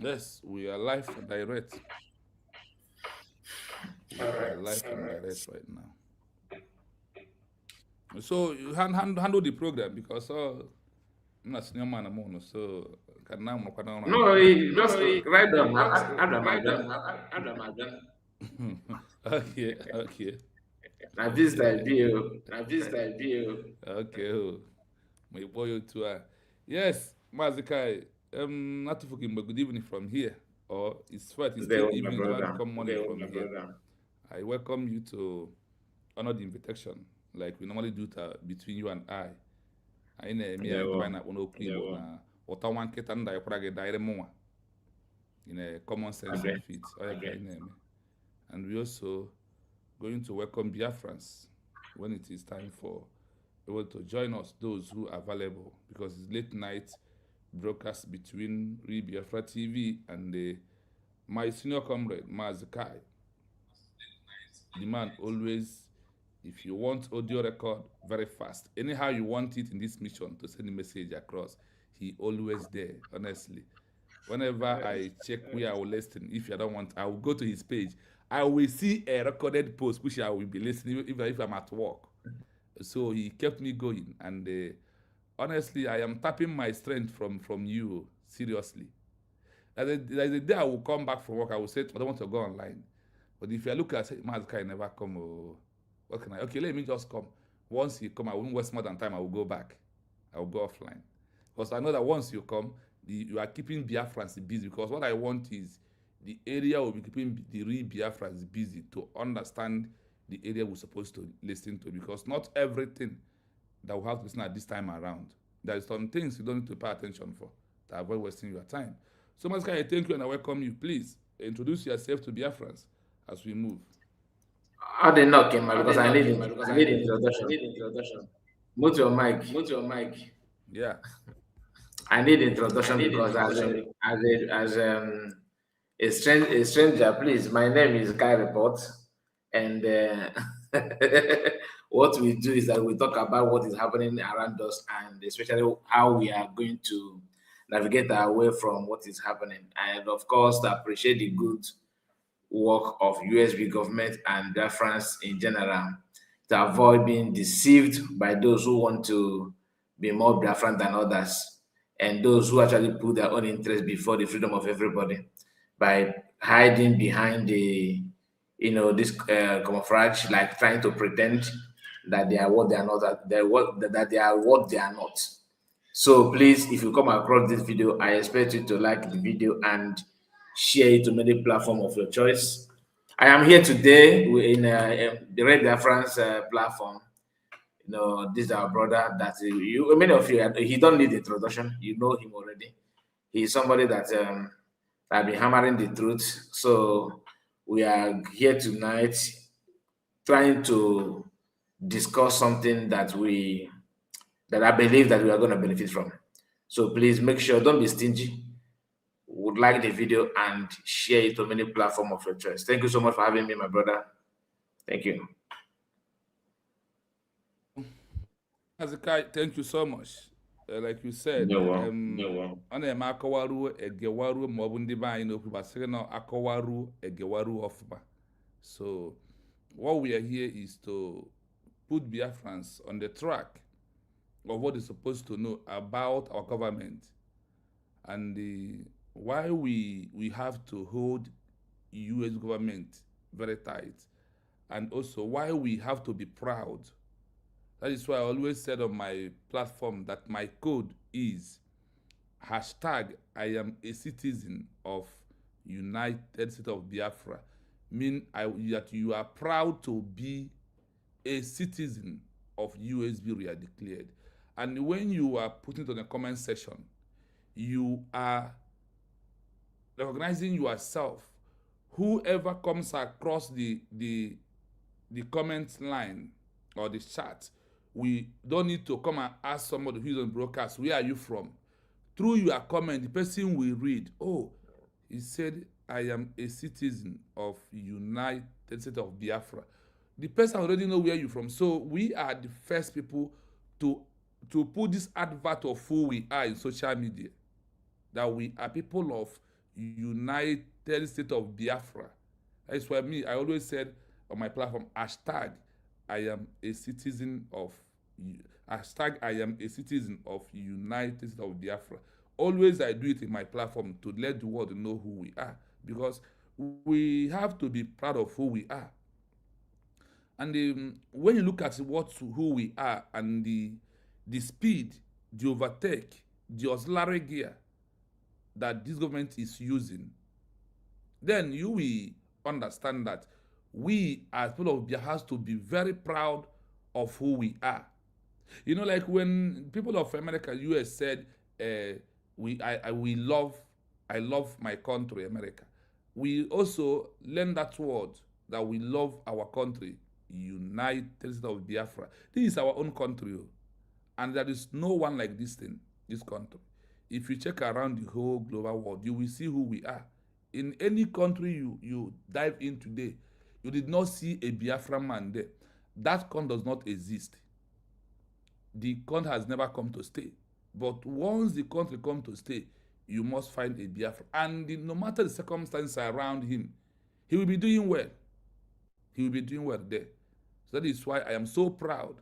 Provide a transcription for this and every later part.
Yes, we are live and direct. We All are right, live all and right. direct right now. So you handle the program because I'm not senior man I'm so can now more No, now. just write down. Just Adam write down. Adam. Adam Adam. Okay, okay. Now this like bill. Now this time be okay. Oh, my boy you too. Yes, Mazikai. Not to forget, but good evening from here. Or it's what it's There still was my evening. It's about to brother. become morning from here. I welcome you to honor the invitation, like we normally do between you and I. Anyị na-eme ya There nke was. anyị na-akpọ n'okwu Igbo na ụta nwa nkịta nda ịkwara gị daịrị mụnwa in a common sense Okay. of it. Ọ ya ka anyị na-eme. And we also going to welcome Biafrans when it is time for able to join us, those who are available, because it's late night broadcast between Re Biafra TV and my senior comrade, Mazikai. The man always, if you want audio record very fast, anyhow you want it in this mission to send a message across, he always there, honestly. Whenever I check where I will listen, if I don't want, I will go to his page. I will see a recorded post which I will be listening if I'm at work. So he kept me going, and honestly, I am tapping my strength from you seriously. There's a day I will come back from work. I will say I don't want to go online, but if you look at say Mazka never come, oh, what can I? Okay, let me just come. Once you come, I won't waste more than time. I will go back. I will go offline because I know that once you come, you are keeping Biafrans busy. Because what I want is the area will be keeping the real Biafrans busy to understand the area we're supposed to listen to. Because not everything that we have to listen at this time around. There are some things you don't need to pay attention for to avoid wasting your time. So much I thank you and I welcome you. Please introduce yourself to Biafrans as we move. How they knock him How because they I knock need him it. because I I need need I introduction. need introduction. Mute your mic. Mute your mic. Yeah. I need I introduction need because introduction. a stranger, please. My name is Guy Report, and what we do is that we talk about what is happening around us, and especially how we are going to navigate our way from what is happening, and of course, to appreciate the good work of USB government and France in general to avoid being deceived by those who want to be more Biafran than others and those who actually put their own interest before the freedom of everybody by hiding behind the this camouflage, like trying to pretend that they are what they are not, that they are what they are not. So please, if you come across this video, I expect you to like the video and share it to many platform of your choice. I am here today in the Red France platform. This is our brother that you many of you he don't need introduction. You know him already. He's somebody that that been hammering the truth. So we are here tonight trying to discuss something that I believe that we are going to benefit from. So please make sure, don't be stingy. Would like the video and share it to many platform of your choice. Thank you so much for having me, my brother. Thank you. Azakai, thank you so much. Like you said, No one. ọ na-eme akọwaruo egewaruo ma ọ bụ ndị be anyị n'okwu gbasịrị na akọwaruo egewaruo ọfụma. So what we are here is to put Biafrans on the track of what they're supposed to know about our government and why we have to hold US government very tight, and also why we have to be proud. That is why I always said on my platform that my code is hashtag I am a citizen of United States of Biafra. Mean that you are proud to be a citizen of USB we are declared. And when you are putting it on the comment section, you are recognizing yourself. Whoever comes across the comment line or the chat, we don't need to come and ask somebody who is on broadcast, where are you from? Through your comment, the person will read, oh, he said, I am a citizen of United States of Biafra. The person already know where you're from. So we are the first people to put this advert of who we are in social media. That we are people of United State of Biafra. That's why me, I always said on my platform, hashtag I am a citizen of hashtag I am a citizen of United States of Biafra. Always I do it in my platform to let the world know who we are, because we have to be proud of who we are. And when you look at who we are, and the speed, the overtake, the auxiliary gear that this government is using, then you will understand that we as people of Biafra has to be very proud of who we are. You know, like when people of America, US said, I love my country, America. We also learn that word, that we love our country, United States of Biafra. This is our own country, and there is no one like this thing, this country. If you check around the whole global world, you will see who we are. In any country you dive in today, you did not see a Biafra man there. That country does not exist. The country has never come to stay. But once the country comes to stay, you must find a Biafra. And no matter the circumstances around him, he will be doing well. He will be doing well there. So that is why I am so proud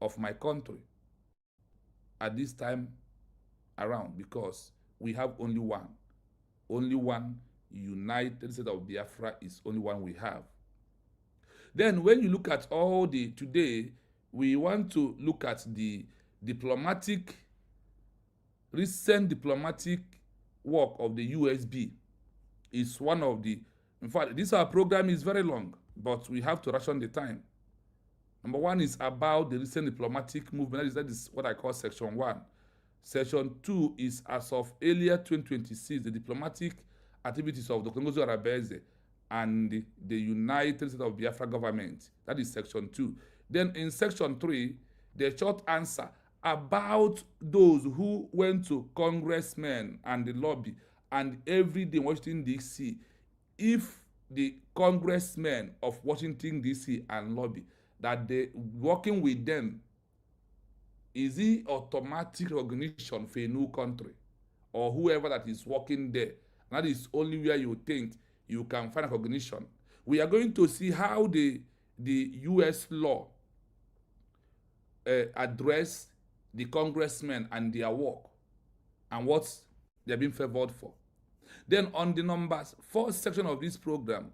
of my country at this time around, because we have only one. Only one United States of Biafra is only one we have. Then when you look at all the today, we want to look at the recent diplomatic work of the USB. Is one of the, in fact, this our program is very long, but we have to ration the time. Number one is about the recent diplomatic movement. That is what I call Section 1. Section 2 is, as of earlier 2026, the diplomatic activities of Dr. Ngozi Arabeze and the United States of Biafra government. That is Section 2. Then in Section 3, the short answer about those who went to congressmen and the lobby and every day in Washington, D.C., if the congressmen of Washington, D.C. and lobby, that they working with them, is it automatic recognition for a new country, or whoever that is working there? And that is only where you think you can find recognition. We are going to see how the U.S. law address the congressmen and their work and what they're being favored for. Then on the numbers 4 section of this program,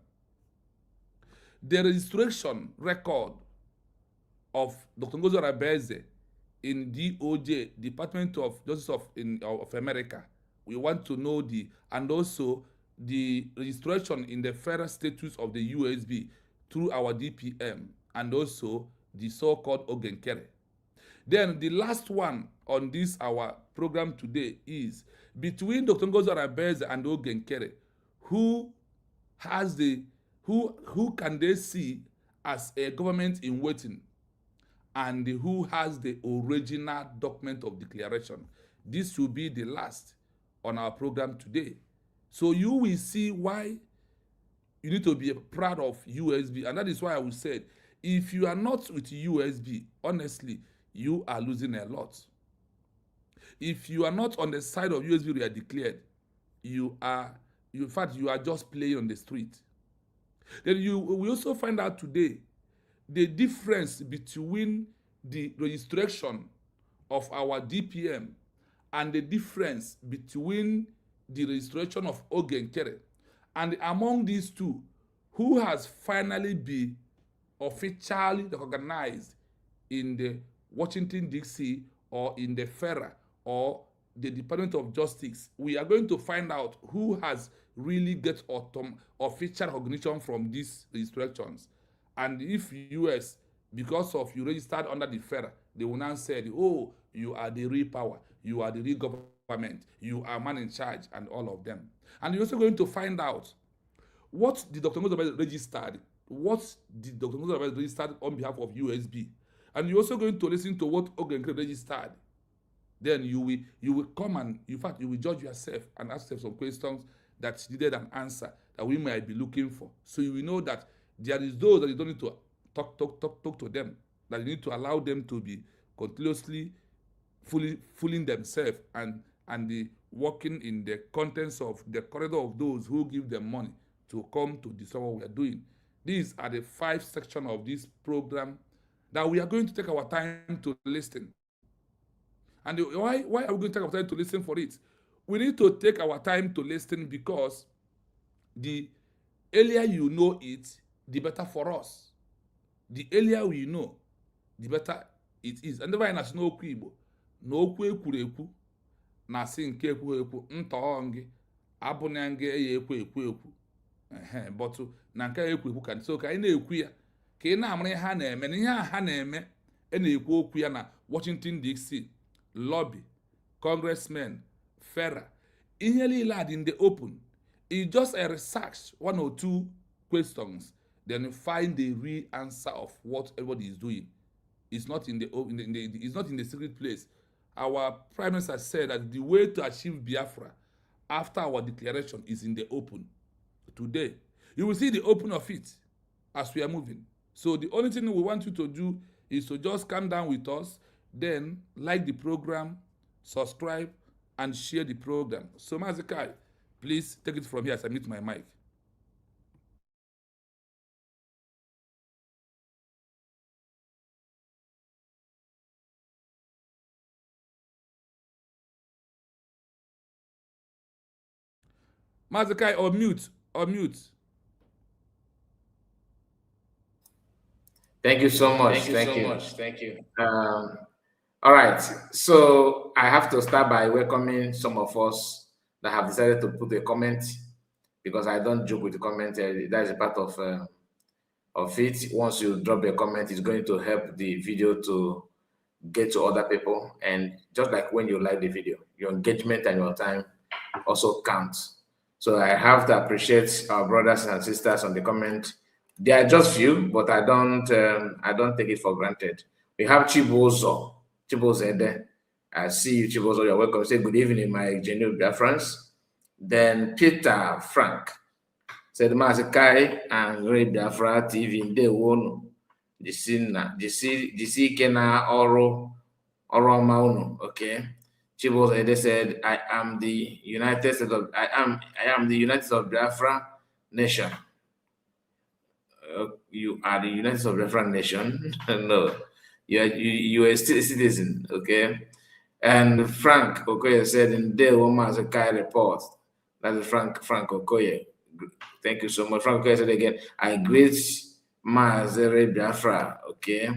the registration record of Dr. Ngozi Arabeze in DOJ, Department of Justice of America. We want to know and also the registration in the federal status of the USB through our DPM, and also the so-called Nkere. Then the last one on this our program today is between Dr. Ngozi Arabeze and Nkere, who can they see as a government in waiting, and who has the original document of declaration. This will be the last on our program today. So you will see why you need to be proud of USB, and that is why I will say, if you are not with USB, honestly, you are losing a lot. If you are not on the side of USB we are declared, in fact, you are just playing on the street. Then we also find out today the difference between the registration of our DPM and the difference between the registration of Nkere. And among these two, who has finally been officially recognized in the Washington, D.C., or in the FERA, or the Department of Justice, we are going to find out who has really get official recognition from these registrations. And if US, because of you registered under the FERA, they will now say, oh, you are the real power, you are the real government, you are man in charge, and all of them. And you're also going to find out what the Dr. Ngozi registered, registered on behalf of USB. And you're also going to listen to what Nkere registered. Then you will come and, in fact, you will judge yourself and ask yourself some questions that needed an answer that we might be looking for. So you will know that there is those that you don't need to talk to them, that you need to allow them to be continuously fooling themselves, and working in the contents of the corridor of those who give them money to come to discover what we are doing. These are the 5 sections of this program that we are going to take our time to listen. And why are we going to take our time to listen for it? We need to take our time to listen because the earlier you know it, the better for us. The earlier we know, the better it is. And anyị na-asị n'okwu Igbo na okwu ekwuru ekwu na-asị nke ekwughị ekwu ntọọ gị abụna gị ya ekwu ekwu bọtụ na nke ekwu ekwu ka so ka anyị na-ekwu ya ka ị na-amara ihe ha na-eme na ihe ha na-eme na-ekwu okwu ya na Washington DC, lobby, congressmen, fera, ihe niile a dị in the open. It's just a research, 1 or 2 questions, then you find the real answer of what everybody is doing. It's not in it's not in the secret place. Our prime minister said that the way to achieve Biafra after our declaration is in the open. Today, you will see the open of it as we are moving. So the only thing we want you to do is to just come down with us, then like the program, subscribe, and share the program. So Mazikai, please take it from here as I mute my mic. Mazikai, or mute. Thank you so much. Thank you. All right. So I have to start by welcoming some of us that have decided to put a comment, because I don't joke with the comment. That is a part of it. Once you drop a comment, it's going to help the video to get to other people. And just like when you like the video, your engagement and your time also counts. So I have to appreciate our brothers and sisters on the comment. They are just few, but I don't take it for granted. We have Chibozo there. I see you, Chibozo. You're welcome. Say good evening, my genuine Biafrans. Then Peter Frank said, Mazikai and Ray Biafra TV in the one. Jisi Kena Oro Mauno. Okay. Chibozo Ede said, I am the United States of Biafra nation. You are the United States of Biafra nation. No, you are a citizen. Okay. And Frank Okoye said in the Mazikai report. That is Frank Okoye. Thank you so much. Frank Okoye said again, I greet Mazere Biafra. Okay.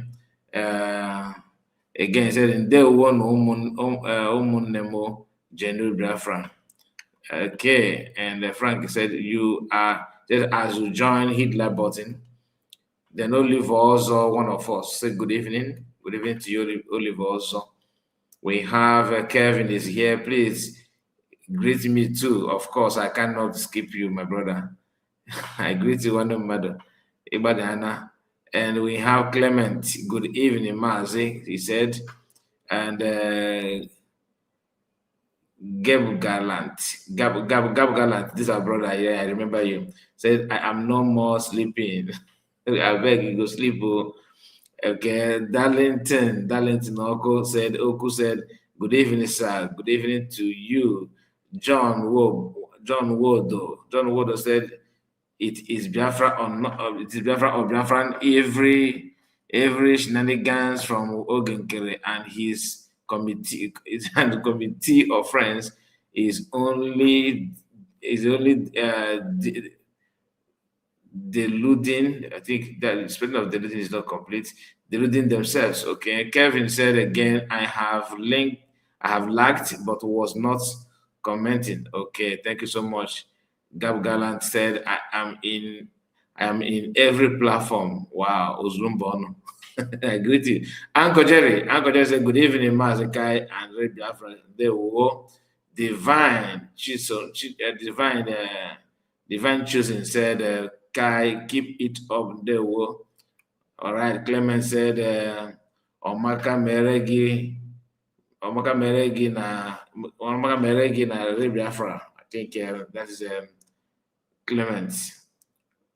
Again, he said in the one Nemo General Biafra. Okay. And Frank said, you are just as you join Hitler button, then Oliver also one of us. Say good evening. Good evening to you, Oliver also. We have Kevin is here. Please greet me too. Of course, I cannot skip you, my brother. I greet you, one mother. Ibadana. And we have Clement. Good evening, Mazi, he said. And Gab Gallant. This is our brother. Yeah, I remember you. Said, I am no more sleeping. I beg you, go sleep. Oh. Okay, Darlington Oku said, good evening, sir. Good evening to you. John Wodo said, it is Biafra or not, it is Biafra or Biafran every shenanigans from Nkere and his committee and the committee of friends is only deluding. I think that speaking of deluding is not complete. Deluding themselves. Okay. Kevin said again, I have lagged but was not commenting. Okay, thank you so much. Gab Gallant said, I am in every platform. Wow, Uzlumbono. I greet you. Uncle Jerry said, good evening, Mazikai and Ray Biafra. They were divine choosing said, Kai, keep it up. They were. All right, Clement said, Omaka Meregi na Ray Biafra. I think that is Clement.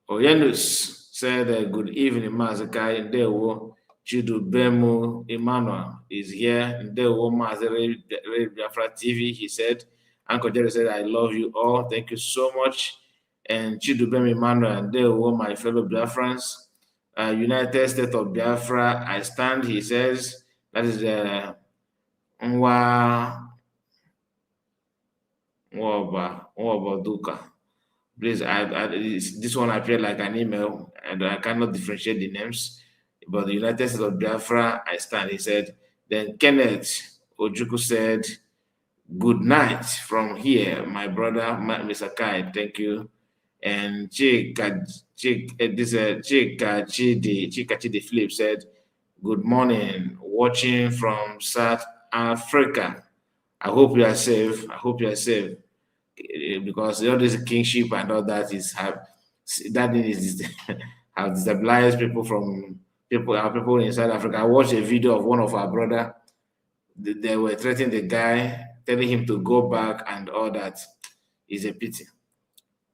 Oyenus said, good evening, Mazikai. Ndewo Chidubemu Emmanuel is here. Ndewo Mazi Ray Biafra TV, he said. Uncle Jerry said, I love you all. Thank you so much. And Chidubem Emmanuel and they were my fellow Biafrans. United States of Biafra, I stand, he says. That is Nwa Nwaba Duka. Please, this one appeared like an email, and I cannot differentiate the names. But the United States of Biafra, I stand, he said. Then Kenneth Ojuku said, good night from here, my brother, Mr. Kai. Thank you. And Chika Chidi Philip said, good morning, watching from South Africa. I hope you are safe. I hope you are safe. Because all this kingship and all that is that thing is have destabilized people from our people in South Africa. I watched a video of one of our brother. They were threatening the guy, telling him to go back and all that. Is a pity.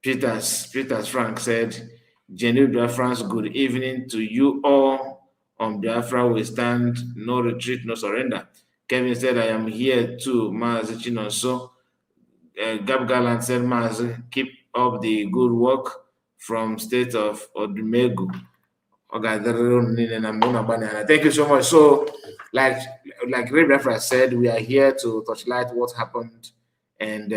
Peters Frank said, Genuine Biafrans, good evening to you all. On Biafra, we stand, no retreat, no surrender. Kevin said, I am here too, Mazi Chinonso. Gab Gallant said, Mazi, keep up the good work from state of Odumegu. Thank you so much. So, like Ray Reference said, we are here to touchlight what happened and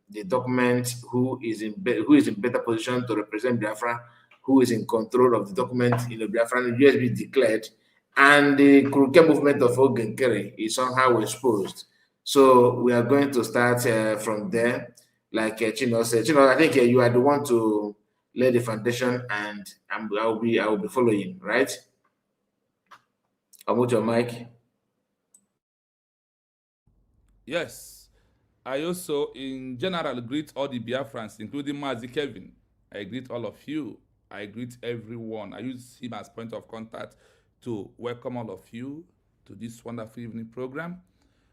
the document who is in better position to represent Biafra, who is in control of the document in the Biafran USB declared, and the Kuruke movement of Nkere is somehow exposed. So we are going to start from there. Like Chino said, Chino, I think you are the one to lay the foundation, and I will be following. Right? I'll mute your mic. Yes. I also, in general, greet all the Biafrans, including Mazi Kevin. I greet all of you. I greet everyone. I use him as point of contact to welcome all of you to this wonderful evening program.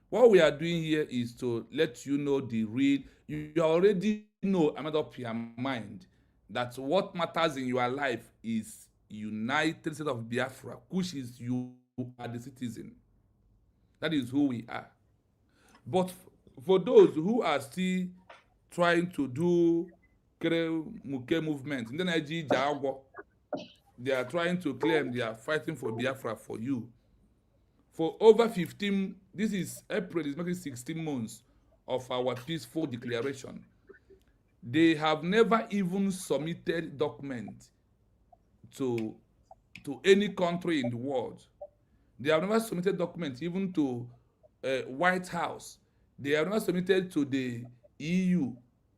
What we are doing here is to let you know the real. You already know, I made up your mind that what matters in your life is United States of Biafra, which is you are the citizen. That is who we are. But for those who are still trying to do Muke movement, they are trying to claim they are fighting for Biafra for you. For over 15, this is April, is making 16 months of our peaceful declaration. They have never even submitted document to any country in the world. They have never submitted documents even to White House. They have never submitted to the EU,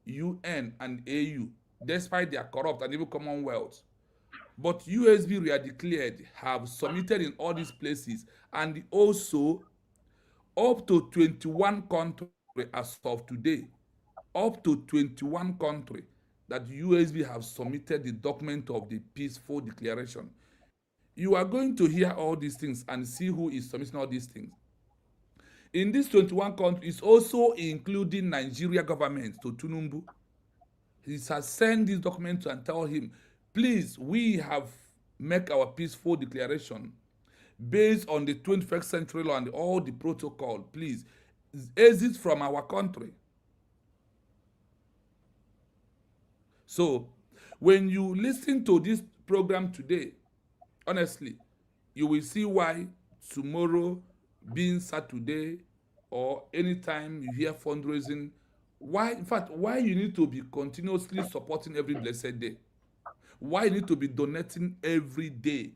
UN, and AU, despite their corrupt and even Commonwealth. But USB we are declared have submitted in all these places, and also up to 21 countries as of today, up to 21 countries that USB have submitted the document of the peaceful declaration. You are going to hear all these things and see who is submitting all these things. In these 21 countries, also including Nigeria government to Tinubu. He has sent this document to and tell him, please, we have make our peaceful declaration based on the 21st century law and all the protocol. Please, exit from our country. So, when you listen to this program today, honestly, you will see why tomorrow, being Saturday, or anytime you hear fundraising, why, in fact, why you need to be continuously supporting every blessed day. Why you need to be donating every day.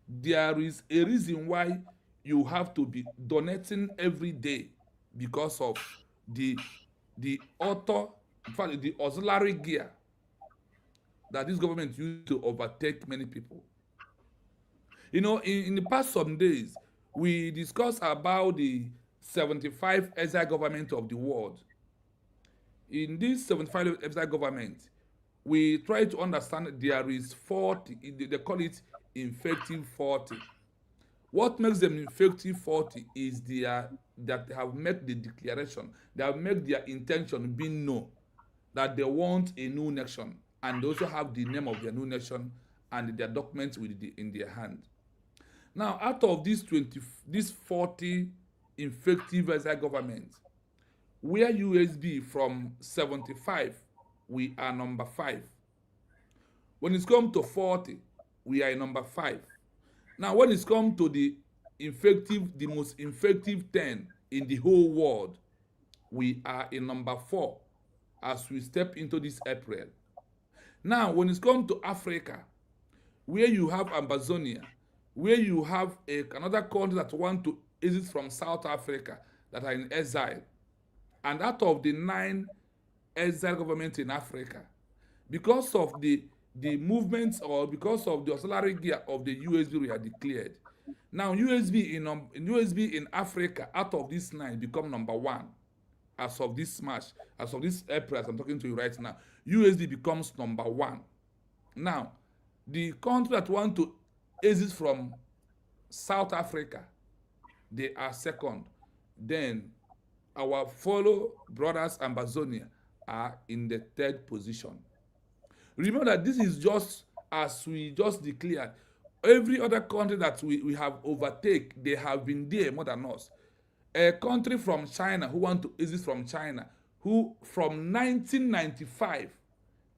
There is a reason why you have to be donating every day, because of the author, in fact, the auxiliary gear that this government used to overtake many people. You know, in the past some days, we discussed about the 75 exile government of the world. In this 75 exile government, we try to understand there is 40, they call it effective 40. What makes them effective 40 is that they have made the declaration, they have made their intention being known, that they want a new nation, and they also have the name of their new nation and their documents in their hand. Now, out of these 40 effective exile governments, where USB from 75, we are number 5. When it's come to 40, we are in number 5. Now, when it's come to the most effective 10 in the whole world, we are in number 4 as we step into this April. Now, when it's come to Africa, where you have Amazonia, where you have another country that want to exit from South Africa that are in exile, and out of the 9 exile governments in Africa, because of the movements or because of the auxiliary gear of the USB we are declared. Now USB in Africa out of these 9 become number 1 as of this March, as of this April as I'm talking to you right now. USB becomes number 1. Now, the country that want to exit from South Africa, they are second. Then our fellow brothers Amazonia are in the 3rd position. Remember that this is just as we just declared. Every other country that we have overtake, they have been there more than us. A country from China who want to exit from China, who from 1995,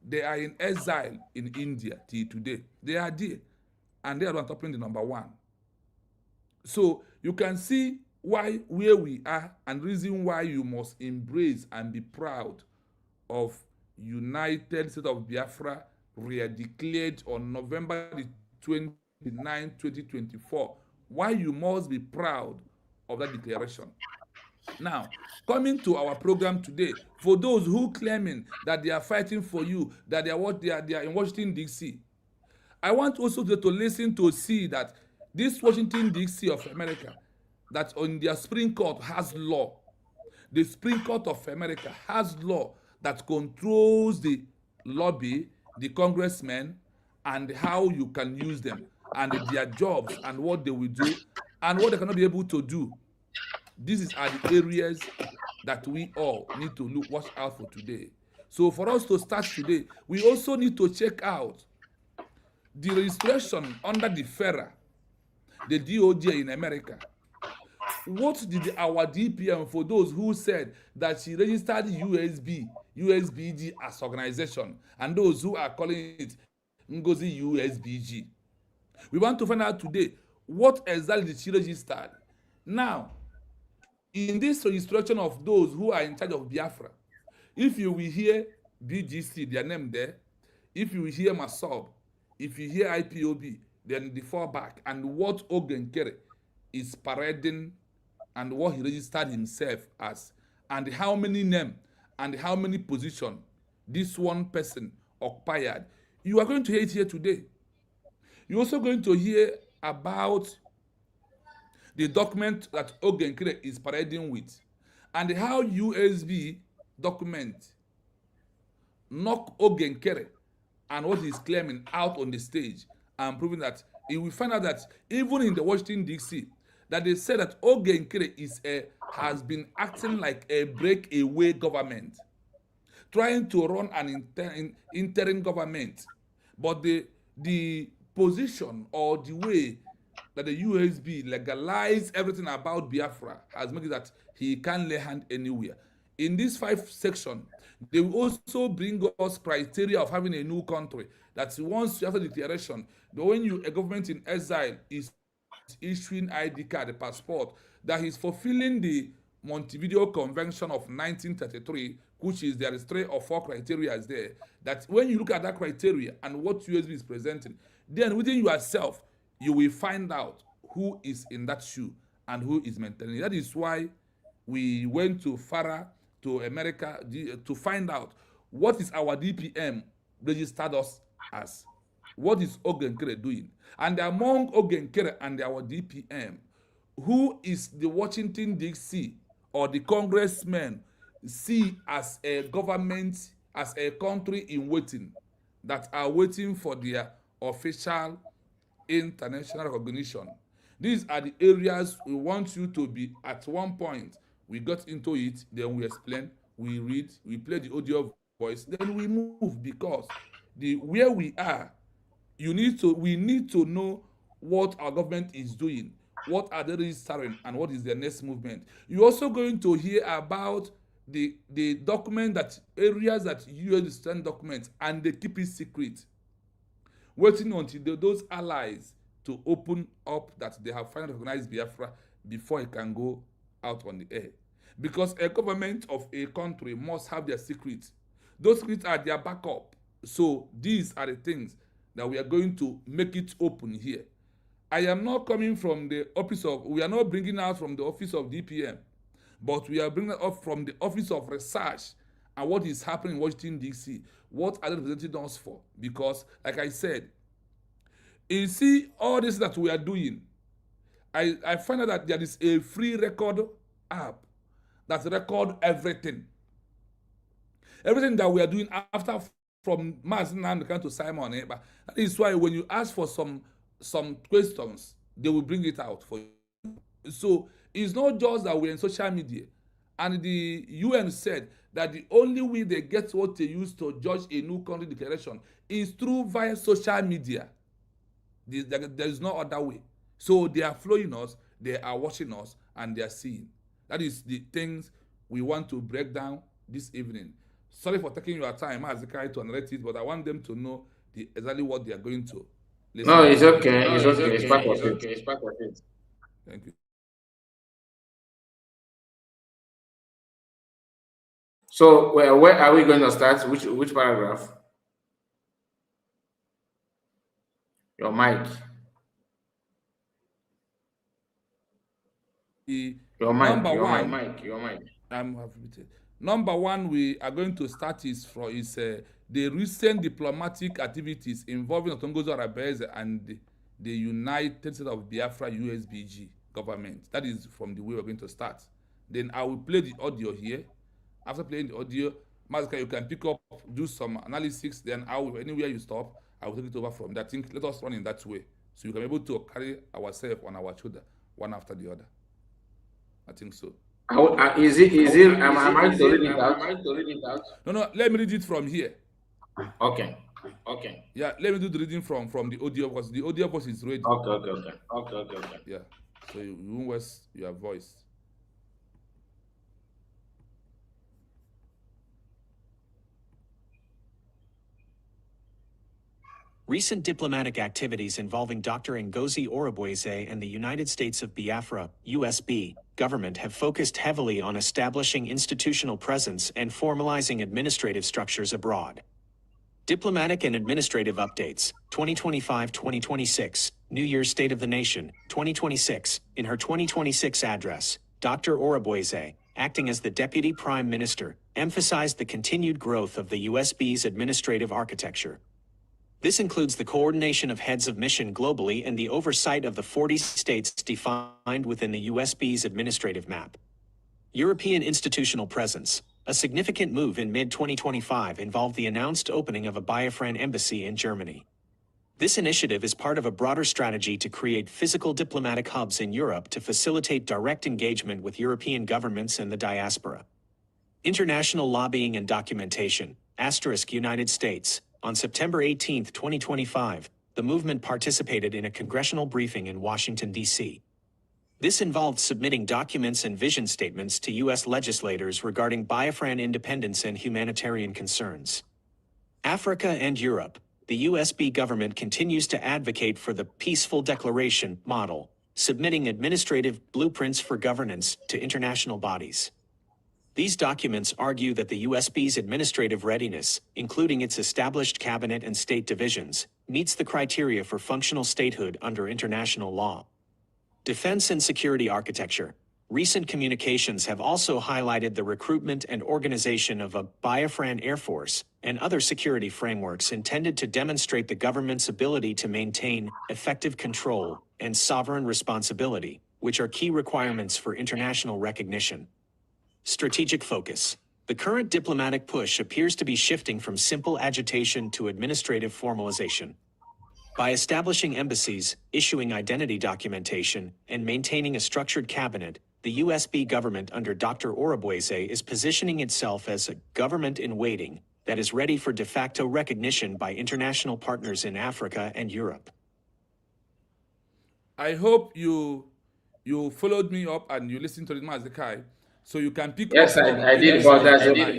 they are in exile in India till today. They are there, and they are on top in the number 1. So you can see why where we are and reason why you must embrace and be proud of United States of Biafra re-declared on November the 29, 2024. Why you must be proud of that declaration. Now, coming to our program today, for those who claiming that they are fighting for you, that they are in Washington D.C., I want also to listen to see that this Washington D.C. of America, that on their Supreme Court has law. The Supreme Court of America has law that controls the lobby, the congressmen, and how you can use them, and their jobs, and what they will do, and what they cannot be able to do. These are the areas that we all need to watch out for today. So for us to start today, we also need to check out the registration under the FERA, the DOJ in America. What did our DPM, for those who said that she registered USBG as organization, and those who are calling it Ngozi USBG? We want to find out today what exactly did she register. Now, in this registration of those who are in charge of Biafra, if you will hear BGC, their name there, if you will hear Masob, if you hear IPOB, then the fallback, and what Nkere is parading and what he registered himself as, and how many name and how many position this one person occupied. You are going to hear it here today. You're also going to hear about the document that Nkere is parading with, and how USB document knock Nkere and what he's claiming out on the stage, and proving that he will find out that even in the Washington D.C., that they said that Nkere has been acting like a breakaway government, trying to run an interim government, but the position or the way that the USB legalized everything about Biafra has made it that he can't lay hand anywhere. In this 5 section, they will also bring us criteria of having a new country. That once you have a declaration, when a government in exile is issuing ID card, a passport, that is fulfilling the Montevideo Convention of 1933, which is there is 3 or 4 criteria there. That when you look at that criteria and what USB is presenting, then within yourself, you will find out who is in that shoe and who is maintaining. That is why we went to FARA, to America, to find out what is our DPM registered us as. What is Nkere doing? And among Nkere and our DPM, who is the Washington D.C. or the congressmen see as a government, as a country in waiting, that are waiting for their official international recognition. These are the areas we want you to be. At one point, we got into it, then we explain, we read, we play the audio voice, then we move, because where we are, we need to know what our government is doing, what are they registering, and what is their next movement. You're also going to hear about they document that areas that US send documents and they keep it secret, waiting until those allies to open up that they have finally recognized Biafra before it can go out on the air. Because a government of a country must have their secrets. Those secrets are their backup. So these are the things that we are going to make it open here. I am not coming from the office of, we are not bringing out from the office of DPM, but we are bringing it up from the office of research and what is happening in Washington, D.C. What are they representing us for? Because, like I said, you see all this that we are doing, I find out that there is a free record app that record everything. Everything that we are doing after from Mazin and to Simon. That is why when you ask for some questions, they will bring it out for you. So it's not just that we're in social media. And the UN said that the only way they get what they use to judge a new country declaration is through via social media. There is no other way. So they are following us, they are watching us, and they are seeing. That is the things we want to break down this evening. Sorry for taking your time as a guy to narrate it, but I want them to know exactly what they are going to listen No, to. it's okay. No, It's it's okay. It's okay. part of It's it. okay. It's part of it. Thank you. So, where are we going to start? Which paragraph? Your mic. Your mic. Number Your one, mic. Your mic. Number one, we are going to start is the recent diplomatic activities involving Otongozo Arabese and the United States of Biafra USBG government. That is from the way we're going to start. Then I will play the audio here. After playing the audio, Mazika, you can pick up, do some analysis. Then I will, anywhere you stop, I will take it over from that. Think, let us run in that way, so you can be able to carry ourselves on our shoulder, one after the other. I think so. Is it? Am I to read it out? No. Let me read it from here. Okay. Yeah, let me do the reading from the audio because the audio voice is ready. Okay. Yeah, so you won't waste your voice. Recent diplomatic activities involving Dr. Ngozi Orubueze and the United States of Biafra, USB, government have focused heavily on establishing institutional presence and formalizing administrative structures abroad. Diplomatic and Administrative Updates, 2025-2026, New Year's State of the Nation, 2026. In her 2026 address, Dr. Orubueze, acting as the Deputy Prime Minister, emphasized the continued growth of the USB's administrative architecture. This includes the coordination of heads of mission globally and the oversight of the 40 states defined within the USB's administrative map. European institutional presence. A significant move in mid-2025 involved the announced opening of a Biafran embassy in Germany. This initiative is part of a broader strategy to create physical diplomatic hubs in Europe to facilitate direct engagement with European governments and the diaspora. International lobbying and documentation, United States. On September 18, 2025, the movement participated in a congressional briefing in Washington, D.C. This involved submitting documents and vision statements to U.S. legislators regarding Biafran independence and humanitarian concerns. Africa and Europe. The USB government continues to advocate for the Peaceful Declaration model, submitting administrative blueprints for governance to international bodies. These documents argue that the USB's administrative readiness, including its established cabinet and state divisions, meets the criteria for functional statehood under international law. Defense and security architecture. Recent communications have also highlighted the recruitment and organization of a Biafran Air Force and other security frameworks intended to demonstrate the government's ability to maintain effective control and sovereign responsibility, which are key requirements for international recognition. Strategic focus. The current diplomatic push appears to be shifting from simple agitation to administrative formalization. By establishing embassies, issuing identity documentation, and maintaining a structured cabinet, the USB government under Dr. Orubueze is positioning itself as a government in waiting that is ready for de facto recognition by international partners in Africa and Europe. I hope you followed me up and you listened to the Mazekai. So you can pick Yes, up from I did, any but side there's you like. a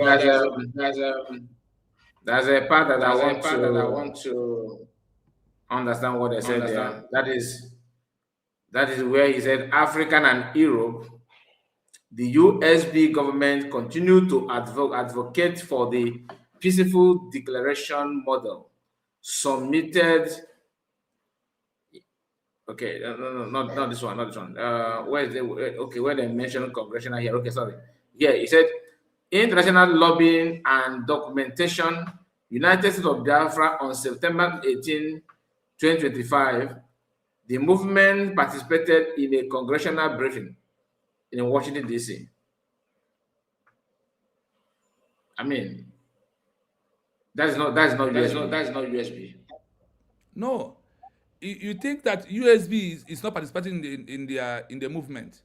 part that I want to understand what they said there. That is where he said African and Europe, the USB government continue to advocate for the peaceful declaration model submitted. Okay, not this one, not this one. Where is the okay? Where they mentioned congressional here? Okay, sorry. Yeah, he said international lobbying and documentation. United States of Biafra on September 18, 2025. The movement participated in a congressional briefing in Washington, D.C. I mean, that is not USB. No, you think that USB is not participating in the movement?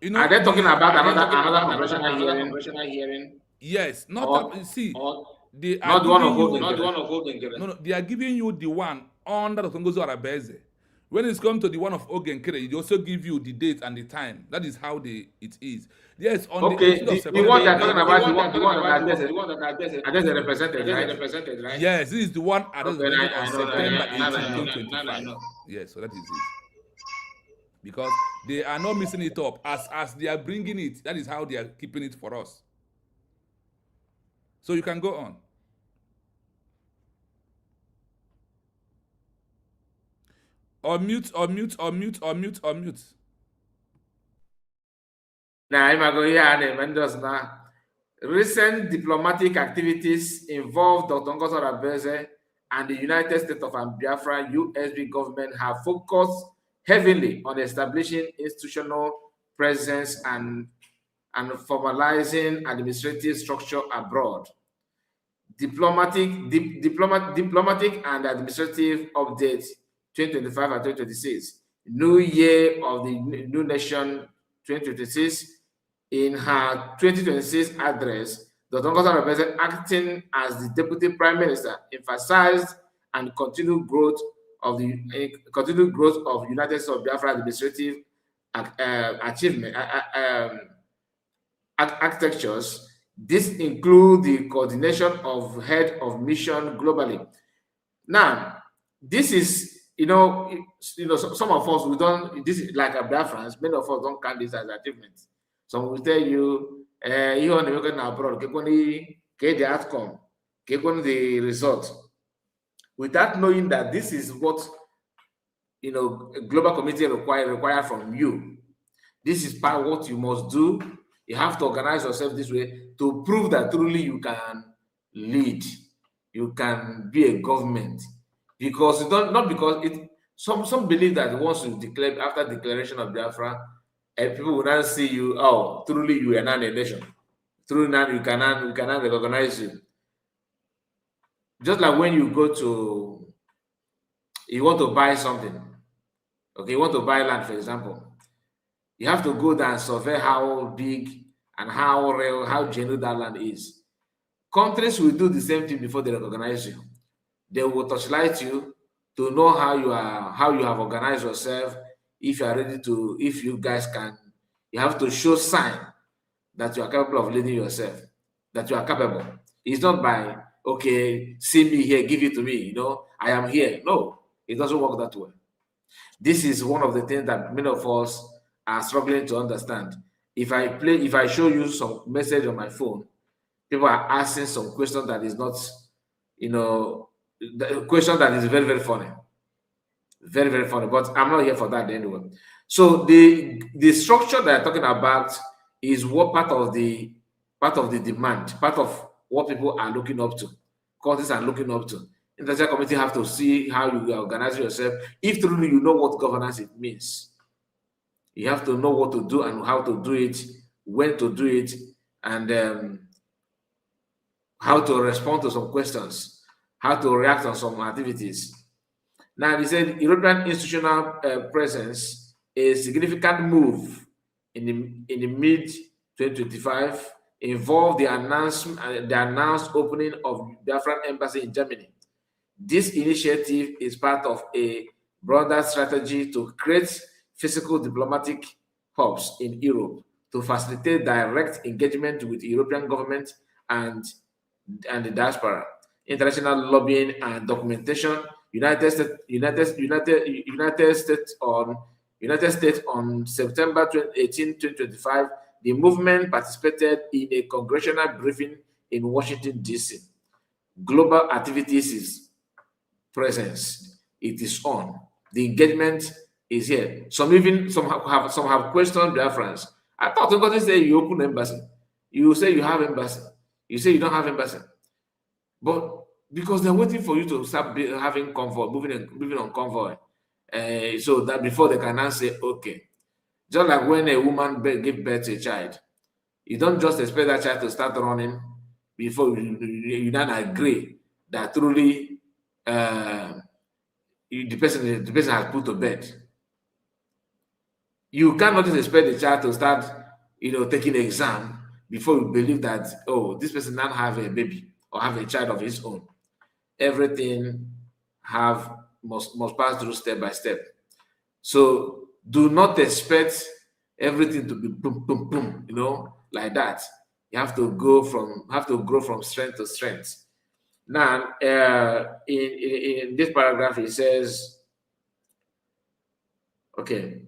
You know, Are they talking about another congressional hearing? Yes, not Or- see. or They are not the one giving of you Hogan? no, they are giving you the one under the Tongozo Arabese. When it's come to the one of Nkere, they also give you the date and the time. That is how it is. Yes, on Okay, the 18th of the September. one they're talking about, the one that addressed represented, right? Yes, this is the one Okay, presented on I know, September I know, 18, I know. 2025. Yes, so that is it. Because they are not mixing it up. As they are bringing it, that is how they are keeping it for us. So you can go on. Or mute. Now, I'm going to now. Recent diplomatic activities involve Dr. Ngozi Arabeze and the United States of Biafra USB government have focused heavily on establishing institutional presence and formalizing administrative structure abroad. Diplomatic and administrative update 2025 and 2026. New Year of the New Nation 2026. In her 2026 address, Dr. Ngozi Arabeze, acting as the Deputy Prime Minister, emphasized and continued growth of United States of Biafra administrative achievement architectures. This includes the coordination of head of mission globally. Now, this is, some of us, we don't, this is like a Biafrans, many of us don't count this as achievements. Some will tell you, you on the abroad, get the outcome, get the result, without knowing that this is what, a global committee require from you. This is part of what you must do. You have to organize yourself this way to prove that truly you can lead, you can be a government. Because you don't, not because it. Some believe that once you declare, after declaration of Biafra, people will not see you. Oh, truly you are not a nation. Truly now we cannot recognize you. Just like when you go to, you want to buy something. Okay, you want to buy land, for example. You have to go there and survey how big and how real, how genuine that land is. Countries will do the same thing before they recognize you. They will torchlight you to know how you have organized yourself. If you are ready to, if you guys can, you have to show sign that you are capable of leading yourself, that you are capable. It's not by, okay, see me here, give it to me, I am here. No, it doesn't work that way. This is one of the things that many of us are struggling to understand. If I show you some message on my phone, people are asking some question that is not, the question that is very, very funny. Very, very funny, but I'm not here for that anyway. So the structure that I'm talking about is what part of the demand, part of what people are looking up to, countries are looking up to. International committee have to see how you organize yourself. If truly you know what governance it means, you have to know what to do and how to do it, when to do it, and how to respond to some questions, how to react on some activities. Now, he said European institutional presence, a significant move in the mid 2025, involved the announced opening of Biafran embassy in Germany. This initiative is part of a broader strategy to create physical diplomatic hubs in Europe to facilitate direct engagement with European government and the diaspora, international lobbying and documentation. United States on September 18, 2025, the movement participated in a congressional briefing in Washington, D.C. Global activities is presence. It is on. The engagement is here. Some have questioned Biafrans. I thought somebody say you open embassy. You say you have embassy. You say you don't have embassy. But because they're waiting for you to start having convoy, moving on convoy, so that before they can now say, okay. Just like when a woman gives birth to a child, you don't just expect that child to start running before you don't agree that truly the person has put to bed. You cannot just expect the child to start, taking the exam before you believe that, oh, this person now have a baby or have a child of his own. Everything must pass through step by step. So do not expect everything to be boom, boom, boom, like that. You have to grow from strength to strength. Now, in this paragraph, it says, okay,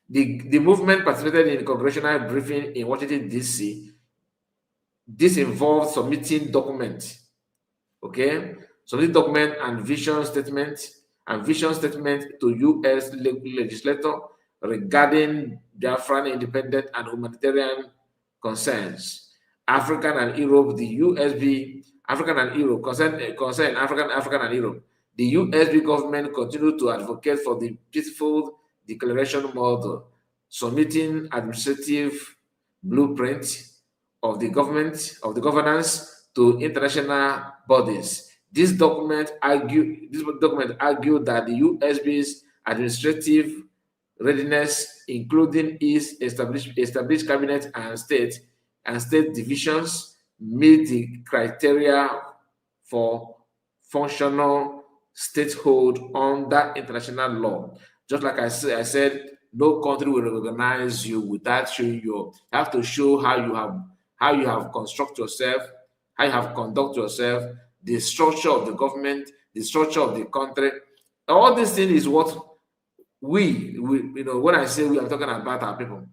the movement participated in a congressional briefing in Washington, D.C. This involved submitting documents, okay? Submitting document and vision statement to U.S. legislator regarding Biafran independent and humanitarian concerns. African and Europe, the USB, African and Europe, concern African and Europe. The USB government continued to advocate for the peaceful declaration model, submitting administrative blueprint of the governance to international bodies. This document argued that the USB's administrative readiness, including its established cabinet and state divisions, meet the criteria for functional statehood under international law. Just like I said, no country will recognize you without showing you have to show how you have construct yourself, how you have conduct yourself, the structure of the government, the structure of the country. All this thing is what we when I say we are talking about our people,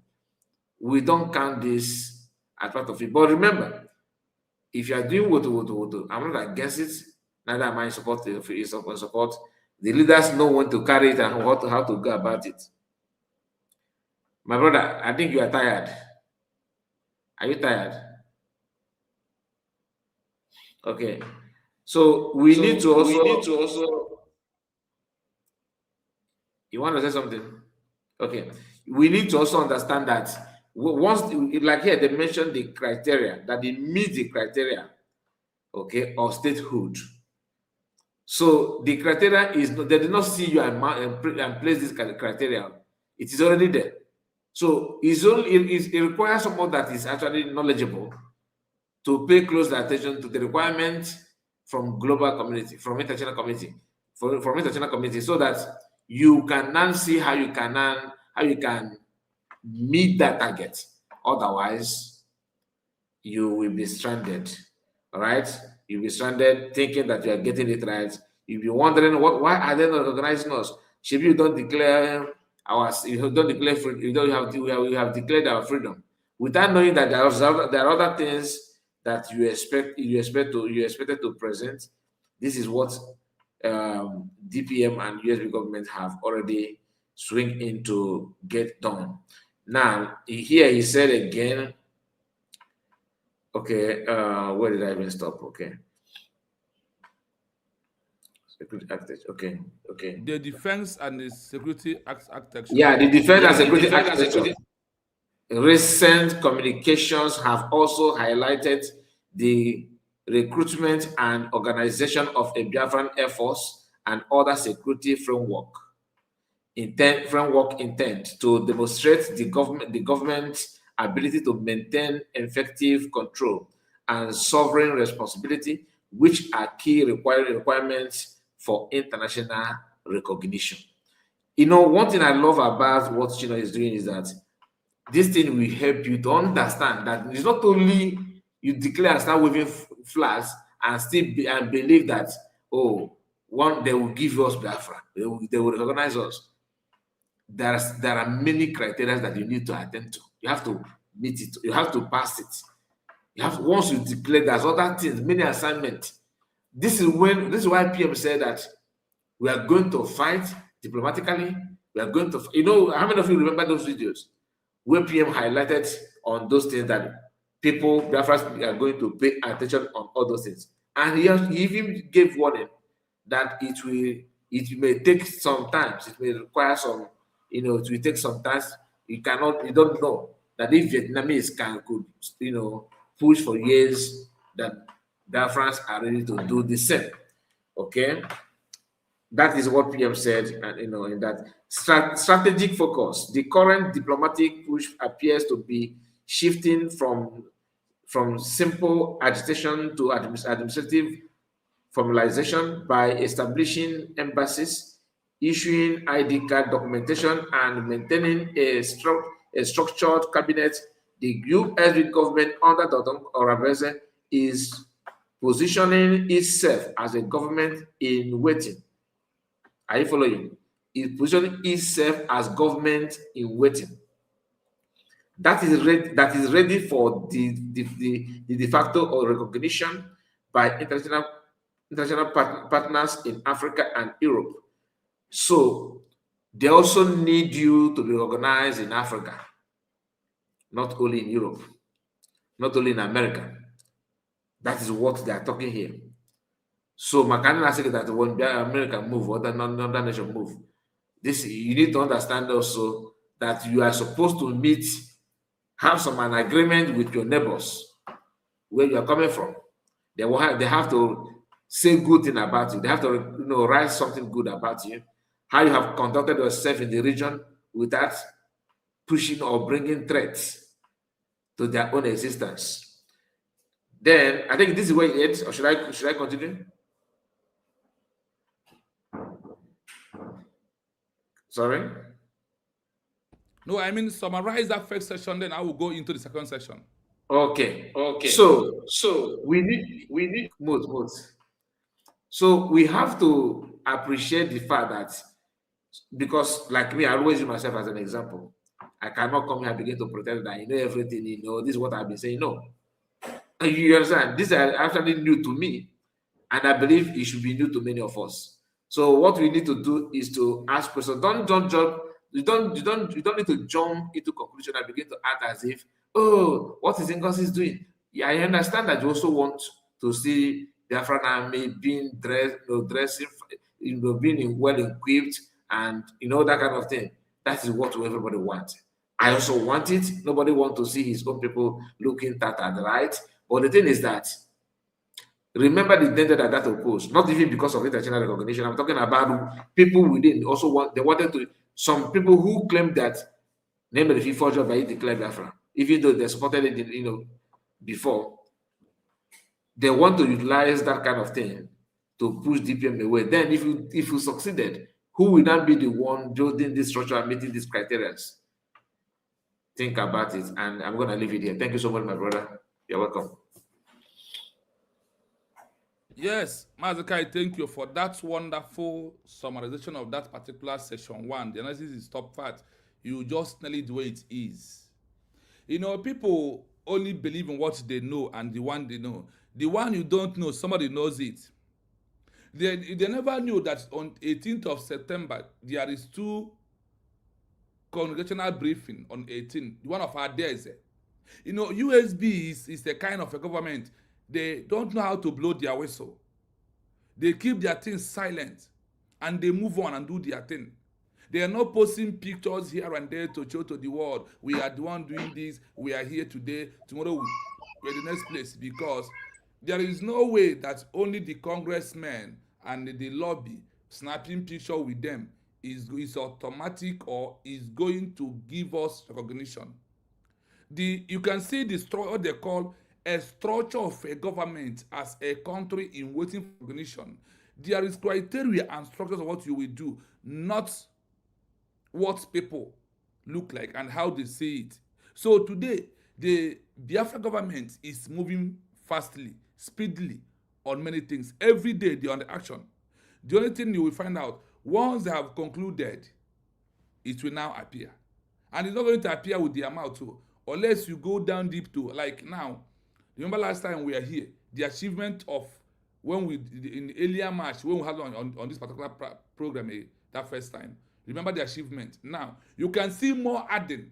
we don't count this as part of it. But remember, if you are doing what, I'm not against it, neither am I in support. The leaders know when to carry it and how to go about it. My brother, I think you are tired. Are you tired? Okay. So we need to also. You want to say something? Okay. We need to also understand that once, like here, they mentioned the criteria, that they meet the criteria, okay, of statehood. So the criteria is, they did not see you and place this criteria. It is already there. So it requires someone that is actually knowledgeable to pay close attention to the requirements from global community, from international community, so that you can now see how you can meet that target. Otherwise, you will be stranded. All right, you'll be stranded thinking that you are getting it right. You'll be wondering why are they not recognizing us? Should you don't declare you don't declare freedom, we have declared our freedom without knowing that there are other things that you expected to present. This is what DPM and USB government have already swing in to get done. Now, here he said again, okay, where did I even stop? Okay. Security architecture. Okay. The defense and the security architecture. Yeah, the defense and security architecture. Recent communications have also highlighted the recruitment and organization of a Biafran Air Force and other security framework intent to demonstrate the government's ability to maintain effective control and sovereign responsibility, which are key requirements for international recognition. One thing I love about what China is doing is that This thing will help you to understand that it's not only you declare and start waving flags and still and believe that, oh, one they will give us Biafra, they will recognize us. There are many criteria that you need to attend to. You have to meet it, you have to pass it. You have once you declare, there's other things, many assignments. This is why PM said that we are going to fight diplomatically. We are going to, how many of you remember those videos where PM highlighted on those things that people, Biafrans, are going to pay attention on all those things. And he even gave warning that it may take some time, it may require some, it will take some time. You don't know that if Vietnamese could, push for years, that Biafrans are ready to do the same. Okay, that is what PM said, and in that strategic focus, the current diplomatic push appears to be shifting from simple agitation to administrative formalization by establishing embassies, issuing ID card documentation, and maintaining a structured cabinet. The US government under Dr. Orabeze is positioning itself as a government in waiting. Are you following? It positioning itself as government in waiting. That is ready for the de facto or recognition by international partners in Africa and Europe. So they also need you to be recognized in Africa, not only in Europe, not only in America. That is what they are talking here. So Makani said that when America move or another nation move, this you need to understand also that you are supposed to have an agreement with your neighbors where you are coming from. They have to say good thing about you. They have to write something good about you. How you have conducted yourself in the region without pushing or bringing threats to their own existence. Then I think this is where it ends, or should I continue? Sorry? No, I mean summarize that first session, then I will go into the second session. Okay. So we need modes. So we have to appreciate the fact that, because like me, I always use myself as an example. I cannot come here and begin to pretend that you know everything, this is what I've been saying. No. You understand? These are actually new to me. And I believe it should be new to many of us. So what we need to do is to ask questions. Don't jump. You don't need to jump into conclusion and begin to act as if, oh, what is Ngozi doing? Yeah, I understand that you also want to see the Afghan army being dressing, being well equipped, and that kind of thing. That is what everybody wants. I also want it. Nobody wants to see his own people looking tattered, right? But the thing is that, remember the danger that will pose, not even because of international recognition. I'm talking about people within also wanted to, some people who claim that, namely the FIFA job by declared Biafra, even though they supported it, before, they want to utilize that kind of thing to push DPM away. Then if you succeeded, who will then be the one building this structure and meeting these criteria? Think about it, and I'm going to leave it here. Thank you so much, my brother. You're welcome. Yes, Mazakai, thank you for that wonderful summarization of that particular session 1. The analysis is top part. You just tell it the way it is. People only believe in what they know and the one they know. The one you don't know, somebody knows it. They never knew that on 18th of September, there is 2 congregational briefing on 18th. One of our days. USB is a kind of a government. They don't know how to blow their whistle. They keep their things silent and they move on and do their thing. They are not posting pictures here and there to show to the world, we are the one doing this, we are here today, tomorrow we're the next place, because there is no way that only the congressmen and the lobby snapping picture with them is automatic or is going to give us recognition. You can see what they call a structure of a government as a country in waiting for recognition. There is criteria and structures of what you will do, not what people look like and how they see it. So today, the Biafra government is moving fastly, speedily on many things. Every day they're on the action. The only thing you will find out, once they have concluded, it will now appear. And it's not going to appear with the amount too, unless you go down deep to, like now. Remember last time we were here, the achievement of when we, in the earlier March, when we had on this particular program that first time. Remember the achievement. Now, you can see more adding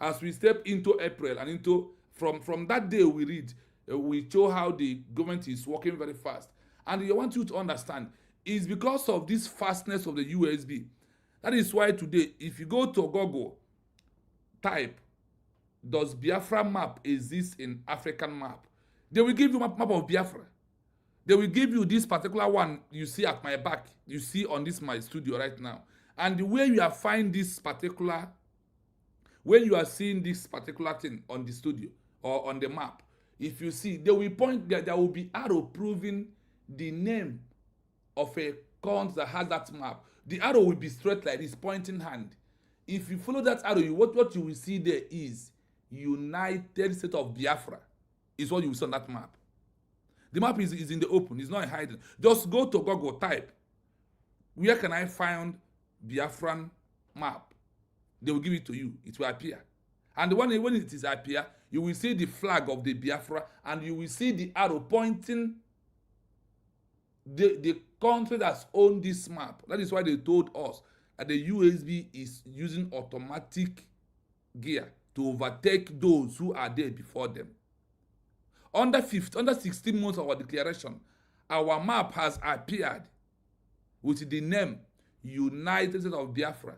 as we step into April and into, from that day we read, we show how the government is working very fast. And I want you to understand, it's because of this fastness of the USB. That is why today, if you go to Google, type, does Biafra map exist in African map? They will give you map of Biafra. They will give you this particular one you see at my back, you see on this my studio right now. And the way you are finding this particular, when you are seeing this particular thing on the studio or on the map, if you see, they will point there will be arrow proving the name of a country that has that map. The arrow will be straight like this, pointing hand. If you follow that arrow, what you will see there is United States of Biafra is what you will see on that map. The map is in the open, it's not hidden. Just go to Google, type, where can I find Biafran map? They will give it to you, it will appear. And when it is appear, you will see the flag of the Biafra and you will see the arrow pointing the country that's owned this map. That is why they told us that the USB is using automatic gear to overtake those who are there before them. Under 16 months of our declaration, our map has appeared with the name United States of Biafra.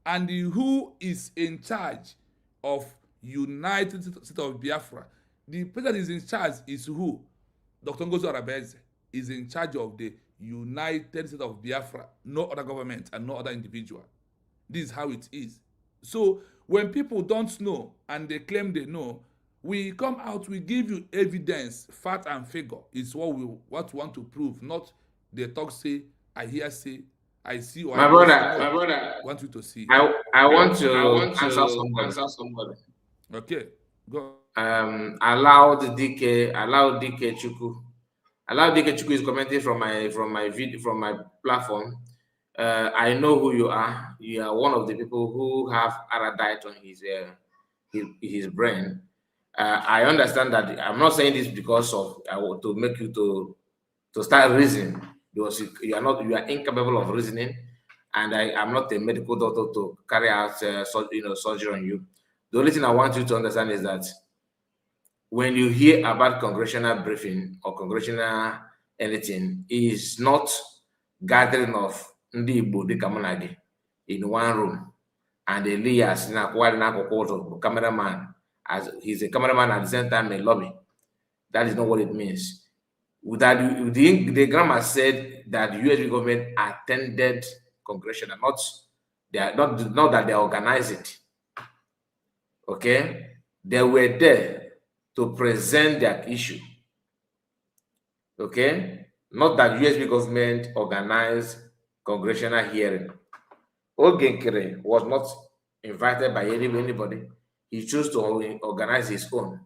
And who is in charge of United States of Biafra? The person that is in charge is who? Dr. Ngozi Arabeze is in charge of the United States of Biafra, no other government and no other individual. This is how it is. So when people don't know and they claim they know, we come out, we give you evidence, fact and figure. It's what we want to prove, not the talk say, I hear say, I see, or my brother, want you to see. I want to answer somebody. Okay, go. Allow DK Chukwu. Allow DK Chukwu is commenting from my video, from my platform. I know who you are. You are one of the people who have erudite on his brain. I understand that. I'm not saying this because of to make you to start reasoning, because you are incapable of reasoning, and I am not a medical doctor to carry out surgery on you. The only thing I want you to understand is that when you hear about congressional briefing or congressional anything, it is not gathering of ndị Igbo dịka mụ na gị in one room and Elias na cameraman, as he's a cameraman at the same time a lobby. That is not what it means. That the grammar said that the US government attended congressional, not that they organized it. Okay, they were there to present their issue. Okay, not that US government organized congressional hearing. Nkere was not invited by anybody. He chose to organize his own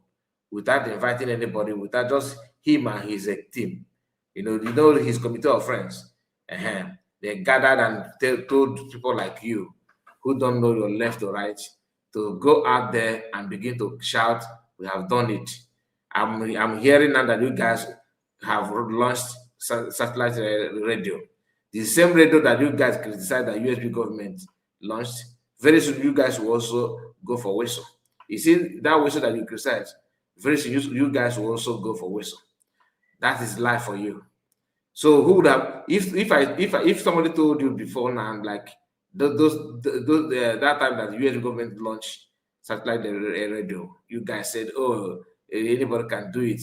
without inviting anybody, without just him and his team. You know his committee of friends. They gathered and told people like you, who don't know your left or right, to go out there and begin to shout, "We have done it." I'm hearing now that you guys have launched satellite radio. The same radio that you guys criticized that USB government launched, very soon you guys will also go for whistle. You see that whistle that you criticize, very soon you guys will also go for whistle. That is life for you. So who would have, if somebody told you before now, like that time that the US government launched satellite radio, you guys said, "Oh, anybody can do it."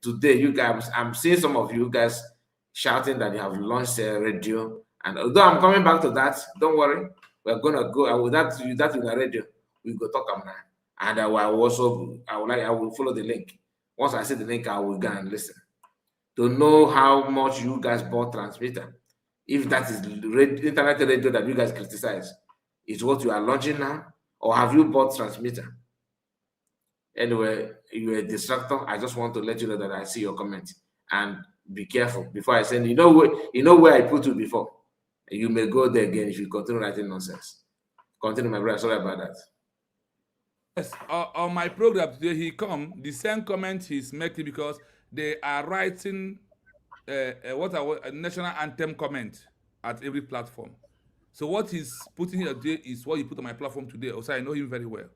Today, you guys, I'm seeing some of you guys shouting that you have launched a radio. And although I'm coming back to that, don't worry, we're gonna go. With that in the radio, we go talk about that. And I will follow the link. Once I see the link, I will go and listen to know how much you guys bought transmitter. If that is internet radio that you guys criticize, is what you are launching now, or have you bought transmitter? Anyway, you're a distractor. I just want to let you know that I see your comment, and be careful before I send. You know where I put you before. You may go there again if you continue writing nonsense. Continue, my brother. Sorry about that. Yes, on my program today, he come the same comment he's making because they are writing a national anthem comment at every platform. So what he's putting here today is what he put on my platform today. Also, I know him very well,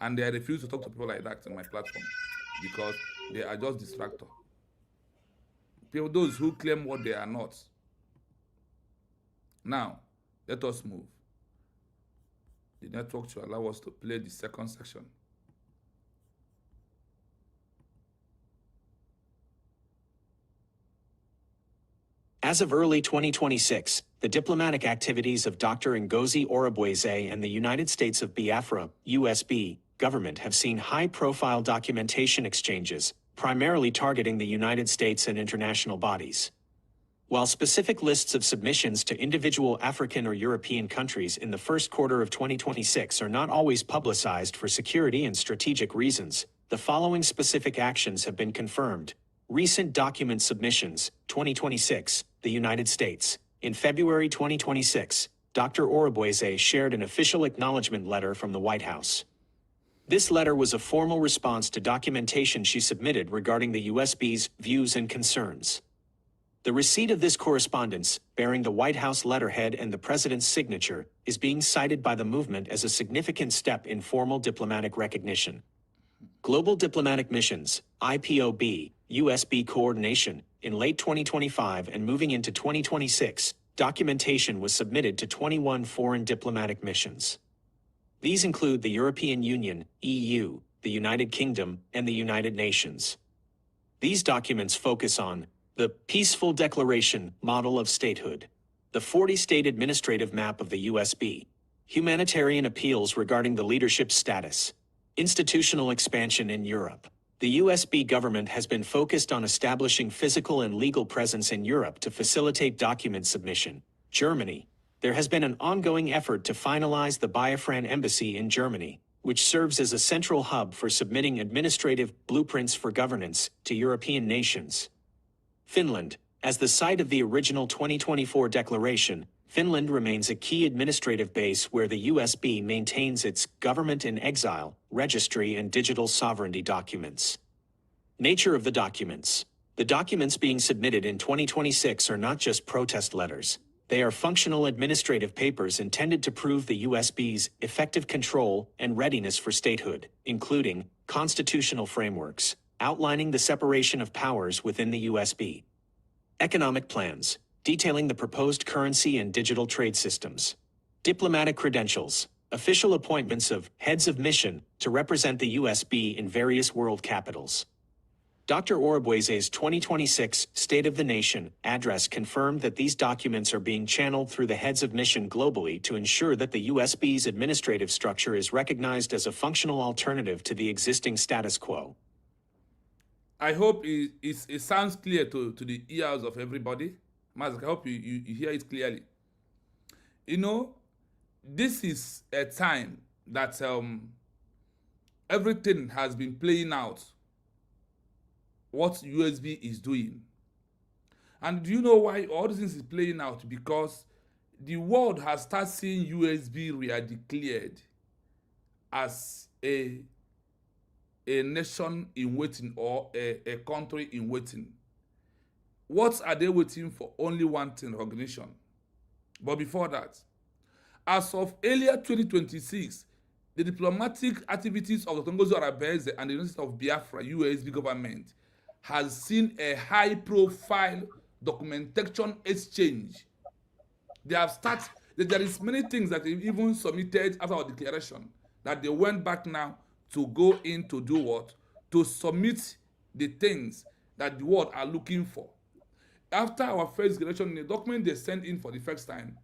and I refuse to talk to people like that on my platform because they are just distractor. People, those who claim what they are not. Now, let us move. The network should allow us to play the second section. As of early 2026, the diplomatic activities of Dr. Ngozi Orobweze and the United States of Biafra, USB, government have seen high-profile documentation exchanges, primarily targeting the United States and international bodies. While specific lists of submissions to individual African or European countries in the first quarter of 2026 are not always publicized for security and strategic reasons, the following specific actions have been confirmed. Recent document submissions, 2026, the United States. In February 2026, Dr. Orobweze shared an official acknowledgement letter from the White House. This letter was a formal response to documentation she submitted regarding the USB's views and concerns. The receipt of this correspondence, bearing the White House letterhead and the president's signature, is being cited by the movement as a significant step in formal diplomatic recognition. Global Diplomatic Missions, IPOB, USB coordination, in late 2025 and moving into 2026, documentation was submitted to 21 foreign diplomatic missions. These include the European Union, EU, the United Kingdom, and the United Nations. These documents focus on the Peaceful Declaration Model of Statehood, the 40-state administrative map of the USB, humanitarian appeals regarding the leadership status, institutional expansion in Europe. The USB government has been focused on establishing physical and legal presence in Europe to facilitate document submission. Germany. There has been an ongoing effort to finalize the Biafran Embassy in Germany, which serves as a central hub for submitting administrative blueprints for governance to European nations. Finland. As the site of the original 2024 declaration, Finland remains a key administrative base where the USB maintains its Government in Exile, registry and digital sovereignty documents. Nature of the documents. The documents being submitted in 2026 are not just protest letters. They are functional administrative papers intended to prove the USB's effective control and readiness for statehood, including constitutional frameworks, outlining the separation of powers within the USB. Economic plans, detailing the proposed currency and digital trade systems. Diplomatic credentials, official appointments of heads of mission to represent the USB in various world capitals. Dr. Orobweze's 2026 State of the Nation address confirmed that these documents are being channeled through the heads of mission globally to ensure that the USB's administrative structure is recognized as a functional alternative to the existing status quo. I hope it sounds clear to the ears of everybody. Mazak, I hope you hear it clearly. You know, this is a time that everything has been playing out what USB is doing. And do you know why all these things is playing out? Because the world has started seeing USB re-declared as a nation in waiting or a country in waiting. What are they waiting for? Only one thing, recognition. But before that, as of earlier 2026, the diplomatic activities of the Ngozi Orobweze and the University of Biafra, USB government, has seen a high-profile documentation exchange. They have started, there is many things that they even submitted after our declaration that they went back now to go in to do what? To submit the things that the world are looking for. After our first declaration, the document they sent in for the first time,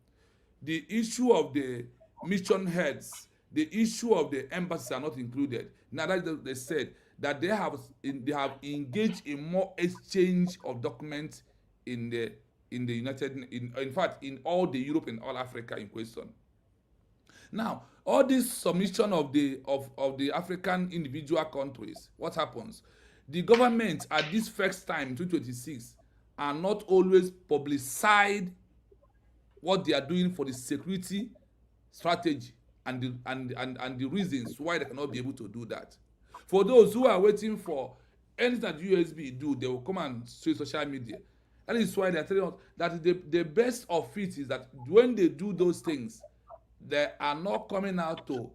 the issue of the mission heads, the issue of the embassies are not included. Now that they said that they have engaged in more exchange of documents in the United, in fact in all the Europe and all Africa in question. Now, all this submission of the African individual countries, what happens? The government at this first time in 2026 are not always publicize what they are doing for the security strategy and the reasons why they cannot be able to do that. For those who are waiting for anything that USB do, they will come and show social media. That is why they are telling us that the best of it is that when they do those things, they are not coming out to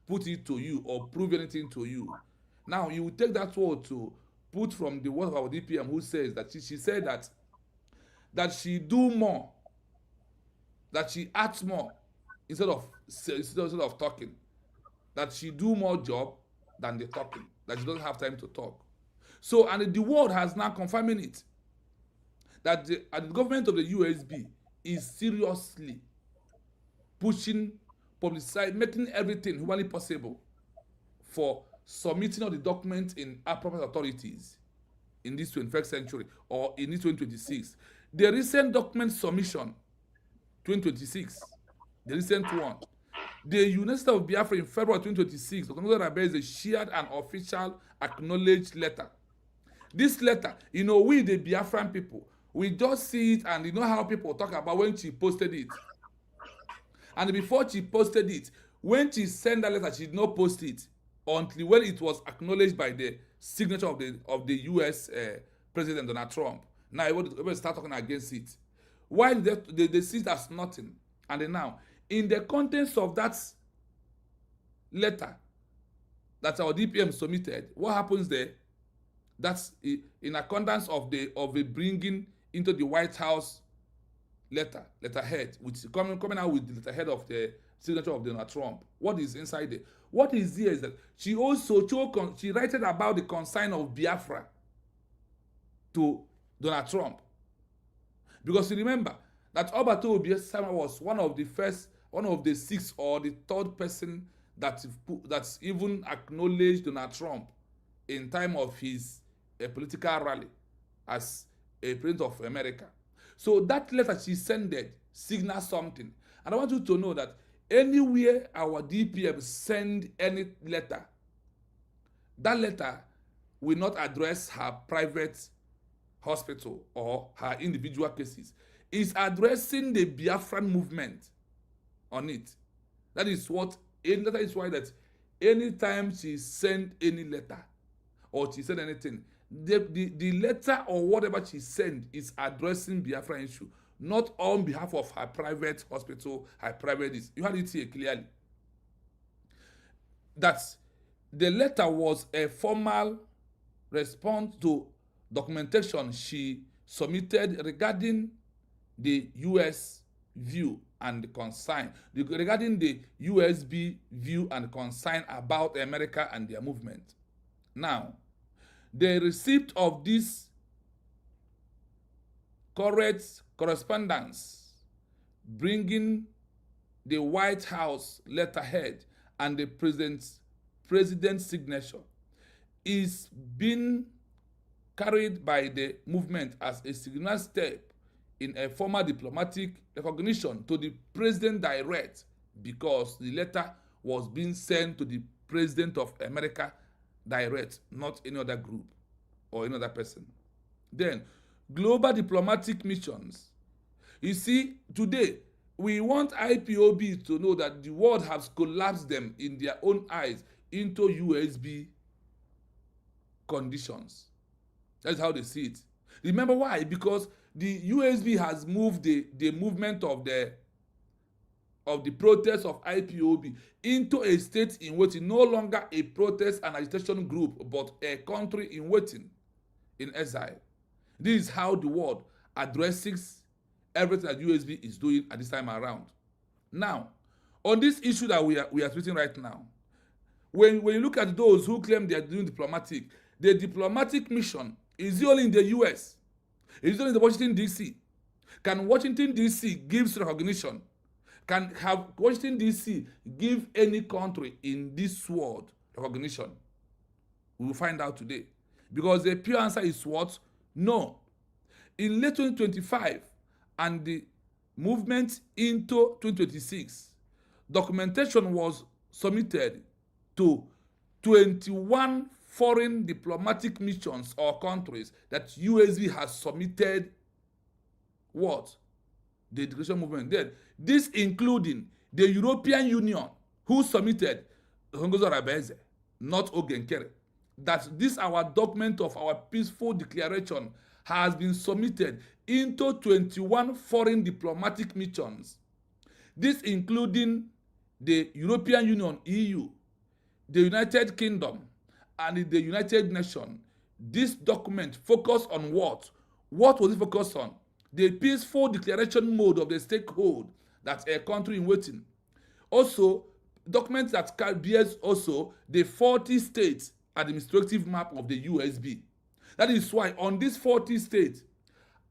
put it to you or prove anything to you. Now, you will take that word to put from the word of our DPM, who says that she said that she do more, that she acts more instead of talking, that she do more job than the talking, that she doesn't have time to talk. So, and the world has now confirming it, that the government of the USB is seriously pushing, publicizing, making everything humanly possible for submitting all the documents in appropriate authorities in this 21st century or in this 2026. The recent document submission, 2026, the recent one, the University of Biafra in February 2026, the shared an official acknowledged letter. This letter, you know, we the Biafran people, we just see it, and you know how people talk about when she posted it. And before she posted it, when she sent that letter, she did not post it until when it was acknowledged by the signature of the US President Donald Trump. Now everybody start talking against it. Why they see it as nothing? And then now, in the contents of that letter that our DPM submitted, what happens there? That's in accordance of the bringing into the White House letterhead, which is coming out with the letterhead of the signature of Donald Trump. What is inside there? What is here is that she also she writed about the consign of Biafra to Donald Trump, because you remember that Obato Obiesama was one of the 6 or the 3rd person that's even acknowledged Donald Trump in time of his political rally as a president of America. So that letter she sent signals something. And I want you to know that anywhere our DPM send any letter, that letter will not address her private hospital or her individual cases. It's addressing the Biafran movement on it. That is why that anytime she sent any letter or she said anything, the letter or whatever she sent is addressing Biafran issue, not on behalf of her private hospital, her private this. You had it here clearly. That the letter was a formal response to documentation she submitted regarding the US view and consign, regarding the USB view and consign about America and their movement. Now, the receipt of this correct correspondence bringing the White House letterhead and the president's signature is being carried by the movement as a signal step in a formal diplomatic recognition to the president direct, because the letter was being sent to the president of America direct, not any other group or any other person. Then, global diplomatic missions. You see, today, we want IPOB to know that the world has collapsed them in their own eyes into USB conditions. That's how they see it. Remember why? Because the USB has moved the movement of the protest of IPOB into a state in which it's no longer a protest and agitation group, but a country in waiting, in exile. This is how the world addresses everything that USB is doing at this time around. Now, on this issue that we are treating right now, when you look at those who claim they are doing diplomatic, the diplomatic mission is only in the US. It's only in the Washington, D.C. Can Washington, D.C. give recognition? Can have Washington, D.C. give any country in this world recognition? We will find out today. Because the pure answer is what? No. In late 2025 and the movement into 2026, documentation was submitted to 21 foreign diplomatic missions or countries that USB has submitted what? The integration movement. Then, this including the European Union, who submitted Nkere, not Nkere, that this our document of our peaceful declaration has been submitted into 21 foreign diplomatic missions. This including the European Union, EU, the United Kingdom, and the United Nations. This document focused on what? What was it focused on? The peaceful declaration mode of the stakehold that a country in waiting. Also, documents that bears also the 40 states administrative map of the USB. That is why on these 40 states,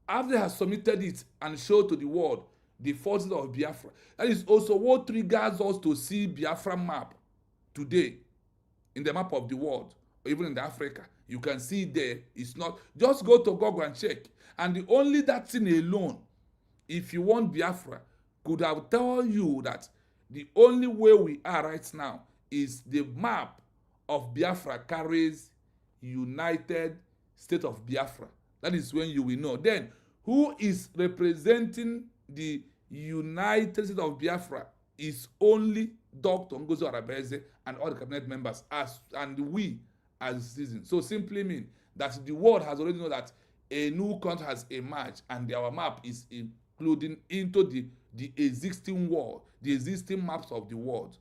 after they have submitted it and showed to the world the forces of Biafra, that is also what triggers us to see Biafra map today in the map of the world, or even in the Africa. You can see there, it's not, just go to Google and check. And the only that thing alone, if you want Biafra, could have told you that the only way we are right now is the map of Biafra carries United State of Biafra. That is when you will know. Then, who is representing the United States of Biafra is only Dr. Ngozi Arabeze and all the cabinet members, and we as citizens. So simply mean that the world has already known that a new country has emerged, and our map is including into the existing world, the existing maps of the world.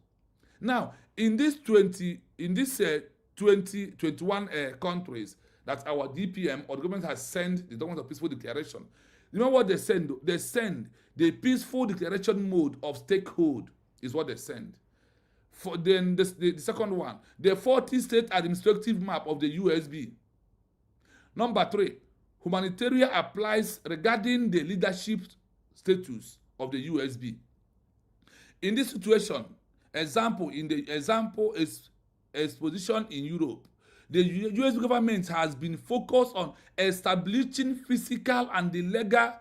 Now, in this 21 countries that our DPM or the government has sent the document of peaceful declaration, remember what they send? They send the peaceful declaration mode of stakehold is what they send. For then the second one, the 40 state administrative map of the USB. Number 3, humanitarian applies regarding the leadership status of the USB. In this situation, example is exposition in Europe. The US government has been focused on establishing physical and the legal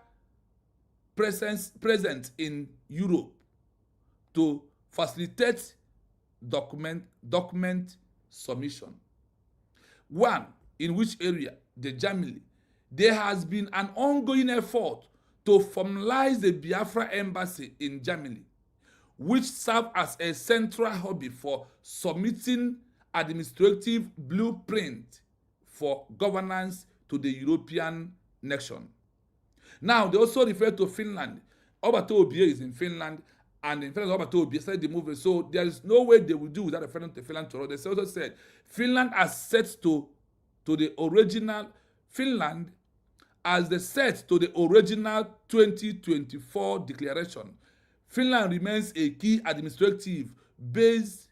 presence in Europe to facilitate document submission. One, in which area? The Germany. There has been an ongoing effort to formalize the Biafra embassy in Germany, which serves as a central hobby for submitting administrative blueprint for governance to the European nation. Now, they also refer to Finland. Obato Obie is in Finland, and in Finland, Obato Obie started the movement. So there is no way they will do without referring to Finland. They also said Finland as set to the original Finland as the set to the original 2024 declaration. Finland remains a key administrative base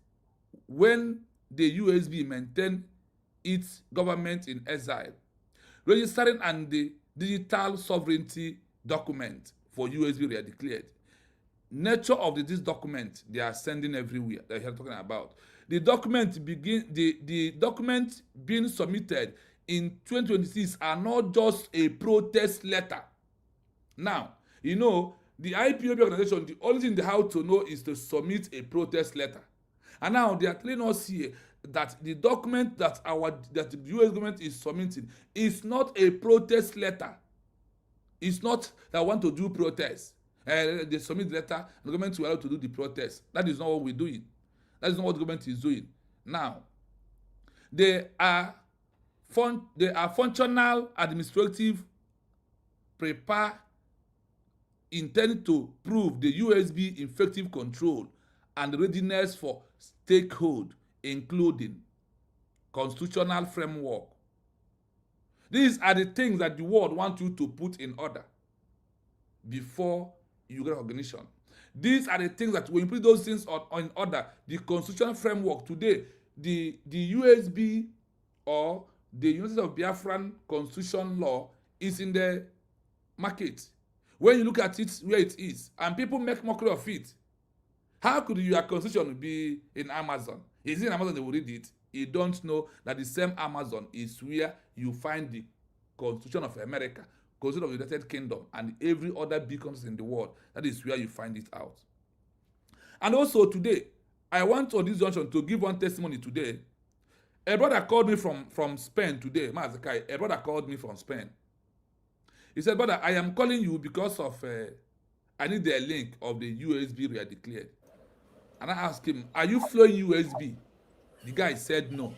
when the USB maintain its government in exile. Registering and the digital sovereignty document for USB were declared. Nature of this document they are sending everywhere that you're talking about. The document being submitted in 2026 are not just a protest letter. Now, you know, the IPOB organization, the only thing they have to know is to submit a protest letter. And now they are telling us here that the document that the US government is submitting is not a protest letter. It's not that I want to do protest. They submit the letter, and the government will allow to do the protest. That is not what we're doing. That is not what the government is doing. Now, they are functional administrative prepare intended to prove the USB effective control and readiness for stakehold, including constitutional framework. These are the things that the world wants you to put in order before you get recognition. These are the things that when you put those things in order, the constitutional framework today, the USB or the United States of Biafran constitution law is in the market. When you look at it where it is, and people make mockery of it, how could your constitution be in Amazon? Is it in Amazon they will read it? You don't know that the same Amazon is where you find the Constitution of America, Constitution of the United Kingdom, and every other big country in the world. That is where you find it out. And also today, I want on this junction to give one testimony today. A brother called me from Spain today. Mazakai, a brother called me from Spain. He said, brother, I am calling you because of I need the link of the USB we are declared. And I asked him, are you flowing USB? The guy said no.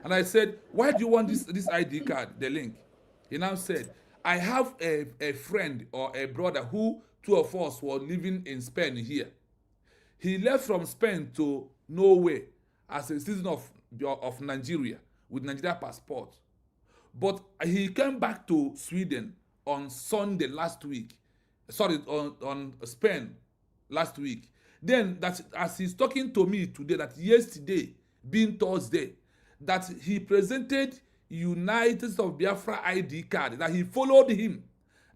And I said, why do you want this ID card, the link? He now said, I have a friend or a brother who two of us were living in Spain here. He left from Spain to Norway as a citizen of Nigeria with Nigeria passport. But he came back to Sweden on Sunday last week. Sorry, on Spain last week. Then that as he's talking to me today, that yesterday being Thursday, that he presented United States of Biafra ID card, that he followed him,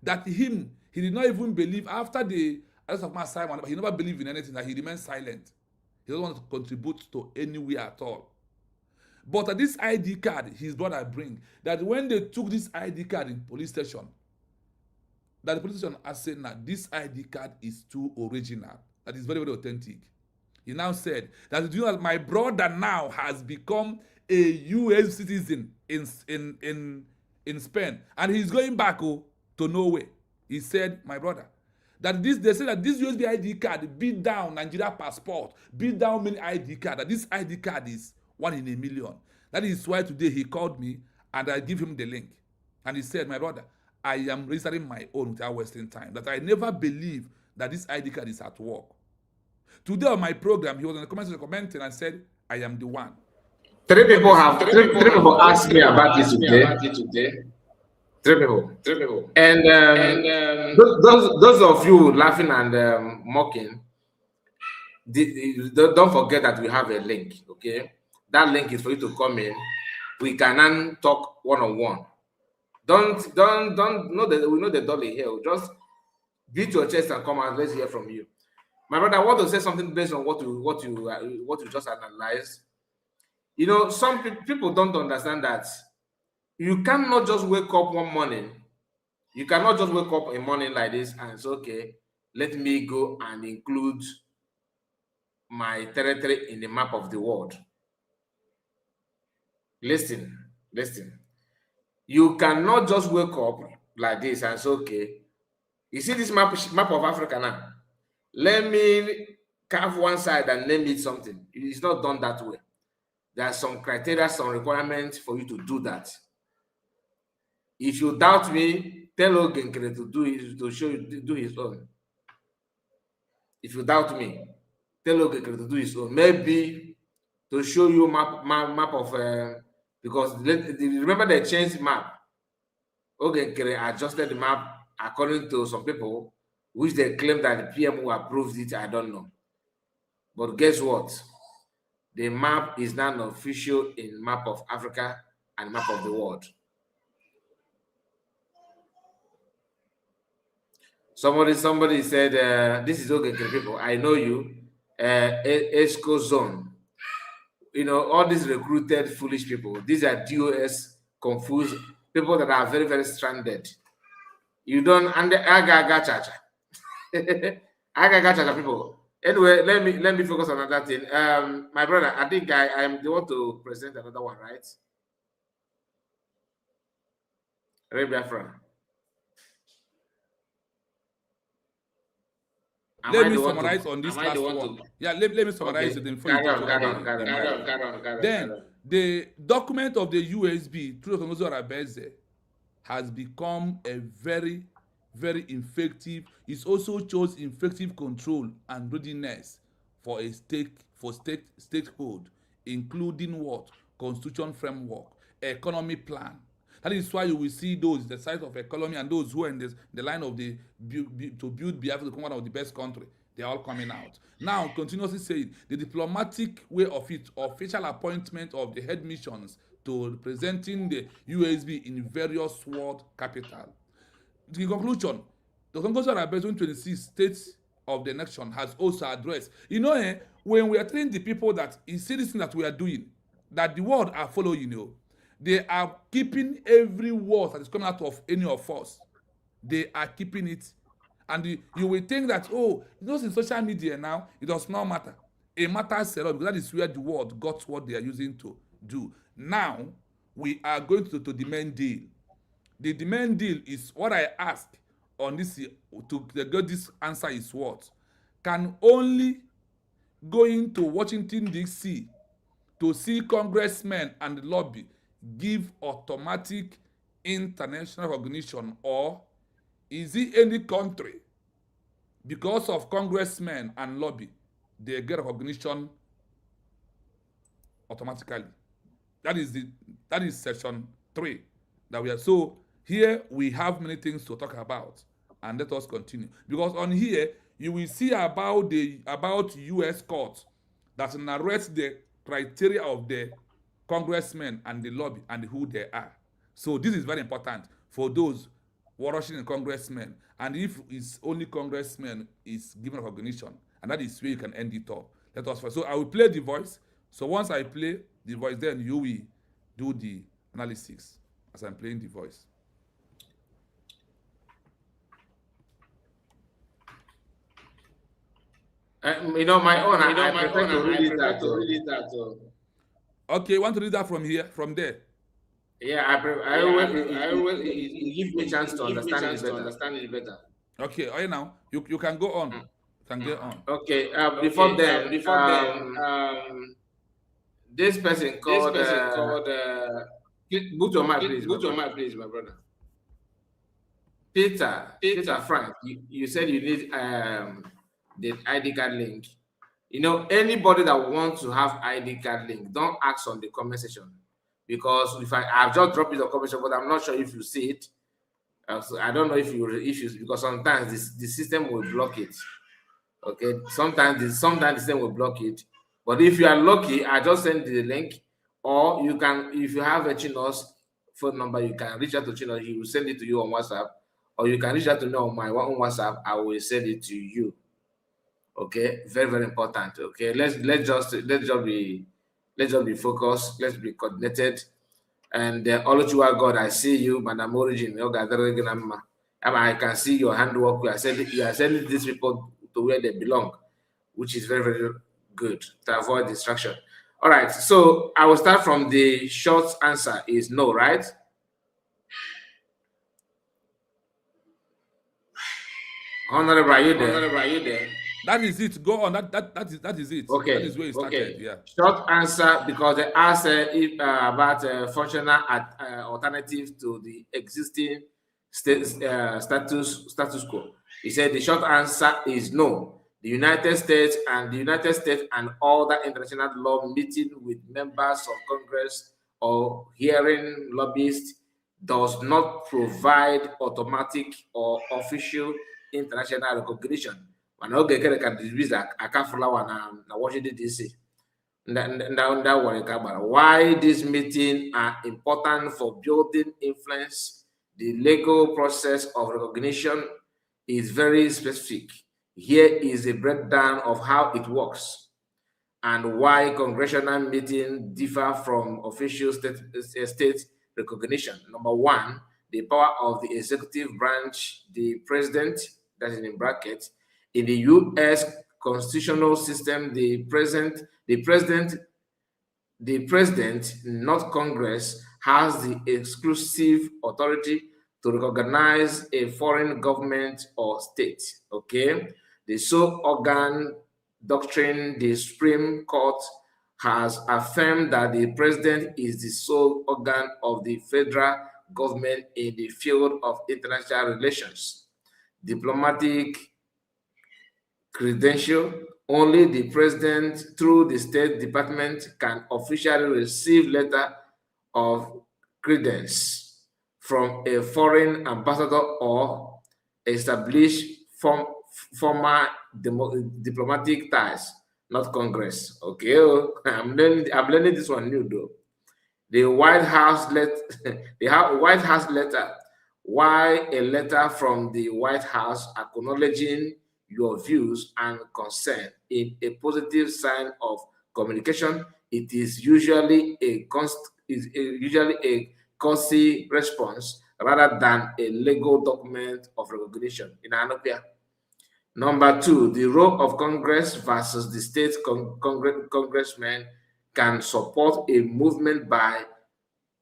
that he did not even believe after the arrest of Mass Simon, but he never believed in anything, that he remained silent. He doesn't want to contribute to anywhere at all. But this ID card his brother bring, that when they took this ID card in police station, that the police station has said that this ID card is too original, that is very, very authentic. He now said that, you know, my brother now has become a US citizen in Spain, and he's going back to Norway. He said, my brother, that they said that this USB ID card beat down Nigeria passport, beat down many ID card, that this ID card is 1 in a million. That is why today he called me and I give him the link. And he said, my brother, I am registering my own without wasting time. That I never believe that this ID card is at work. Today on my program, he was in the comments commenting and said, I am the one. Three people asked me about this today. Three people. And those of you laughing and mocking, don't forget that we have a link, okay? That link is for you to come in. We can talk one-on-one. Don't know that we know the dolly here. Just beat your chest and come out. Let's hear from you. My brother, I want to say something based on what you just analyzed. You know, some people don't understand that you cannot just wake up one morning. You cannot just wake up a morning like this and say, okay, let me go and include my territory in the map of the world. Listen. You cannot just wake up like this and say, okay, you see this map of Africa now? Let me carve one side and name it something. It's not done that way. There are some criteria, some requirements for you to do that. If you doubt me, tell Nkere to do his own. If you doubt me, tell Nkere to do his own. Maybe to show you map of because remember they changed map. Nkere adjusted the map according to some people, which they claim that the PM who approved it. I don't know. But guess what? The map is now official in map of Africa and map of the world. Somebody said, this is Nkere people. I know you. ESCO zone. You know, all these recruited foolish people. These are DOS confused people that are very, very stranded. You don't aga chacha. Aga chacha people. Anyway, let me focus on another thing. My brother, I think I am the one to present another one, right? Biafra. Let me summarize on this last one. Yeah, let me summarize it before you talk. Then the document of the USB through Abeze has become a very, very effective. It also shows effective control and readiness for a stakehold, including what? Constitution framework, economy plan. That is why you will see those, the size of economy, and those who are in the line of the to build Biafra to become one of the best country. They are all coming out. Now, continuously saying the diplomatic way of it, official appointment of the head missions to representing the USB in various world capital. The conclusion, the conclusion of 26 states of the nation has also addressed. You know, when we are telling the people that you see this thing that we are doing, that the world are following, you know, they are keeping every word that is coming out of any of us. They are keeping it. And you will think that, oh, those in social media now, it does not matter. It matters a lot because that is where the world got what they are using to do. Now, we are going to the main deal. The main deal is what I asked on this to get this answer is what? Can only going to Washington, D.C. to see congressmen and lobby give automatic international recognition, or is it any country because of congressmen and lobby they get recognition automatically? That is section 3 that we are. So here we have many things to talk about, and let us continue, because on here you will see about U.S. court that narrates the criteria of the congressmen and the lobby and who they are. So this is very important for those rushing in congressmen, and if it's only congressmen is given recognition, and that is where you can end it up. Let us first. So I will play the voice. So once I play the voice, then you will do the analysis as I'm playing the voice. My own. I prefer to read that. Okay, you want to read that from here, from there? Yeah, I always give me a chance to understand it better. Okay, all right, now you can go on. You can get on. Okay. Before then, this person called. Go to my please, my brother. Peter Frank, you said you need the ID card link. Anybody that wants to have ID card link, don't ask on the comment section, because if I've just dropped it on the comment section, but I'm not sure if you see it. So I don't know if you because sometimes the system will block it. Okay, sometimes the system will block it. But if you are lucky, I just send the link, or you can, if you have a Chino's phone number, you can reach out to Chino. He will send it to you on WhatsApp, or you can reach out to me on my own WhatsApp. I will send it to you. Okay, very, very important. Okay, let's just be focused. Let's be coordinated. And Oluchiwa God, I see you, Madam Origin. I can see your handwork. You are sending these people to where they belong, which is very, very good to avoid distraction. All right, so I will start from the short answer is no, right? Honorable, are you there? That is it. Go on. That is it. Okay. That is where it started. Yeah. Short answer, because they asked about functional alternative to the existing status quo. He said the short answer is no. The United States and all the international law meeting with members of Congress or hearing lobbyists does not provide automatic or official international recognition. Nkere can distribute a Kafulawa na Washington DC. Why this meeting are important for building influence? The legal process of recognition is very specific. Here is a breakdown of how it works and why congressional meetings differ from official state recognition. Number one, the power of the executive branch, the president, that is in brackets. In the U.S. constitutional system, the president, not Congress, has the exclusive authority to recognize a foreign government or state. Okay, the sole organ doctrine, the Supreme Court has affirmed that the president is the sole organ of the federal government in the field of international relations. Diplomatic credential, only the president through the State Department can officially receive letter of credence from a foreign ambassador or establish formal diplomatic ties, not Congress. Okay, I'm learning this one new though. The White House letter. Why a letter from the White House acknowledging your views and concern in a positive sign of communication? It is usually a courtesy response rather than a legal document of recognition. In Anopia. Number two, the role of Congress versus the state congressmen can support a movement by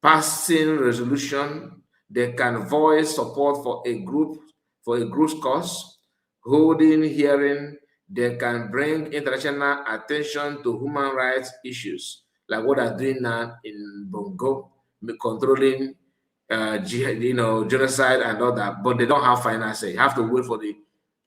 passing resolution. They can voice support for a group's cause, holding hearing. They can bring international attention to human rights issues, like what they're doing now in Bongo, controlling genocide and all that, but they don't have final say. You have to wait for the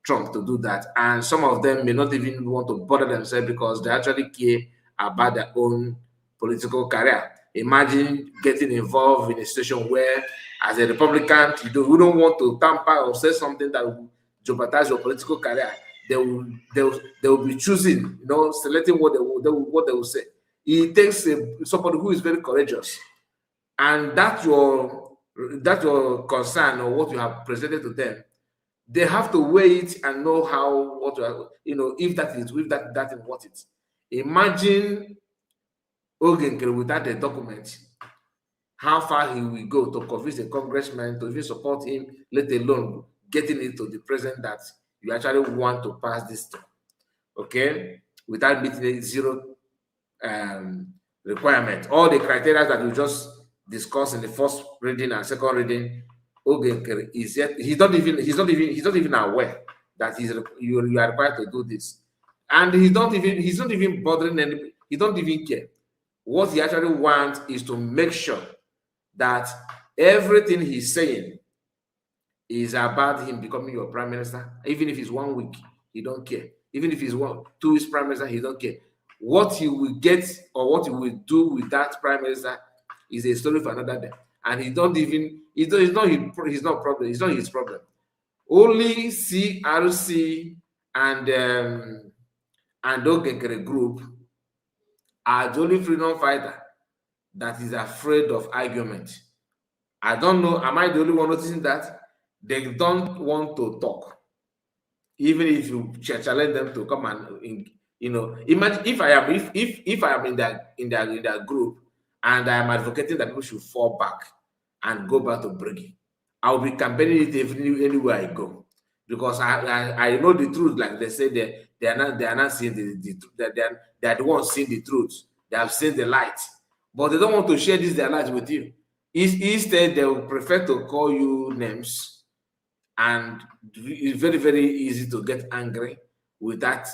Trump to do that. And some of them may not even want to bother themselves because they actually care about their own political career. Imagine getting involved in a situation where, as a Republican, you don't want to tamper or say something that will jeopardize your political career. They will be choosing, selecting what they will say. It takes somebody who is very courageous, and that's your concern or what you have presented to them. They have to weigh it and know if that is worth it. Imagine Nkere without a document, how far he will go to convince a congressman to even support him, let alone getting it to the president that you actually want to pass this to, okay, without meeting a zero requirement. All the criteria that we just discussed in the first reading and second reading, Nkere is yet he's not even aware that you are required to do this, and he's not even bothering anybody. He don't even care. What he actually wants is to make sure that everything he's saying is about him becoming your prime minister. Even if it's 1 week, he don't care. Even if it's 2 weeks prime minister, he don't care. What he will get or what he will do with that prime minister is a story for another day. And it's not his problem. Only CRC and Nkere group are the only freedom fighter that is afraid of argument. I don't know, am I the only one noticing that? They don't want to talk. Even if you challenge them to come and, imagine if I am in that group and I am advocating that people should fall back and go back to Briggy, I will be campaigning it anywhere I go. Because I know the truth, like they say they are not seeing the truth. They are the ones seeing the truth. They have seen the light, but they don't want to share their light with you. Instead, they will prefer to call you names, and it's very, very easy to get angry without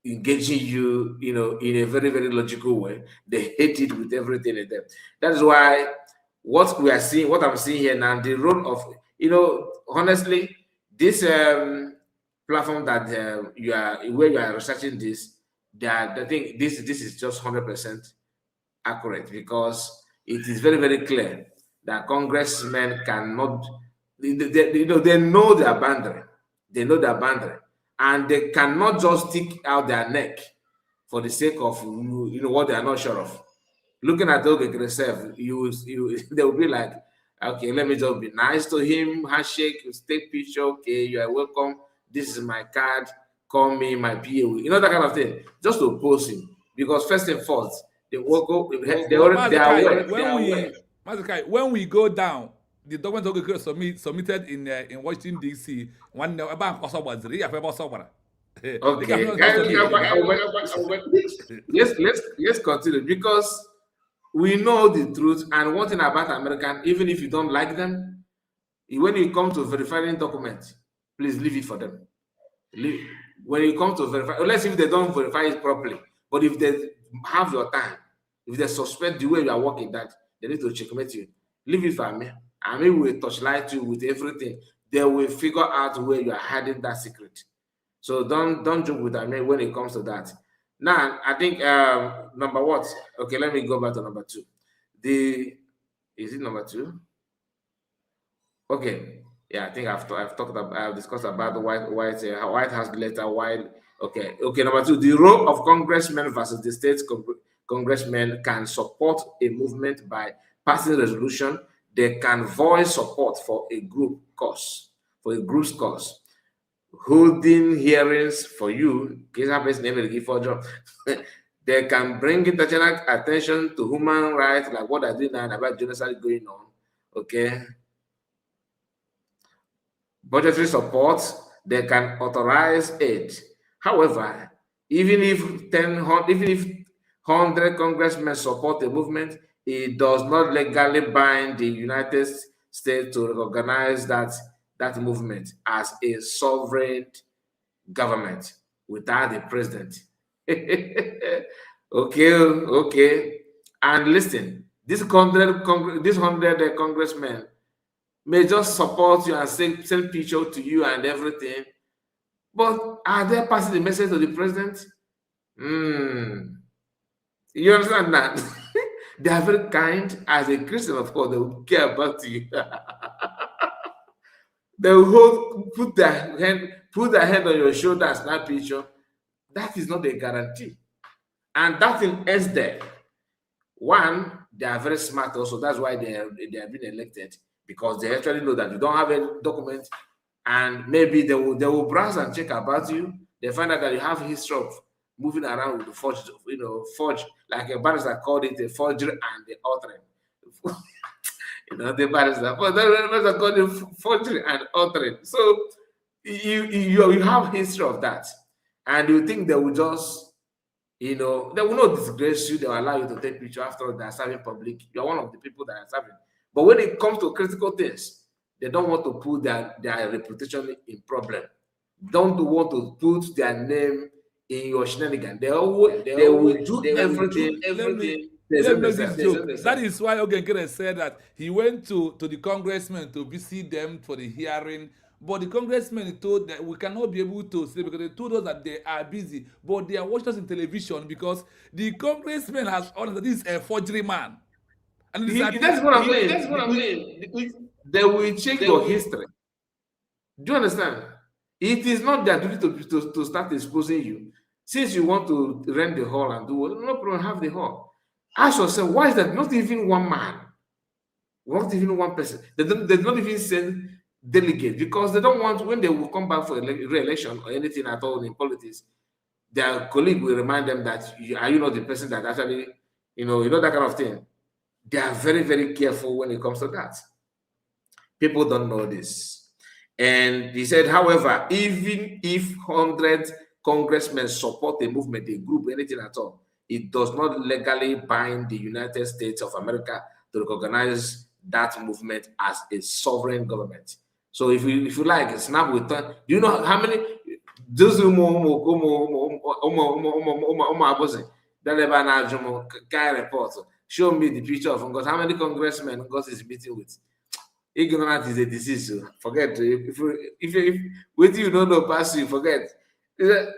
engaging you, in a very, very logical way. They hate it with everything in them. That's why what I'm seeing here now, the role of, honestly, this platform that you are researching this, I think this is just 100% accurate, because it is very, very clear that congressmen cannot, they know their boundary. They know their boundary, and they cannot just stick out their neck for the sake of what they are not sure of. Looking at Nkere itself, they will be like, okay, let me just be nice to him, handshake, take picture, okay, you are welcome. This is my card. Call me my PA. That kind of thing, just to post him, because first and foremost, they will go. They are aware. When we go down, the document Nkere submitted in Washington D.C. One about Okay, let's continue, because we know the truth. And one thing about American, even if you don't like them, when it comes to verifying documents, please leave it for them. When it comes to verify, unless if they don't verify it properly, but if they have your time, if they suspect the way you are working, that they need to checkmate you, leave it for me. I mean, we touchlight you with everything. They will figure out where you are hiding that secret. So don't joke with me when it comes to that. Now, I think number what? Okay, let me go back to number 2. Is it number 2? Okay, yeah, I think I've discussed about the White House letter. Okay, number 2, the role of congressmen versus the state congressmen can support a movement by passing resolution. They can voice support for a group's cause, holding hearings for you. They can bring international attention to human rights, like what I did now about genocide going on. Okay. Budgetary support. they can authorize it. However, even if 100 congressmen support the movement, it does not legally bind the United States to recognize that movement as a sovereign government without the president. Okay. And listen, this 100 congressmen may just support you and send picture to you and everything, but are they passing the message to the president? You understand that? They are very kind. As a Christian, of course, they will care about you. They will put their hand on your shoulder and snap picture. That is not a guarantee. And that thing ends there. One, they are very smart also. That's why they have been elected, because they actually know that you don't have a document, and maybe they will browse and check about you. They find out that you have a history of moving around with the forge, like a barrister called it a forgery and the altering. The barrister, but they called it forgery and altering. So you have history of that, and you think they will just, they will not disgrace you. They will allow you to take picture. After all, they are serving public. You are one of the people that are serving. But when it comes to critical things, they don't want to put their reputation in problem. Don't want to put their name in your shenanigans. They will do everything. Let me make this joke. That is why Nkere said that he went to the congressmen to visit them for the hearing. But the congressmen told that we cannot be able to say, because they told us that they are busy, but they are watching us in television because the congressman has ordered that this is a forgery man. And that's what I'm saying. They will check your history. Do you understand? It is not their duty to start exposing you. Since you want to rent the hall and do no problem, have the hall. Ask yourself, why is that not even one man? Not even one person. They don't even send delegates, because they don't want, when they will come back for re-election or anything at all in politics, their colleague will remind them that are you not the person that actually, that kind of thing. They are very, very careful when it comes to that. People don't know this. And he said, however, even if 100 congressmen support a movement, a group, anything at all, it does not legally bind the United States of America to recognize that movement as a sovereign government. So if you like, snap with do you know how many those that report? Show me the picture of Ngozi. How many congressmen Ngozi is meeting with? Ignorance is a disease. So forget. If what you don't know pass you, forget.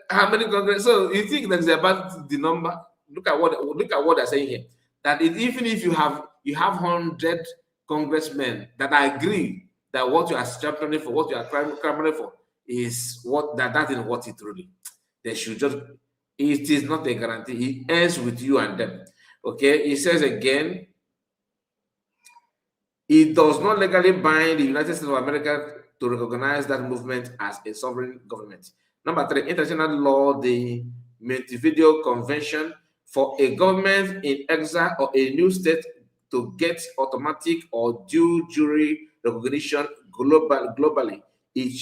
How many congress? So you think that is about the number? Look at what they're saying here. That even if you have 100 congressmen that agree that what you are championing for, what you are clamoring for, is what that is what it really. They should just. It is not a guarantee. It ends with you and them. Okay. It says again. It does not legally bind the United States of America to recognize that movement as a sovereign government. Number 3, international law, the Montevideo Convention, for a government in exile or a new state to get automatic or due jury recognition globally, it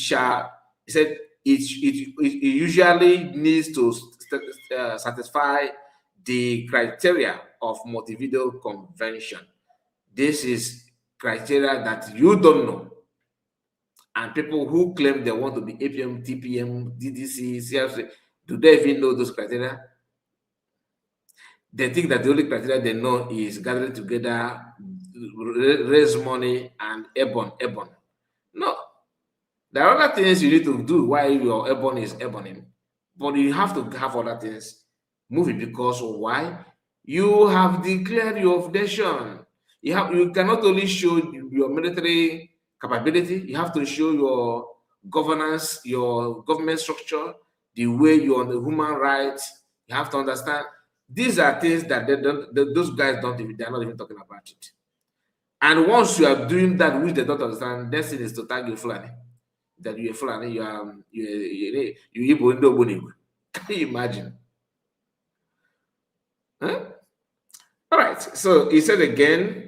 usually needs to satisfy the criteria of Montevideo Convention. This is criteria that you don't know. And people who claim they want to be APM, TPM, DDC, CFC, do they even know those criteria? They think that the only criteria they know is gathering together, raise money, and airborne. No. There are other things you need to do while your airborne is airborne. But you have to have other things moving, because why? You have declared your nation. You cannot only show your military capability, you have to show your governance, your government structure, the way you're on the human rights. You have to understand these are things that those guys they're not even talking about it. And once you are doing that, which they don't understand, next thing is to tag you Fulani. That you're Fulani, you Igbo. Can you imagine? Huh? All right. So he said again,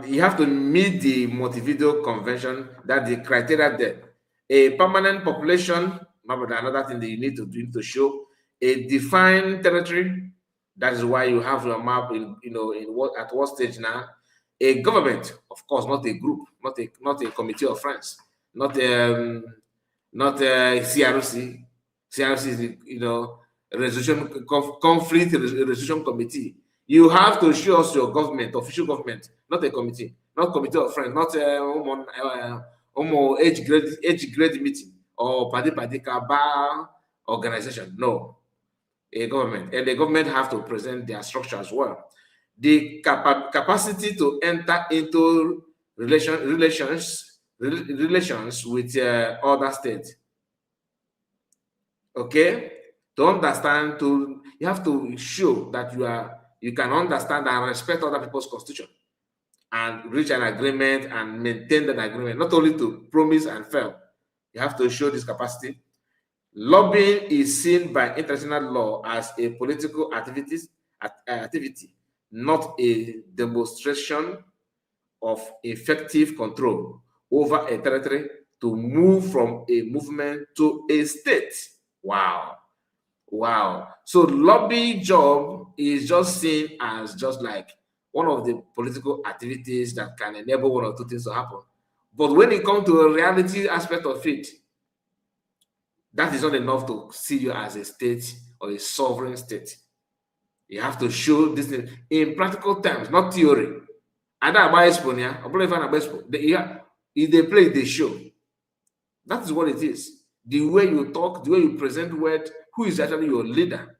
you have to meet the Montevideo Convention, that the criteria there. A permanent population, another thing that you need to show. A defined territory. That is why you have your map in at what stage now. A government, of course, not a group, not a committee of friends, not CRC. CRC is resolution conflict resolution committee. You have to show us your government, official government, not a committee, not committee of friends, not age grade meeting or party cabal organization. No, a government, and the government have to present their structure as well. The capacity to enter into relations with other states. Okay, to understand, you have to show that you can understand and respect other people's constitution and reach an agreement and maintain that agreement, not only to promise and fail. You have to show this capacity. Lobbying is seen by international law as a political activity, not a demonstration of effective control over a territory to move from a movement to a state. Wow. So lobby job is just seen as just like one of the political activities that can enable one or two things to happen. But when it comes to a reality aspect of it, that is not enough to see you as a state or a sovereign state. You have to show this thing in practical terms, not theory. And that about Estonia, if they play, they show. That is what it is. The way you talk, the way you present words, who is actually your leader.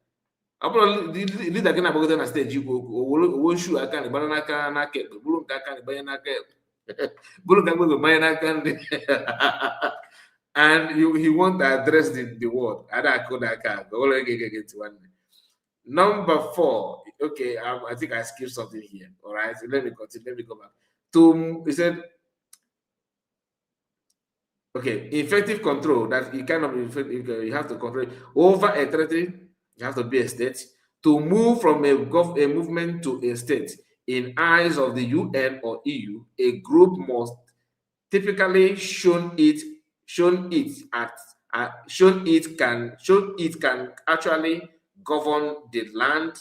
The leader can about on a stage, you go, won't shoot, I can't, banana can, I can't, Bulun can, banana can, Bulun can, and he won't address the word. I could, I can't, get one. Number 4, okay, I think I skipped something here. All right, so let me continue. Let me go back. He said, okay, effective control. That you cannot be. You have to control over a territory. You have to be a state to move from a movement to a state. In eyes of the UN or EU, a group must typically shown it can actually govern the land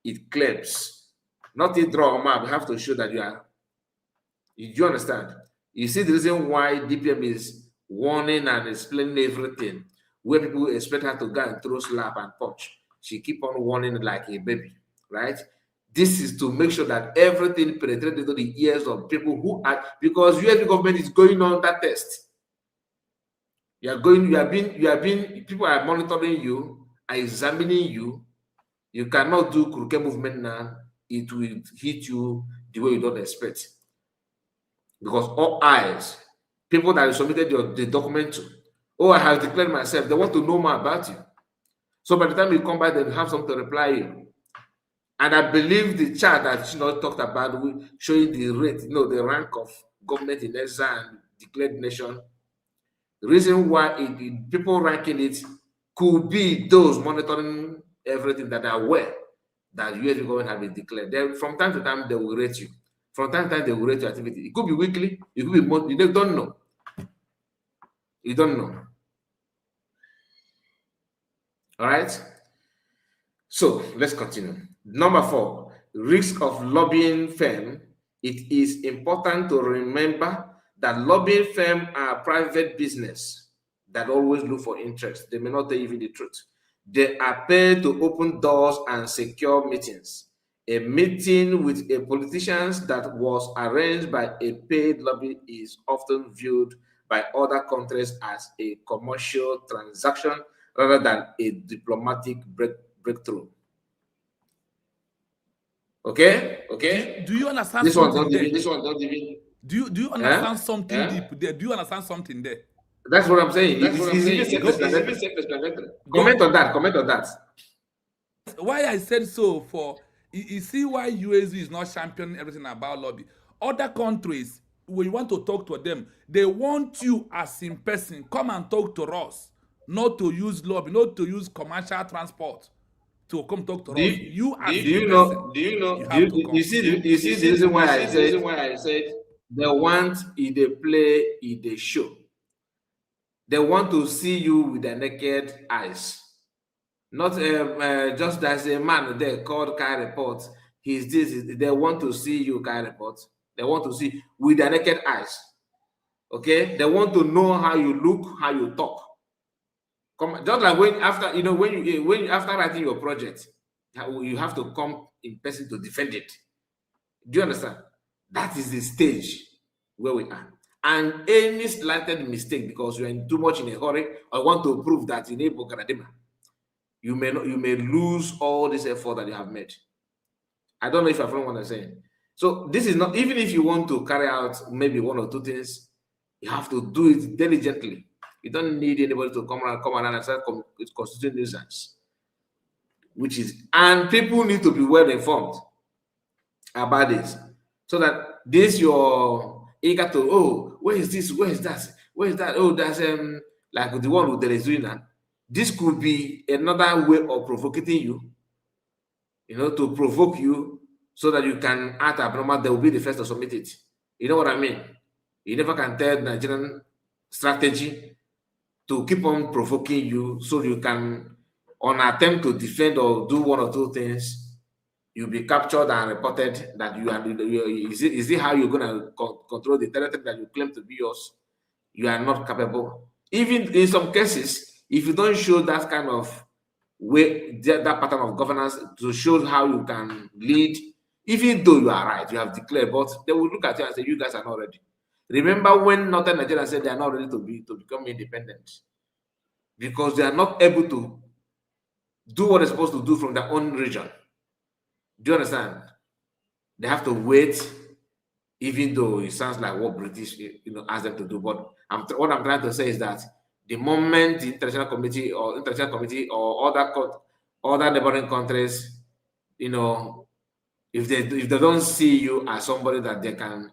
it claims. Not a draw a map. You have to show that you are. You understand? You see the reason why DPM is warning and explaining everything, where people expect her to go and throw slap and punch. She keep on warning like a baby, right? This is to make sure that everything penetrates into the ears of people who are, because US government is going on that test. People are monitoring you, are examining you. You cannot do crooked movement now. It will hit you the way you don't expect. Because all eyes, people that you submitted the document to, oh, I have declared myself, they want to know more about you. So by the time you come back, they have something to reply you. And I believe the chart that talked about showing the rate, the rank of government in exile and declared nation. The reason why people ranking it could be those monitoring everything that are aware that US government have been declared. Then from time to time, they will rate you. From time to time, they will rate your activity. It could be weekly, it could be monthly. You don't know. You don't know. All right. So let's continue. Number 4, risk of lobbying firm. It is important to remember that lobbying firms are private business that always look for interest. They may not tell you the truth. They are paid to open doors and secure meetings. A meeting with a politician that was arranged by a paid lobby is often viewed by other countries as a commercial transaction rather than a diplomatic breakthrough. Okay. Do you understand this something one? There? This one don't even. Do you understand something deep there? Do you understand something there? That's what I'm saying. Comment on that. Why I said so for you see why UAZ is not championing everything about lobby. Other countries, when you want to talk to them, they want you as in person. Come and talk to us, not to use lobby, not to use commercial transport to come talk to us. You see the reason why I said they want they play, they show. They want to see you with their naked eyes. Not just there's a man there called Kai Report. He's this. They want to see you, Kai Report. They want to see with their naked eyes. Okay, they want to know how you look, how you talk. Come, just like when after when after writing your project, you have to come in person to defend it. Do you understand? That is the stage where we are. And any slighted mistake because you are too much in a hurry or want to prove that in Ebo Karadima, you may lose all this effort that you have made. I don't know if I following what I'm saying. So this is not, even if you want to carry out maybe one or two things, you have to do it diligently. You don't need anybody to come around and start constituting nuisance. And people need to be well informed about this. So that this your eager to, oh, where is this? Where is that? Where is that? Oh, that's like the one that is doing that. This could be another way of provoking you, to provoke you so that you can act abnormal. They will be the first to submit it. You know what I mean? You never can tell Nigerian strategy to keep on provoking you so you can, on attempt to defend or do one or two things, you'll be captured and reported that is it how you're going to control the territory that you claim to be yours? You are not capable. Even in some cases, if you don't show that kind of way, that pattern of governance to show how you can lead, even though you are right, you have declared, but they will look at you and say, you guys are not ready. Remember when Northern Nigeria said they are not ready to become independent because they are not able to do what they're supposed to do from their own region. Do you understand? They have to wait, even though it sounds like what British asked them to do. But what I'm trying to say is that the moment the international committee or other neighboring countries, if they don't see you as somebody that they can,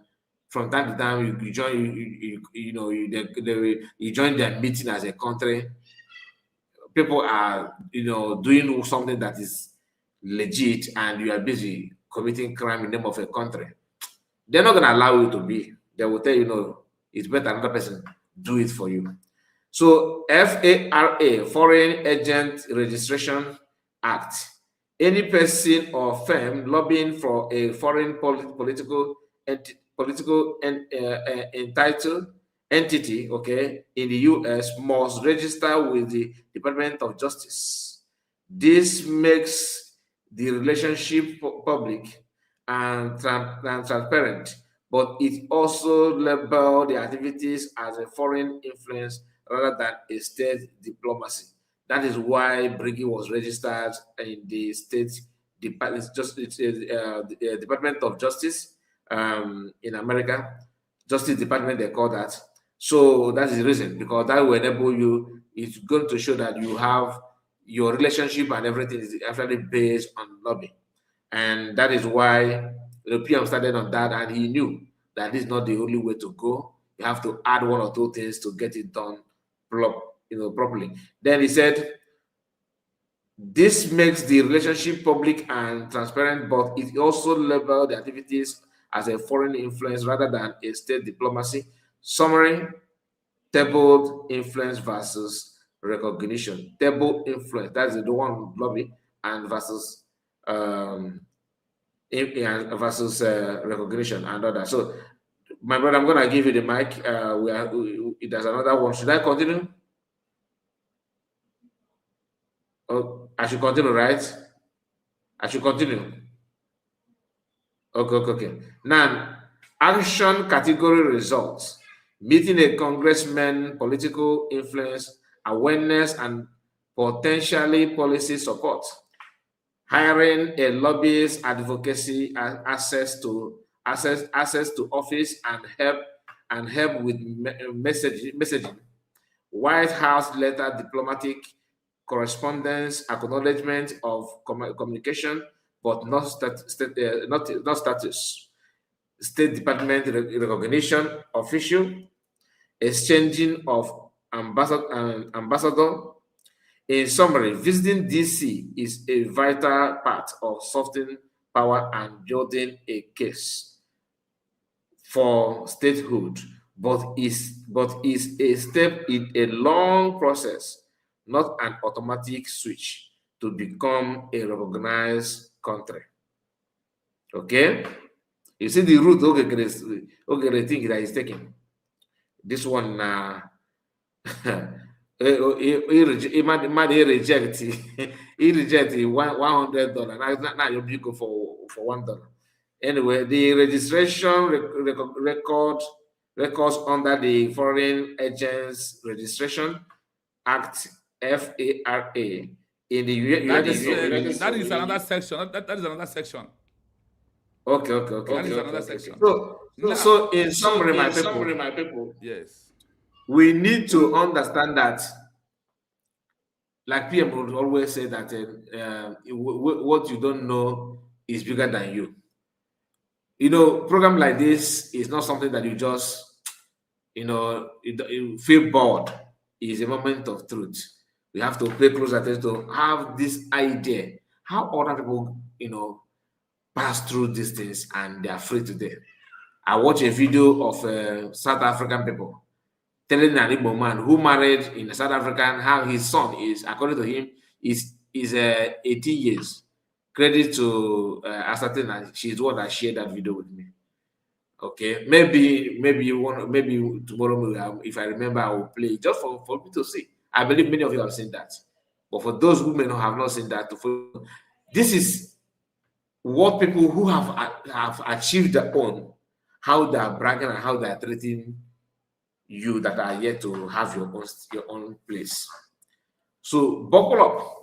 from time to time you join you join their meeting as a country, people are doing something that is legit and you are busy committing crime in the name of a country, they're not going to allow you to be. They will tell you, it's better another person do it for you. So FARA, Foreign Agent Registration Act. Any person or firm lobbying for a foreign political entitled entity, okay, in the U.S. must register with the Department of Justice. This makes the relationship public and transparent, but it also labels the activities as a foreign influence rather than a state diplomacy. That is why Briggy was registered in the state Department of Justice in America. Justice Department, they call that. So that is the reason, because that will enable you. It's going to show that you have your relationship and everything is actually based on lobbying. And that is why the PM started on that, and he knew that this is not the only way to go. You have to add one or two things to get it done properly. Then he said, this makes the relationship public and transparent, but it also labels the activities as a foreign influence rather than a state diplomacy. Summary: tabled influence versus recognition. Table influence, that's the one lobby, and versus recognition and other. So, my brother, I'm going to give you the mic. There's another one. Should I continue? Oh, I should continue, right? I should continue. Okay. Now, action category results. Meeting a congressman, political influence, awareness, and potentially policy support. Hiring a lobbyist, advocacy, access to office, and help with messaging. White House letter, diplomatic correspondence, acknowledgement of communication, but not status. State Department recognition, official, exchanging of ambassador. In summary, visiting DC is a vital part of softening power and building a case for statehood, but is a step in a long process, not an automatic switch to become a recognized country. Okay? You see the route Ogere think that is taking. This one he reject he reject $100. Now you go for $1. Anyway, the registration records under the Foreign Agents Registration Act (FARA) in the that is another section. That is another section. Okay. That is another section. So in summary, my people, yes, we need to understand that, like PM would always say, that what you don't know is bigger than you. Program like this is not something that you just, you feel bored. It's a moment of truth. We have to pay close attention to have this idea how other people, pass through these things and they are free today. I watched a video of South African people telling an Igbo man who married in South Africa how his son is, according to him, is 18 years. Credit to Asatin, and she's the one that shared that video with me. Okay, maybe tomorrow, if I remember, I will play it just for me to see. I believe many of you have seen that, but for those who may not have not seen that, this is what people who have achieved their own, how they are bragging and how they are treating you that are yet to have your own place. So buckle up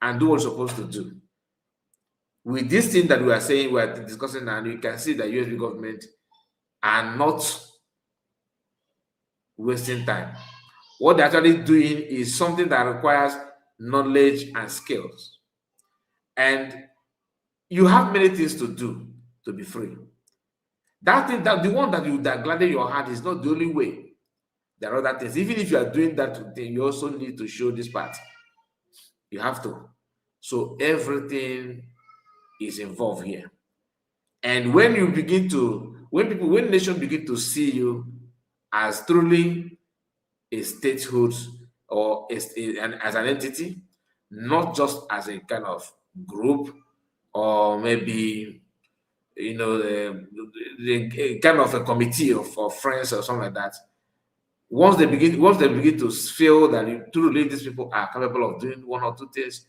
and do what you're supposed to do. With this thing that we are saying, we are discussing, and you can see that USB government are not wasting time. What they're actually doing is something that requires knowledge and skills. And you have many things to do to be free. That thing, that the one that gladden your heart is not the only way. There are other things. Even if you are doing that thing, you also need to show this part. You have to. So everything is involved here. And when nations begin to see you as truly a statehood or as an entity, not just as a kind of group or maybe the kind of a committee of friends or something like that. Once they begin to feel that truly these people are capable of doing one or two things,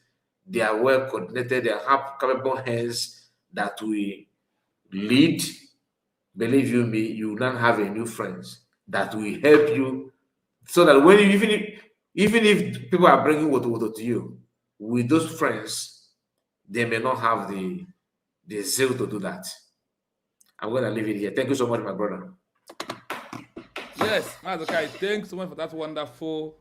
they are well coordinated, they have capable hands that will lead. Believe you me, you will not have a new friends that will help you, so that when even if people are bringing water to you, with those friends, they may not have the zeal to do that. I'm going to leave it here. Thank you so much, my brother. Yes, Mazokai, thanks so much for that wonderful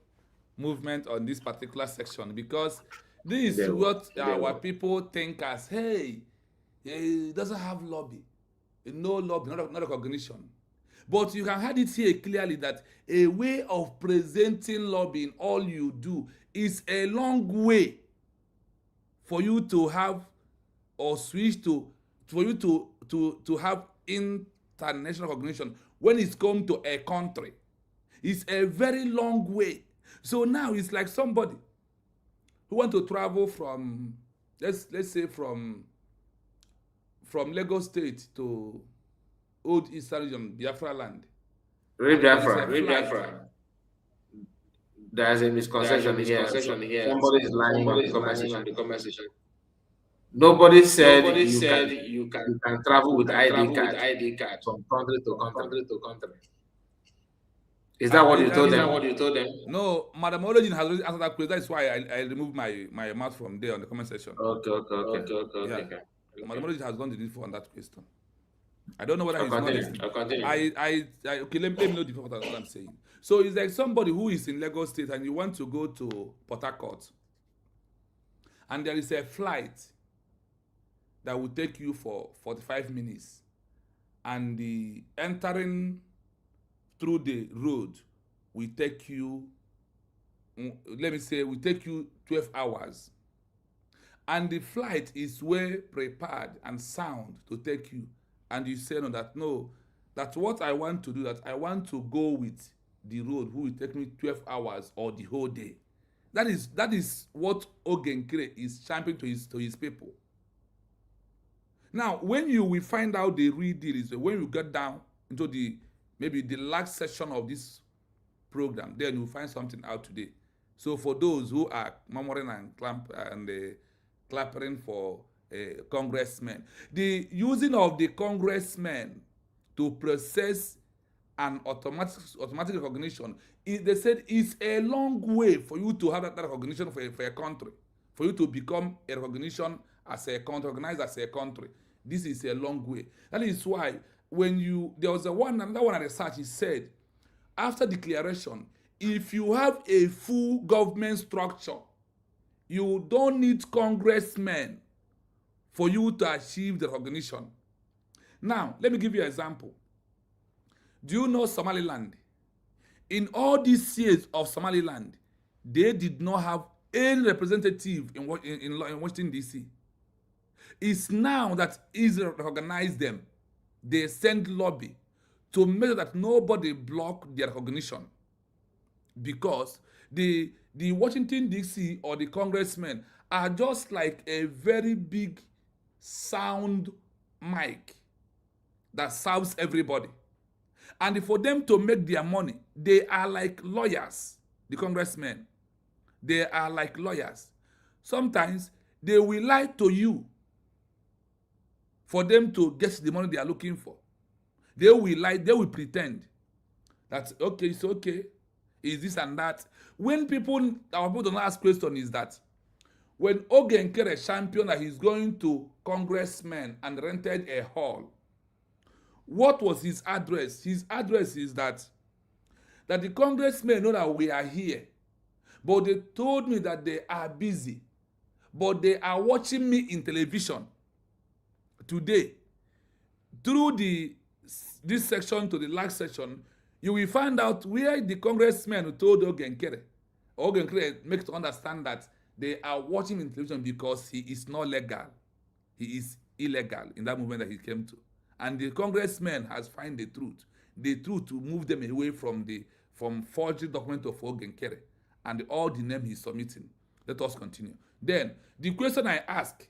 movement on this particular section, because this is what our people think as, hey, it doesn't have lobby, no lobby, not recognition. But you can hear it here clearly that a way of presenting lobby in all you do is a long way for you to have or switch to, for you to have international recognition when it's come to a country. It's a very long way. So now it's like somebody who want to travel from, let's say from Lagos State to Old Eastern Region, Biafra land. Biafra. There's a misconception here. Somebody is lying on the conversation. Nobody said you can travel with ID card from country to country. Is that what you told them? No, Madam Origin has already answered that question. That's why I removed my mouth from there on the comment section. Okay. Madam Origin has gone to this for on that question. I don't know whether he's not listening. Okay, let me know the what I'm saying. So it's like somebody who is in Lagos State and you want to go to Port Harcourt, and there is a flight that will take you for 45 minutes, and the entering through the road will take you, let me say, will take you 12 hours. And the flight is well prepared and sound to take you. And you say no, That what I want to do, that I want to go with the road who will take me 12 hours or the whole day. That is what Nkere is championing to his people. Now, when you will find out the real deal is when you get down into maybe the last section of this program, then you'll find something out today. So for those who are murmuring and clapping for congressmen, the using of the congressmen to process an automatic recognition, they said it's a long way for you to have that recognition for a country, for you to become a recognition as a country, recognized as a country. This is a long way. That is why there was another one at research, he said, after declaration, if you have a full government structure, you don't need congressmen for you to achieve the recognition. Now, let me give you an example. Do you know Somaliland? In all these years of Somaliland, they did not have any representative in Washington, D.C. It's now that Israel recognized them, they send lobby to make sure that nobody block their recognition. Because the Washington, D.C. or the congressmen are just like a very big sound mic that serves everybody. And for them to make their money, they are like lawyers, the congressmen. They are like lawyers. Sometimes they will lie to you for them to get the money they are looking for. They will lie, they will pretend that, okay, it's okay, is this and that. When our people don't ask question is that, when Nkere championed that he's going to congressmen and rented a hall, what was his address? His address is that the congressmen know that we are here, but they told me that they are busy, but they are watching me in television today. Through this section to the last section, you will find out where the congressmen who told Nkere makes to understand that they are watching in television because he is not legal. He is illegal in that movement that he came to. And the congressman has found the truth to move them away from forged document of Nkere and all the name he's submitting. Let us continue. Then, the question I asked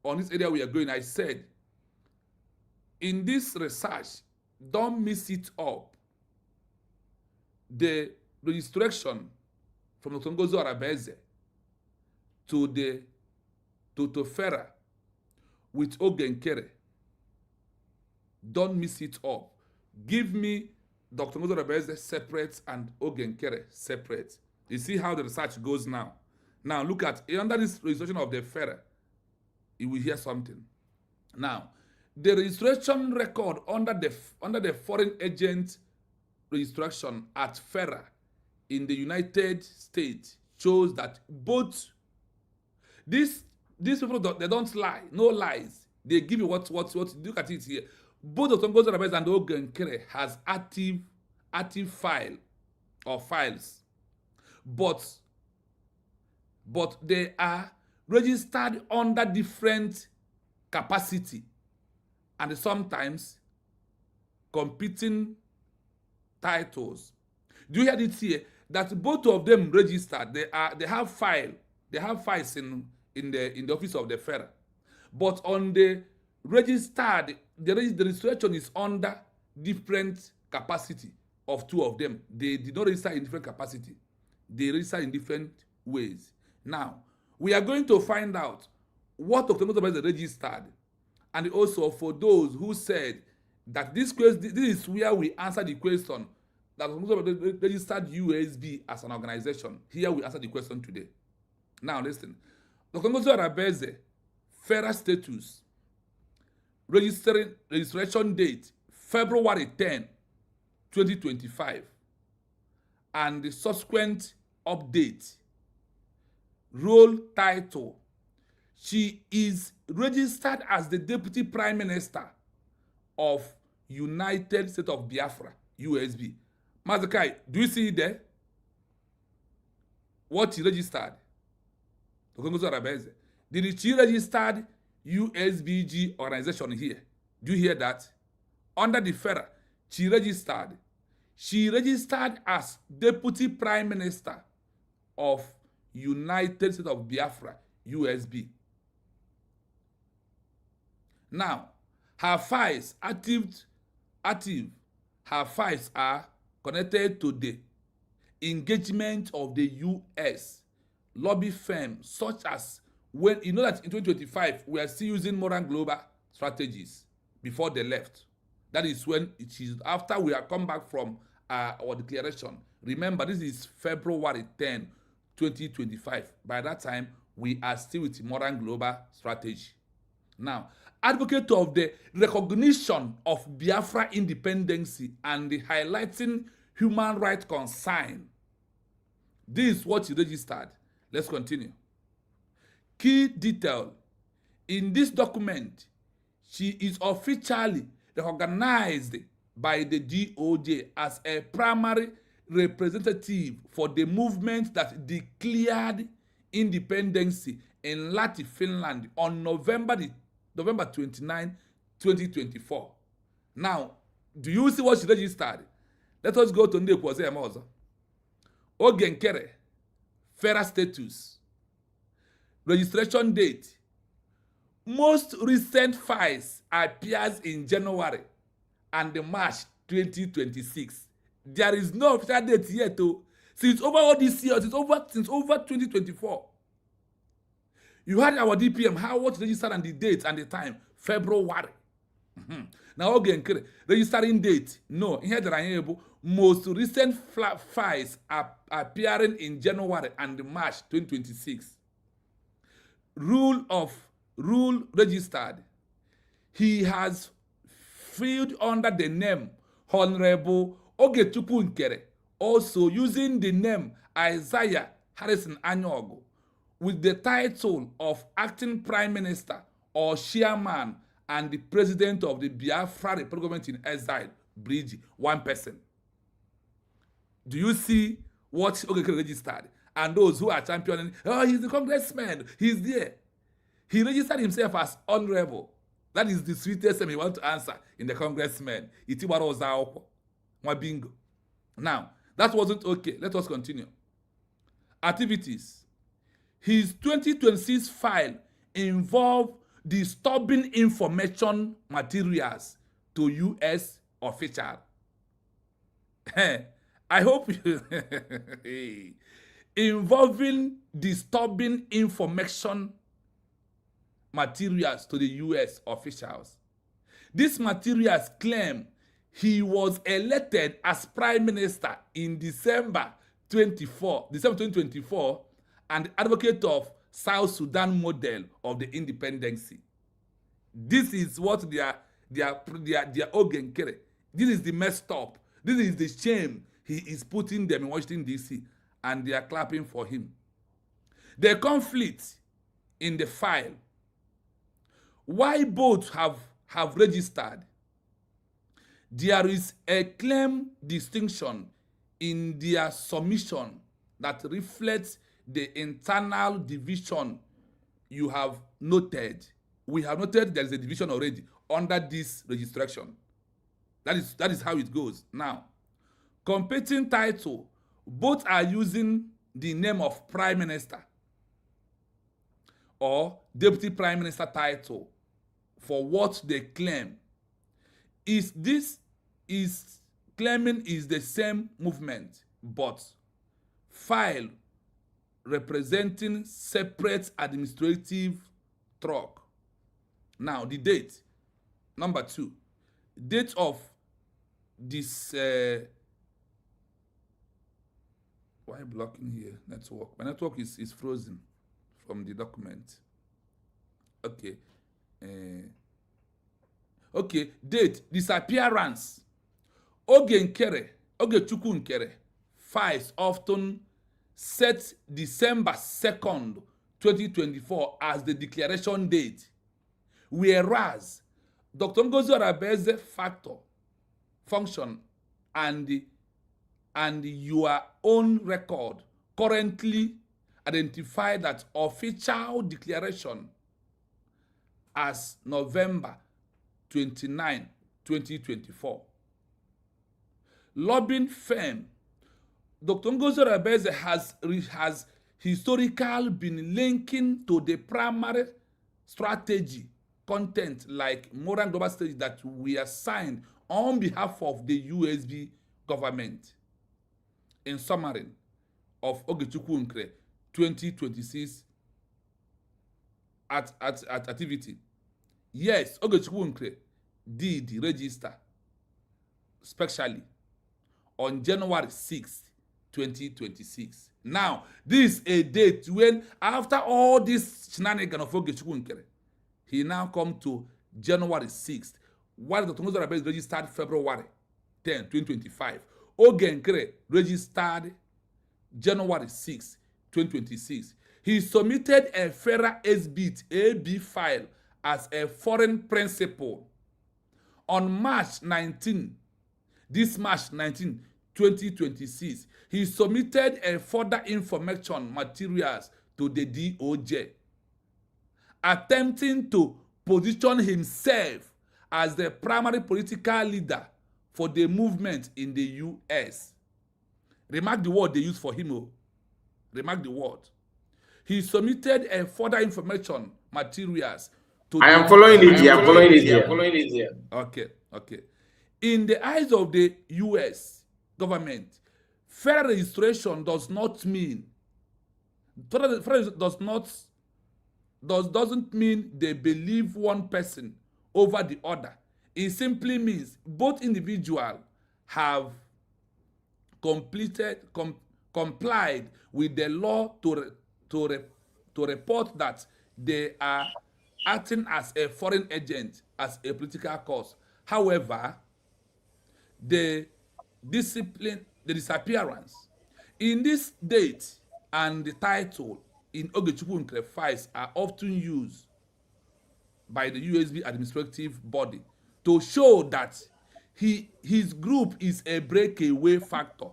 on this area we are going, I said, in this research, don't mix it up. The registration from the Ngozi Arabeze to Fera with Nkere. Don't mix it up. Give me Dr. Ngozi Arabeze separate and Nkere separate. You see how the research goes now. Now look at under this registration of the Fera, you will hear something. Now, the registration record under the foreign agent registration at Fera in the United States shows that both these people they don't lie, no lies. They give you what look at it here. Both Dr. Ngozi Arabeze and Nkere has active file or files, but they are registered under different capacity and sometimes competing titles. Do you hear it here? That both of them registered. They have files in the office of the Federal, but on the registered, the registration is under different capacity of two of them. They did not register in different capacity. They register in different ways. Now, we are going to find out what Dr. Ngozi registered, and also for those who said that this is where we answer the question that Dr. Ngozi registered USB as an organization. Here we answer the question today. Now listen, Dr. Ngozi Arabeze, FERA status, registration date February 10, 2025, and the subsequent update. Role title: she is registered as the Deputy Prime Minister of United States of Biafra, USB. Mazakai, do you see it there? What she registered? Did she registered USBG organization here? Do you hear that? Under the FERA, she registered? She registered as Deputy Prime Minister of United States of Biafra, USB. Now, her files active. Her files are connected to the engagement of the US lobby firms, such as when you know that in 2025 we are still using modern global strategies before they left. That is when it is after we have come back from our declaration. Remember, this is February 10, 2025. By that time, we are still with modern global strategy. Now, advocate of the recognition of Biafra independence and the highlighting human rights concern. This is what she registered. Let's continue. Key detail. In this document, she is officially recognized by the DOJ as a primary representative for the movement that declared independence in Lahti, Finland on November 29, 2024. Now, do you see what she registered? Let us go to Nkere Mozo. Nkere, FERA status, registration date. Most recent files appears in January and March 2026. There is no official date yet, though. Since over all these years, since over 2024. You had our DPM, how what registered and the date and the time, February. Now Nkere, registering date, no. Here there are able most recent files are appearing in January and March 2026. Rule registered. He has filled under the name Honorable Nkere, also using the name Isaiah Harrison Anyogo, with the title of acting prime minister or chairman and the president of the Biafra Republic government in exile, Bridge, one person. Do you see what Nkere registered? And those who are championing, oh, he's the congressman, he's there. He registered himself as honorable. That is the sweetest name he wants to answer in the congressman. Bingo. Now, that wasn't okay. Let us continue. Activities. His 2026 file involved disturbing information materials to U.S. officials. I hope you involving disturbing information materials to the U.S. officials. These materials claim he was elected as prime minister in December 2024 and advocate of South Sudan model of the independence. This is what they are Nkere. This is the messed up. This is the shame he is putting them in Washington, D.C., and they are clapping for him. The conflict in the file. Why both have registered? There is a claim distinction in their submission that reflects the internal division you have noted. We have noted there is a division already under this registration. That is how it goes. Now, competing title, both are using the name of prime minister or deputy prime minister title for what they claim. Claiming is the same movement, but file representing separate administrative track. Now, the date. Number 2. Date of this why blocking here? Network. My network is frozen from the document. Okay. Okay, date, disappearance. Nkere, Nkere, files often set December 2nd, 2024 as the declaration date, whereas Dr. Ngozi Arabeze's function and your own record currently identify that official declaration as November 29, 2024. lobbying firm. Dr. Ngozi Orebeze has historically been linking to the primary strategy content like moral global strategy that we assigned on behalf of the USB government. In summary of Ogechukwu Nkere 2026 activity. Yes, Ogechukwu Nkere did register specially on January 6th, 2026. Now, this is a date when, after all this shenanigans of Ogechukwu Nkere, he now come to January 6th, while Dr. Ngozi Orebeze registered February 10, 2025. Nkere registered January 6, 2026. He submitted a FERA SBIT AB file as a foreign principal on March 19, 2026. He submitted a further information materials to the DOJ, attempting to position himself as the primary political leader for the movement in the US. Remark the word they use for him. Remark the word. He submitted a further information materials to I am following it here. Okay. In the eyes of the US government, fair registration does not mean doesn't mean they believe one person over the other. It simply means both individuals have complied with the law to report that they are acting as a foreign agent as a political cause. However, the disappearance in this date and the title in Ogechukwu Nkere files are often used by the USB administrative body to show that his group is a breakaway factor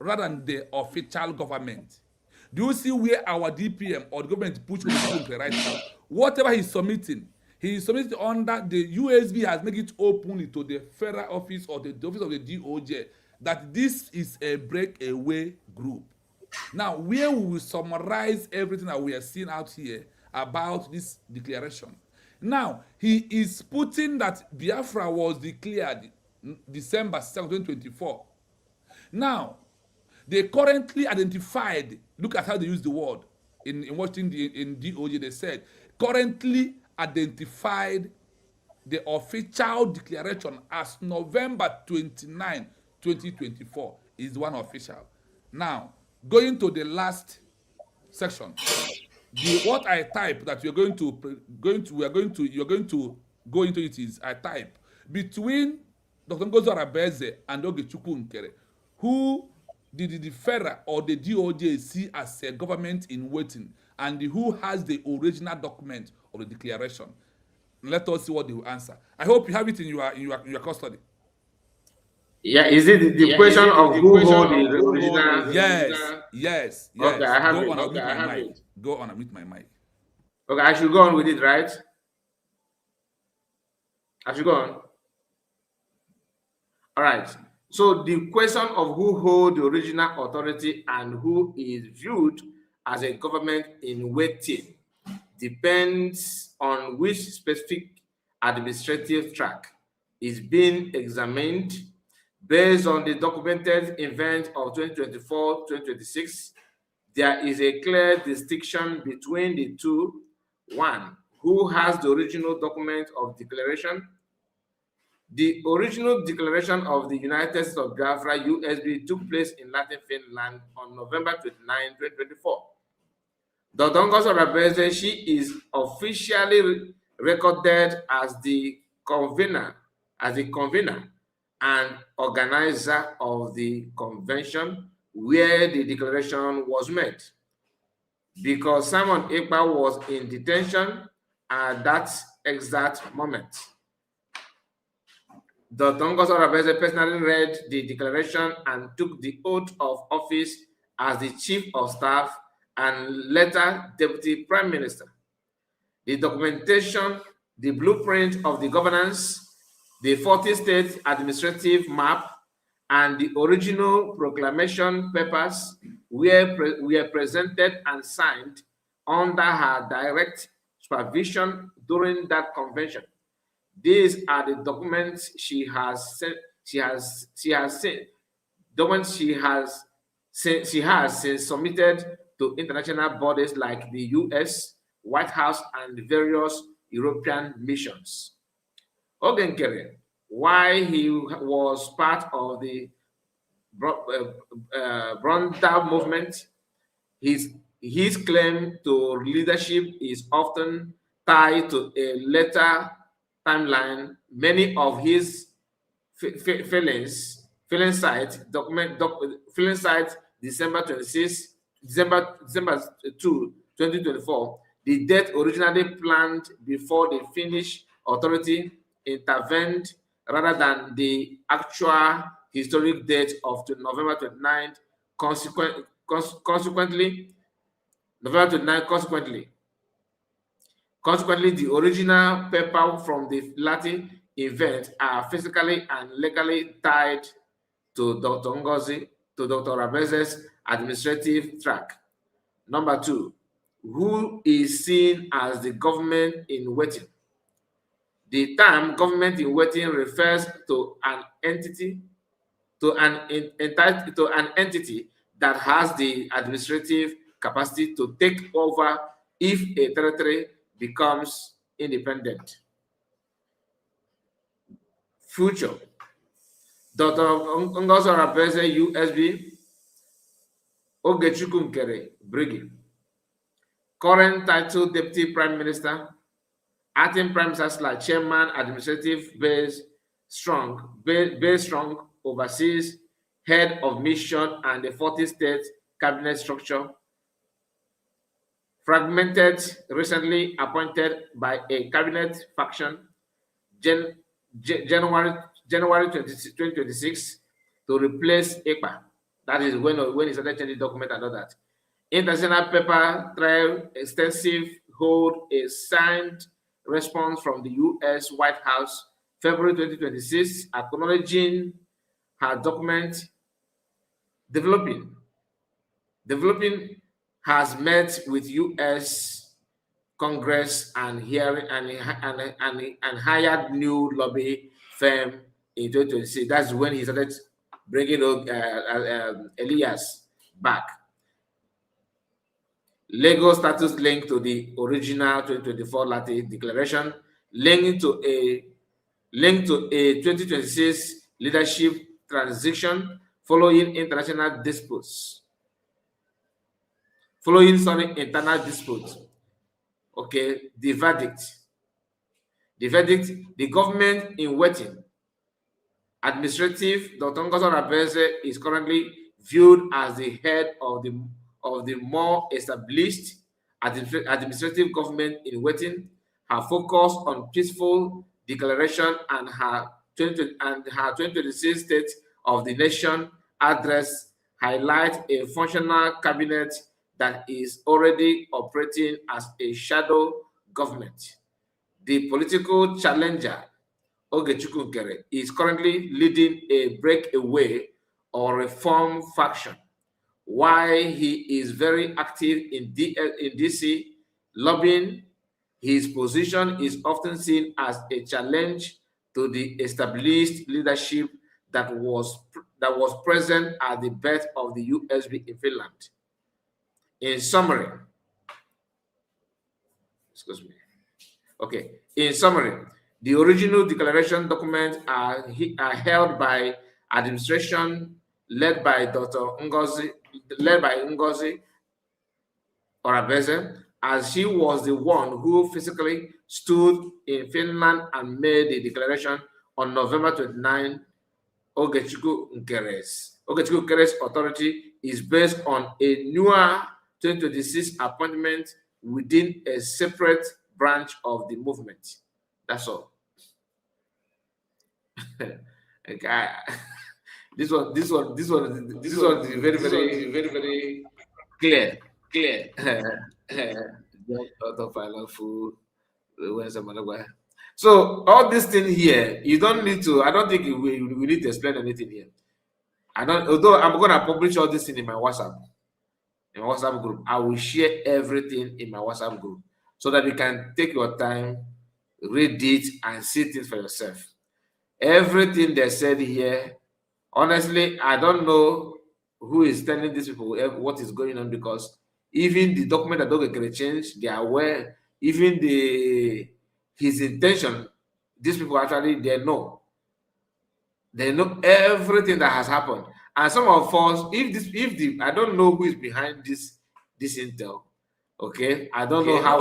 rather than the official government. Do you see where our DPM or the government push Ogechukwu Nkere right now? Whatever he's submitting under the USB has made it openly to the federal office or the office of the DOJ that this is a breakaway group. Now, where we will summarize everything that we are seeing out here about this declaration. Now, he is putting that Biafra was declared December 2nd, 2024. Now, they currently identified, look at how they use the word in watching in DOJ, they said, currently identified the official declaration as November 29, 2024 is one official. Now, going to the last section, what I type that you're going to go into it is I type between Dr. Ngozi Orebeze and Ogechukwu Nkere, who did the FERA or the DOJ see as a government in waiting, and who has the original document of the declaration. Let us see what they will answer. I hope you have it in your custody. Yeah, is it the question of who hold the original? Yes. Okay, I have it. Go on and mute my mic. Okay, I should go on with it, right? I should go on. All right. So the question of who hold the original authority and who is viewed as a government in waiting depends on which specific administrative track is being examined. Based on the documented event of 2024-2026, there is a clear distinction between the two. One, who has the original document of declaration? The original declaration of the United States of Biafra, USB, took place in Latin Finland on November 29, 2024. Dr. Ngozi Orebeze, she is officially recorded as the convener and organizer of the convention where the declaration was made, because Simon Ekpa was in detention at that exact moment. Dr. Ngozi Orebeze personally read the declaration and took the oath of office as the Chief of Staff and later Deputy Prime Minister. The documentation, the blueprint of the governance, the 40-state administrative map, and the original proclamation papers were presented and signed under her direct supervision during that convention. These are the documents she has sent, she has sent, documents she has since submitted to international bodies like the US, White House, and various European missions. Nkere, while he was part of the Bronda movement, his, his claim to leadership is often tied to a later timeline. Many of his feeling site December 26, December 2, 2024. The date originally planned before the Finnish authority intervened rather than the actual historic date of November 29th. Consequently, November 29th, consequently, the original paper from the Latin event are physically and legally tied to Dr. Ngozi, to Dr. Rabeze's administrative track. Number two, who is seen as the government in waiting? The term government in waiting refers to an entity that has the administrative capacity to take over if a territory becomes independent. Future. Dr. Ngozi Rabeze, USB, Ogechukwu Nkere, Brigade. Current title, Deputy Prime Minister, Acting Prime Minister / Chairman, Administrative Base Strong, oversees Head of Mission and the 40-state cabinet structure. Fragmented, recently appointed by a cabinet faction, January 2026, to replace EPA. That is when he started changing the document and all that. International paper trail extensive hold a signed response from the US White House, February 2026, acknowledging her document. Developing has met with US Congress and hearing and hired new lobby firm in 2026. That's when he started bringing Elias back. Legal status linked to the original 2024 Latin declaration, linked to a 2026 leadership transition following international disputes. Internal disputes. Okay, the verdict. The government in waiting. Administrative, Dr. Ngozi Rabeze is currently viewed as the head of the more established administrative government in waiting. Her focus on peaceful declaration and her 2026 State of the Nation address highlight a functional cabinet that is already operating as a shadow government. The political challenger, Ogechukwu Nkere, is currently leading a breakaway or reform faction. While he is very active in DC lobbying, his position is often seen as a challenge to the established leadership that was present at the birth of the USB in Finland. In summary, the original declaration documents are held by administration led by Ngozi Rabeze, as she was the one who physically stood in Finland and made the declaration on November 29. Ogechukwu Nkere's authority is based on a newer 2026 appointment within a separate branch of the movement. That's all. Okay. This one is very, very clear. So all this thing here, you don't need to. I don't think we need to explain anything here. Although I'm gonna publish all this in my WhatsApp, group. I will share everything in my WhatsApp group so that you can take your time, read it, and see things for yourself. Everything they said here, honestly, I don't know who is telling these people what is going on, because even the document that Nkere changed, they are aware. Even his intention, these people actually they know. They know everything that has happened. And some of us, I don't know who is behind this intel. Okay, I don't know how.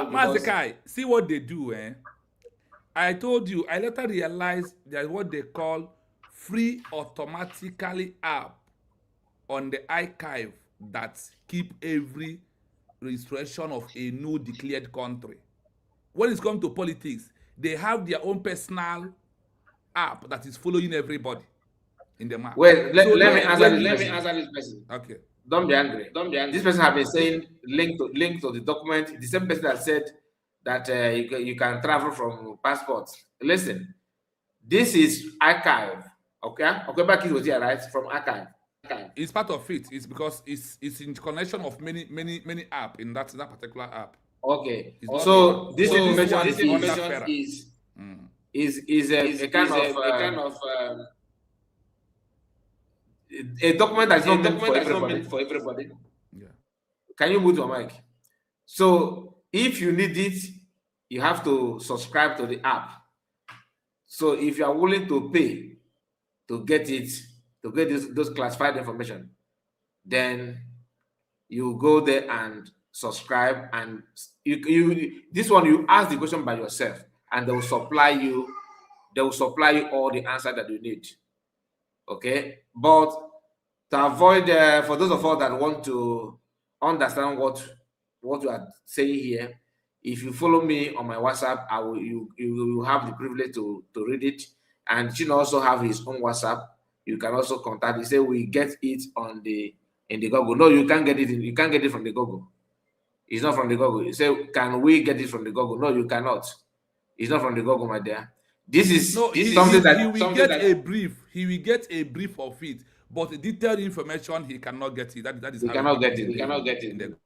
Mazekai, see what they do, eh? I told you, I later realized there's what they call free automatically app on the archive that keep every registration of a new declared country. When it's come to politics, they have their own personal app that is following everybody in the map. Wait, let me answer this person. Okay. Don't be angry. This person have been saying link to the document. The same person that said that you can travel from passports. Listen, this is archive. Okay, back was here, right? From archive. It's part of it. It's because it's in connection of many app in that particular app. Okay. So this information is a kind of a document that's not meant for everybody. Yeah. Can you mute your mic? So if you need it, you have to subscribe to the app. So if you are willing to pay to get it, to get those classified information, then you go there and subscribe, and this one you ask the question by yourself, and they will supply you all the answer that you need. Okay, but to avoid for those of us that want to understand what you are saying here, if you follow me on my WhatsApp, you will have the privilege to read it, and Chin also have his own WhatsApp. You can also contact. He say we get it in the Google. No, you can't get it. You can't get it from the Google. It's not from the Google. You say, can we get it from the Google? No, you cannot. It's not from the Google, my dear. This is something that he will get a brief. He will get a brief of it, but the detailed information he cannot get it. That is he cannot get it. He cannot get it.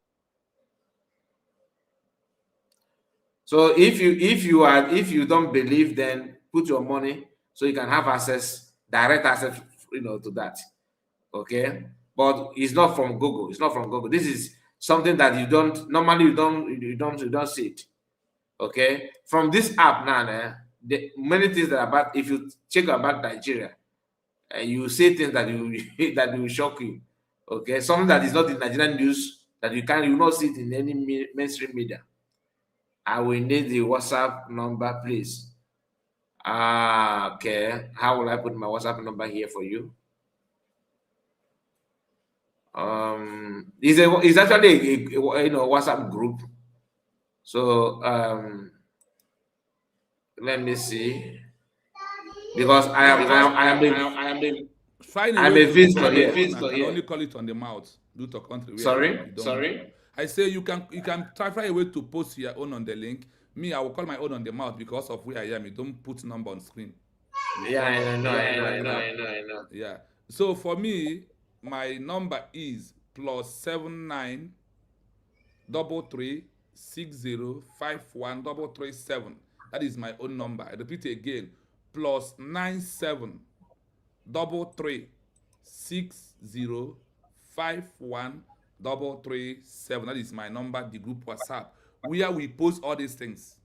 So if you don't believe, then put your money so you can have direct access, to that. Okay, but it's not from Google. It's not from Google. This is something that you don't normally you don't see it. Okay, from this app now, many things that about, if you check about Nigeria, you see things that that will shock you. Okay, something that is not in Nigerian news that you will not see it in any mainstream media. I will need the WhatsApp number, please. Okay, how will I put my WhatsApp number here for you? It's actually a WhatsApp group. So let me see, because I'm a visitor here. I can only call it on the mouth due to country. Sorry. I say you can try a way to post your own on the link. Me, I will call my own on the mouth because of where I am. You don't put number on screen. Yeah, I know. Yeah. So for me, my number is +79 33 60 51 337. That is my own number. I repeat again, +97 33 60 51 337. That is my number, the group WhatsApp, where we post all these things.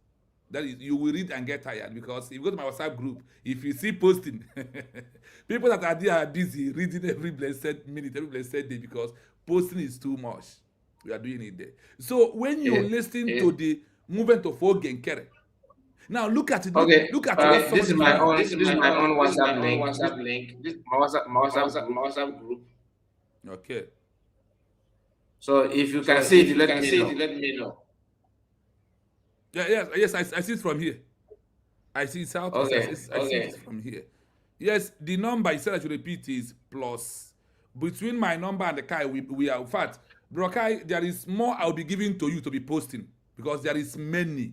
That is, you will read and get tired, because if you go to my WhatsApp group, if you see posting, people that are there are busy reading every blessed minute, every blessed day, because posting is too much. We are doing it there. So when you listen to the movement of Nkere, now look at it. Okay. Look at this is my own WhatsApp link. This is my WhatsApp group. Okay. So if you can see it, let me know. Yes, I see it from here. I see it out. Okay. I see it from here. Yes, the number, you said I should repeat, is plus. Between my number and the Kai, we are, in fact, Bro Kai, there is more I'll be giving to you to be posting, because there is many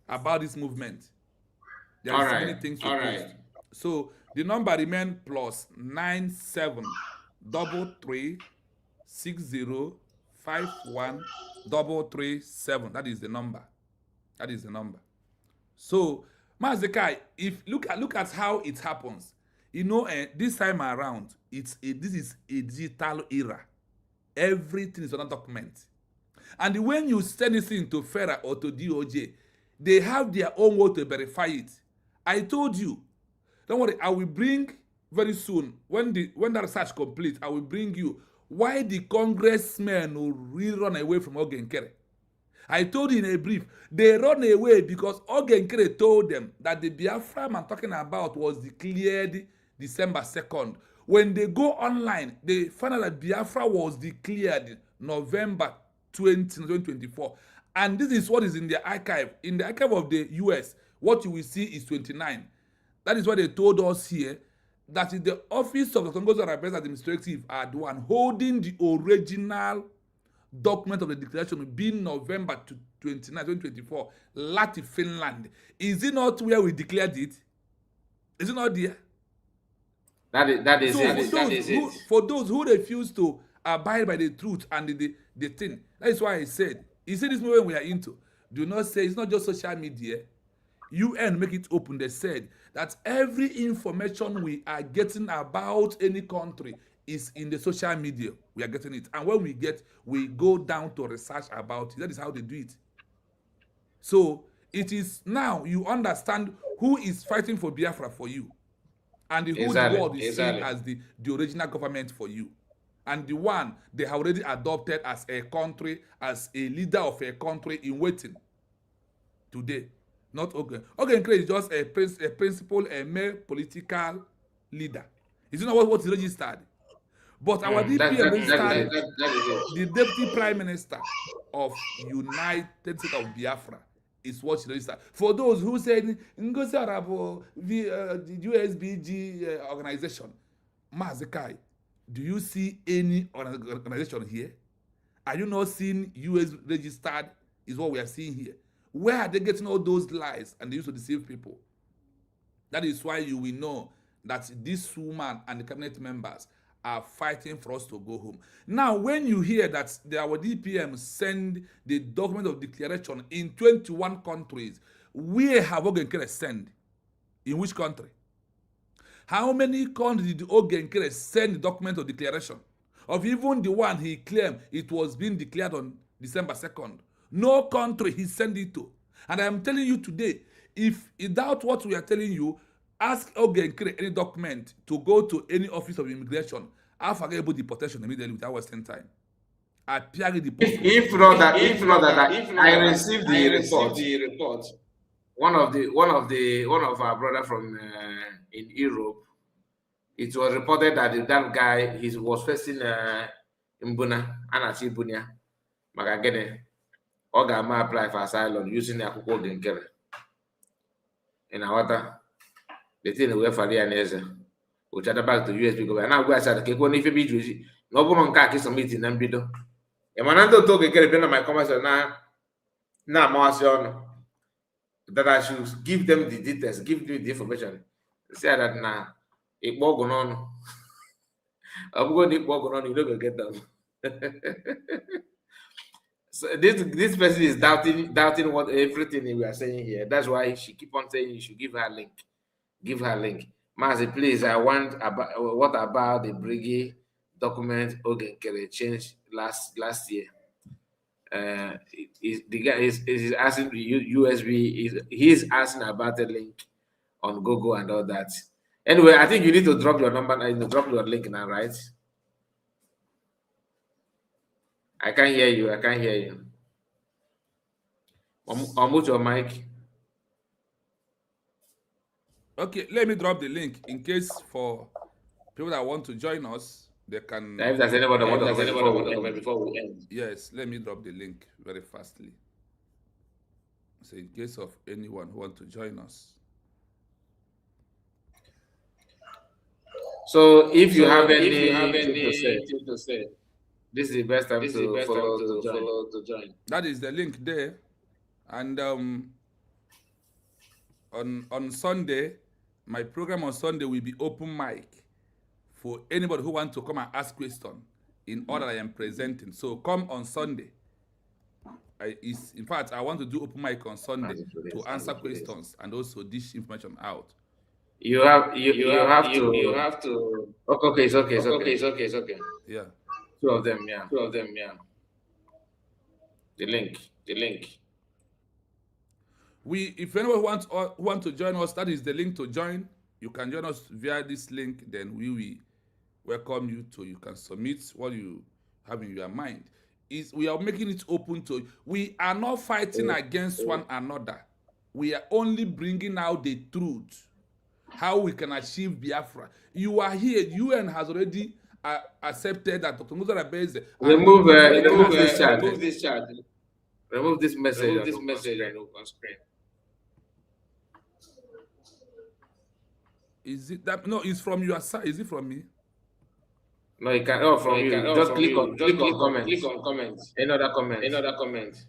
about this movement. There are many things to post. So the number remain plus 973360513337. That is the number. That is the number. So, Mazekai, if look at how it happens. You know, this time around, this is a digital era. Everything is on a document. And when you send this thing to FERA or to DOJ, they have their own way to verify it. I told you, don't worry, I will bring very soon, when the research complete, I will bring you why the congressmen will really run away from Nkere. I told you in a brief, they run away because Nkere told them that the Biafra I'm talking about was declared December 2nd. When they go online, they find out that Biafra was declared November 2024. And this is what is in the archive. In the archive of the US, what you will see is 29. That is what they told us here, that is the office of the Congo's Affairs Administrative are the one holding the original document of the declaration being November 29, 2024, Lati, Finland. Is it not where we declared it? Is it not there? That is it. For those who refuse to abide by the truth and the thing, that is why I said, you see this movement we are into, do not say, it's not just social media. UN make it open. They said that every information we are getting about any country is in the social media. We are getting it. And when we go down to research about it. That is how they do it. So it is now you understand who is fighting for Biafra for you. And who the world is seeing as the original government for you. And the one they have already adopted as a country, as a leader of a country in waiting today. Not Ogen. Nkere is just a principal, a mere political leader. Is it not what is registered? But our DPM registered the Deputy Prime Minister of United States of Biafra is what she registered. For those who said, Ngozi Arabo, the USBG organization, Mazekai, do you see any organization here? Are you not seeing US registered is what we are seeing here? Where are they getting all those lies and they used to deceive people? That is why you will know that this woman and the cabinet members are fighting for us to go home. Now, when you hear that our DPM send the document of declaration in 21 countries, where have Nkere send? In which country? How many countries did Nkere send the document of declaration? Of even the one he claimed it was being declared on December 2nd. No country he sent it to. And I am telling you today, if you doubt what we are telling you, ask Nkere any document to go to any office of immigration. I'll forget about deportation immediately without wasting time. I appear the post. If not that I received the report. One of our brother from in Europe, it was reported that that guy he was facing Mbuna, Anachi Bunya, Magagene. Oga ma apply for asylum using the akwụkwọ Nkere. In our the thing we for the aneze. We chat back to US because now we are saying ke ko ni fe bi juji. No bụrụ nke a submit na mbido. E mana ndo to Nkere be na my conversation na mawasi ọnụ. That I should give them the details, give them the information. Say that na ikpo ọgụ n'ọnụ. Ọbụgo dị ikpo ọgụ n'ọnụ, you don't go get them. So this person is doubting what everything we are saying here. That's why she keep on saying you should give her link. Give her link. Mazi, please, I want about what about the Briggy document Nkere changed last year? The guy is asking USB. He's asking about the link on Google and all that. Anyway, I think you need to drop your number and drop your link now, right? I can't hear you. I can't hear you. Unmute your mic. Okay, let me drop the link in case for people that want to join us, they can. If there's anybody before we end. Yes, let me drop the link very fastly. So in case of anyone who wants to join us. So if you have anything to say, this is the best time to follow to join. That is the link there. And on Sunday, my program on Sunday will be open mic for anybody who wants to come and ask questions in order I am presenting. So come on Sunday. In fact, I want to do open mic on Sunday to answer questions and also dish information out. You have to. Okay, it's okay. Yeah. Two of them, yeah. The link. If anyone who want to join us, that is the link to join. You can join us via this link. Then we will welcome you to. You can submit what you have in your mind. We are making it open to. We are not fighting against one another. We are only bringing out the truth, how we can achieve Biafra. You are here. UN has already accepted that Dr. Musa Rabeze. Remove this chat. Remove this message on screen. Is it that? No, it's from your side. Is it from me? No, it can. Oh, from you. Just click on comments. Another comment.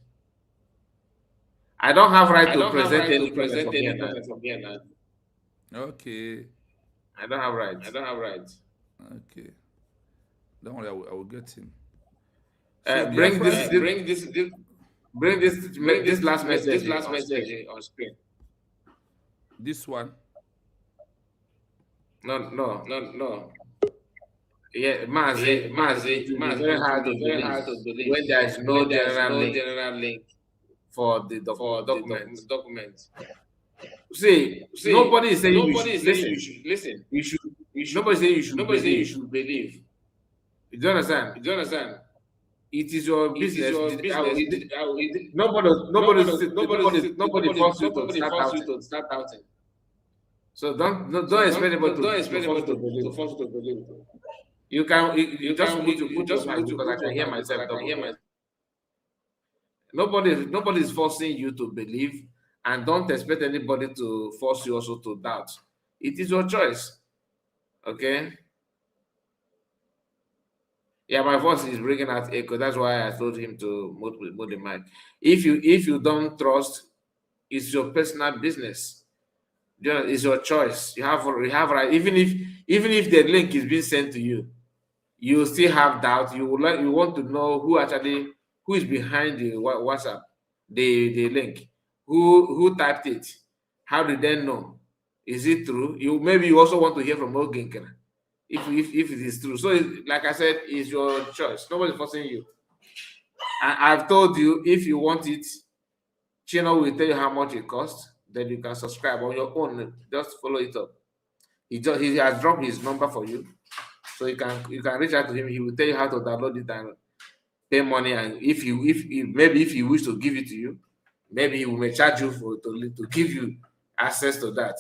I don't have right to present any comment from here now. Okay. I don't have right. Okay. Don't worry, I will get him. So bring this last message on screen. This one. No. Yeah, Mazi, very hard to believe when there is no general link for the document. See, nobody is saying you should listen. Nobody say you should believe. You don't understand? It is your business. Nobody forces you to start outing. So don't expect anybody to force you to believe. You just put your mic because I can hear myself. Nobody is forcing you to believe, and don't expect anybody to force you also to doubt. It is your choice. Okay. Yeah, my voice is bringing out echo. That's why I told him to move the mic. If you don't trust, it's your personal business. It's your choice. You have right. Even if the link is being sent to you, you still have doubt. You want to know who is behind the WhatsApp, the link, who typed it, how did they know? Is it true? Maybe you also want to hear from Nkere. If it is true. So like I said, it's your choice. Nobody's forcing you. I've told you, if you want it, Chino will tell you how much it costs. Then you can subscribe on your own. Just follow it up. He has dropped his number for you, so you can reach out to him. He will tell you how to download it and pay money. And if you wish to give it to you, maybe he may charge you to give you access to that.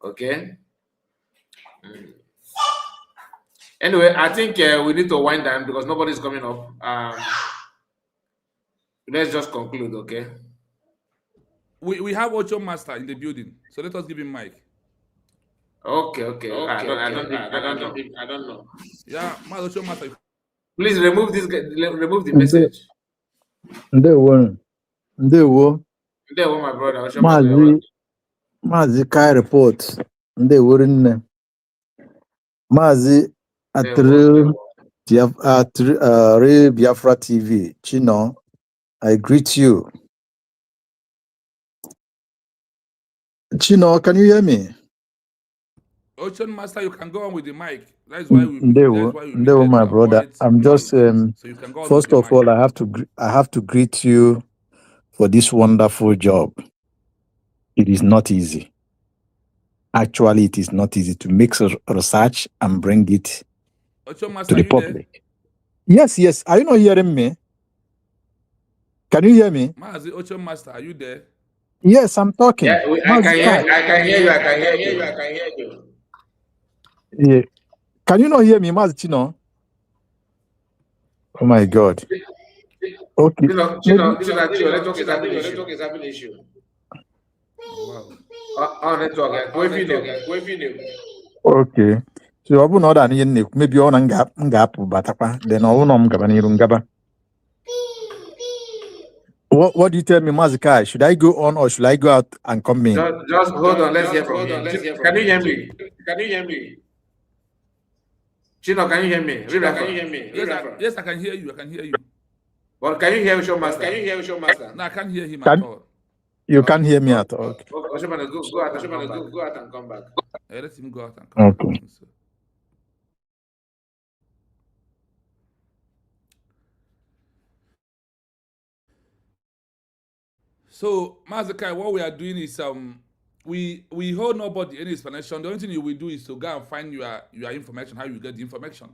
Okay. Anyway, I think we need to wind down because nobody's coming up. Let's just conclude, okay? We have Ocho Master in the building, so let us give him mic. Okay. I don't know. Yeah, Ocho Master. Please remove the message. Ndewo, my brother. Ocho Master. Mazi Kai report. Ndewo rinne. Mazi Aprile Biafra TV. Chino, I greet you. Chino, can you hear me? Ocean Master, you can go on with the mic. That's why we. Ndewo, my brother. I'm just so you can go first of all, I have to greet you for this wonderful job. It is not easy. Actually, it is not easy to make research and bring it Master, to the public. Yes. Are you not hearing me? Can you hear me? Ocean Master, are you there? Yes, I'm talking. Yeah, I can hear you. Yeah. Can you not hear me, Chino? Oh my God. Okay. Chino, network is having an issue. Wow. Network. Okay. So I will not maybe on and gap, but then all no gaba. What do you tell me, Mazikai? Should I go on or should I go out and come in? Just hold on. Let's hear from him. Can you hear me? Chino, can you hear me? Yes, I can hear you. I can hear you. Well, can you hear Showmaster? No, I can't hear him at all. You can't hear me at all. Okay. Go out and come back. Let him go out and come back. Okay. So, Mazakai, what we are doing is we hold nobody any explanation. The only thing you will do is to go and find your information, how you get the information.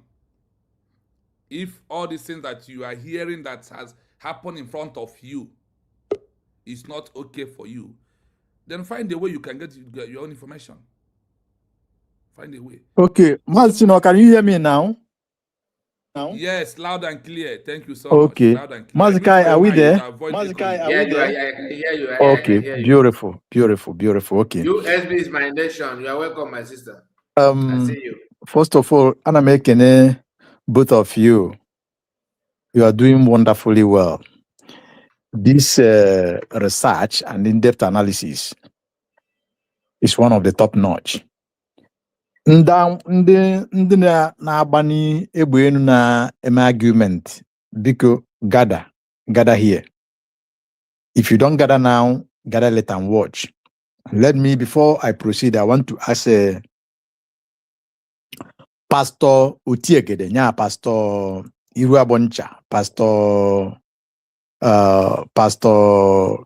If all these things that you are hearing that has happened in front of you is not okay for you, then find a way you can get your own information. Find a way. Okay, Mazino, can you hear me now? Yes, loud and clear. Thank you so much. Okay. Mazikai, are we there? Mazikai, are we there? I can hear you. Okay, beautiful. Okay. USB is my nation. You are welcome, my sister. I see you. First of all, Anna making both of you. You are doing wonderfully well. This research and in-depth analysis is one of the top notch. Ndị na-agbani egbe enu na eme argument, biko gather here. If you don't gather now, gather later and watch. Let me, before I proceed, I want to ask Pastor Utiegede, Pastor Iruaboncha, Pastor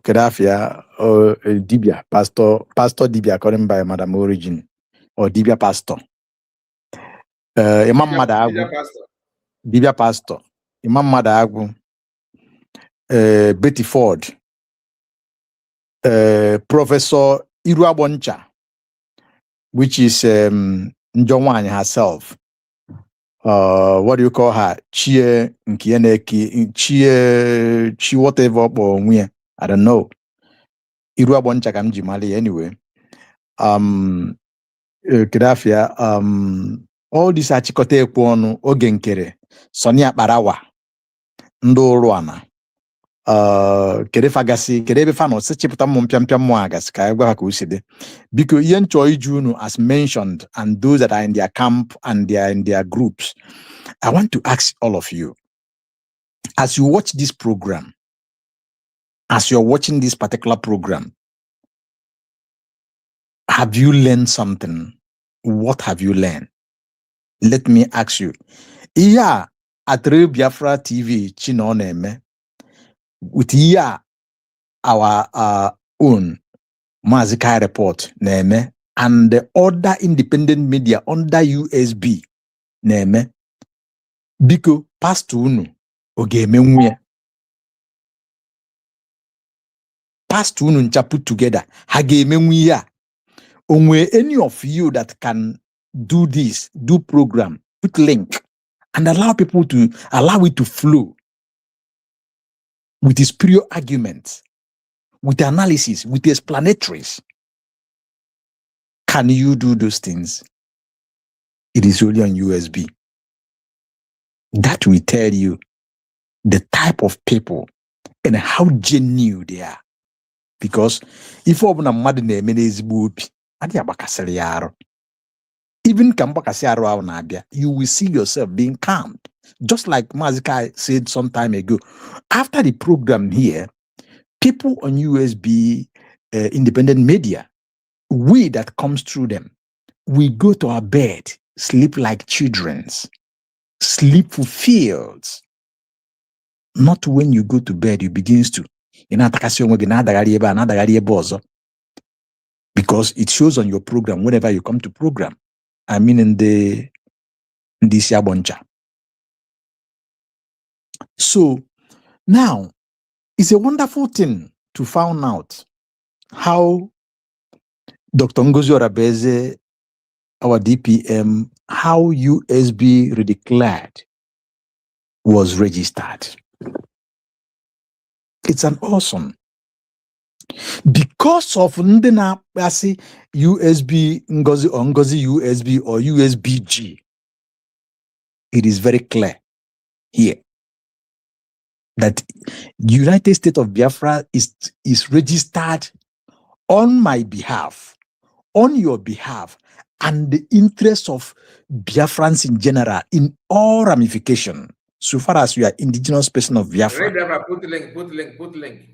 Kedafia, Dibia, Pastor Dibia, according by Madam Origin, or Dibia Pastor. Imam Madagu, Dibia Pastor, Imam Madagu, Betty Ford, Professor Iruaboncha, which is Njongwani herself. What do you call her? Chie Nkere, Chie whatever, I don't know. Iruaboncha Kamjimali anyway. Kedafia, all this achikote kwonu oge Nkere, Sonia Barawa, Ndoluana, Kedefagasi, Kedebefano, Sechipta Mumpiampiam Moagas, Kayagwa Kuside. Because Yen Choi Junu, as mentioned, and those that are in their camp and they are in their groups, I want to ask all of you, as you watch this program, as you're watching this particular program, have you learned something? What have you learned? Let me ask you. Iya Aprile Biafra TV Chinoneme with our own Mazikai report neme and the other independent media under USB neme biko past unu ogeme nwe past unu ncha put together hageme nwe ya onwe any of you that can do this, do program, put link, and allow people to allow it to flow with its pure arguments, with analysis, with explanatories. Can you do those things? It is only on USB. That will tell you the type of people and how genuine they are. Because if you even you will see yourself being calmed. Just like Mazikai said some time ago. After the program here, people on USB, independent media, we that comes through them, we go to our bed, sleep like children, sleep fulfilled. Not when you go to bed, you begins to. Because it shows on your program whenever you come to program. I mean in this Yaboncha. So now it's a wonderful thing to find out how Dr. Ngozi Orabeze, our DPM, how USB redeclared was registered. It's an awesome. Because of Ndena Basi USB Ngozi or Ngozi USB or USBG, it is very clear here that United States of Biafra is registered on my behalf, on your behalf, and the interests of Biafrans in general, in all ramifications, so far as you are indigenous person of Biafra. Put the link.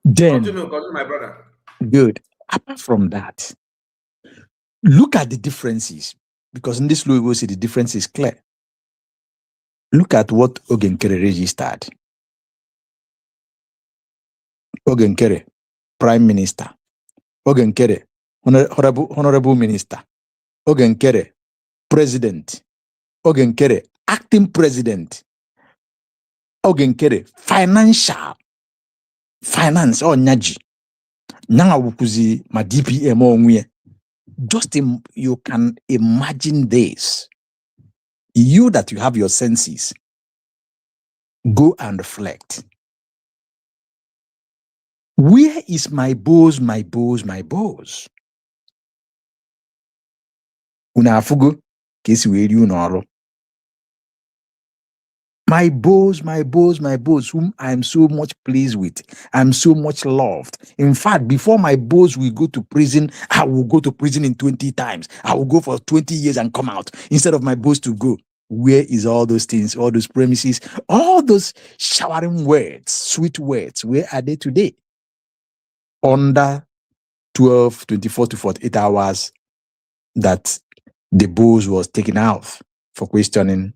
Then, continue, my brother. Good. Apart from that, look at the differences, because in this law, we will see the difference is clear. Look at what Nkere registered. Nkere, Prime Minister. Nkere, Honorable Minister. Nkere, President. Nkere, Acting President. Nkere, Finance or Nyaji. Nanga wukuzi ma DPM onwe. Just you can imagine this. You that you have your senses, go and reflect. Where is my boss, my boss, my boss? Una afugo kesi weri unoro. My boss, my boss, my boss, whom I am so much pleased with. I'm so much loved. In fact, before my boss will go to prison, I will go to prison in 20 times. I will go for 20 years and come out instead of my boss to go. Where is all those things, all those premises, all those showering words, sweet words? Where are they today? Under 12, 24 to 48 hours that the boss was taken out for questioning,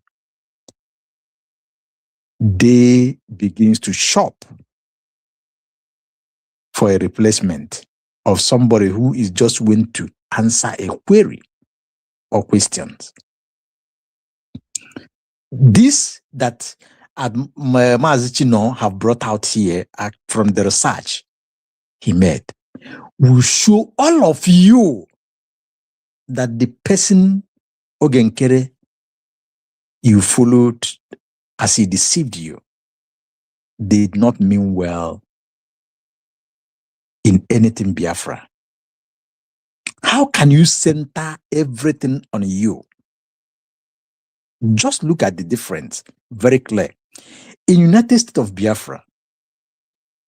they begins to shop for a replacement of somebody who is just went to answer a query or questions. This that Mazichino have brought out here from the research he made will show all of you that the person Nkere you followed as he deceived you did not mean well in anything Biafra. How can you center everything on you? Just look at the difference, very clear. In United States of Biafra,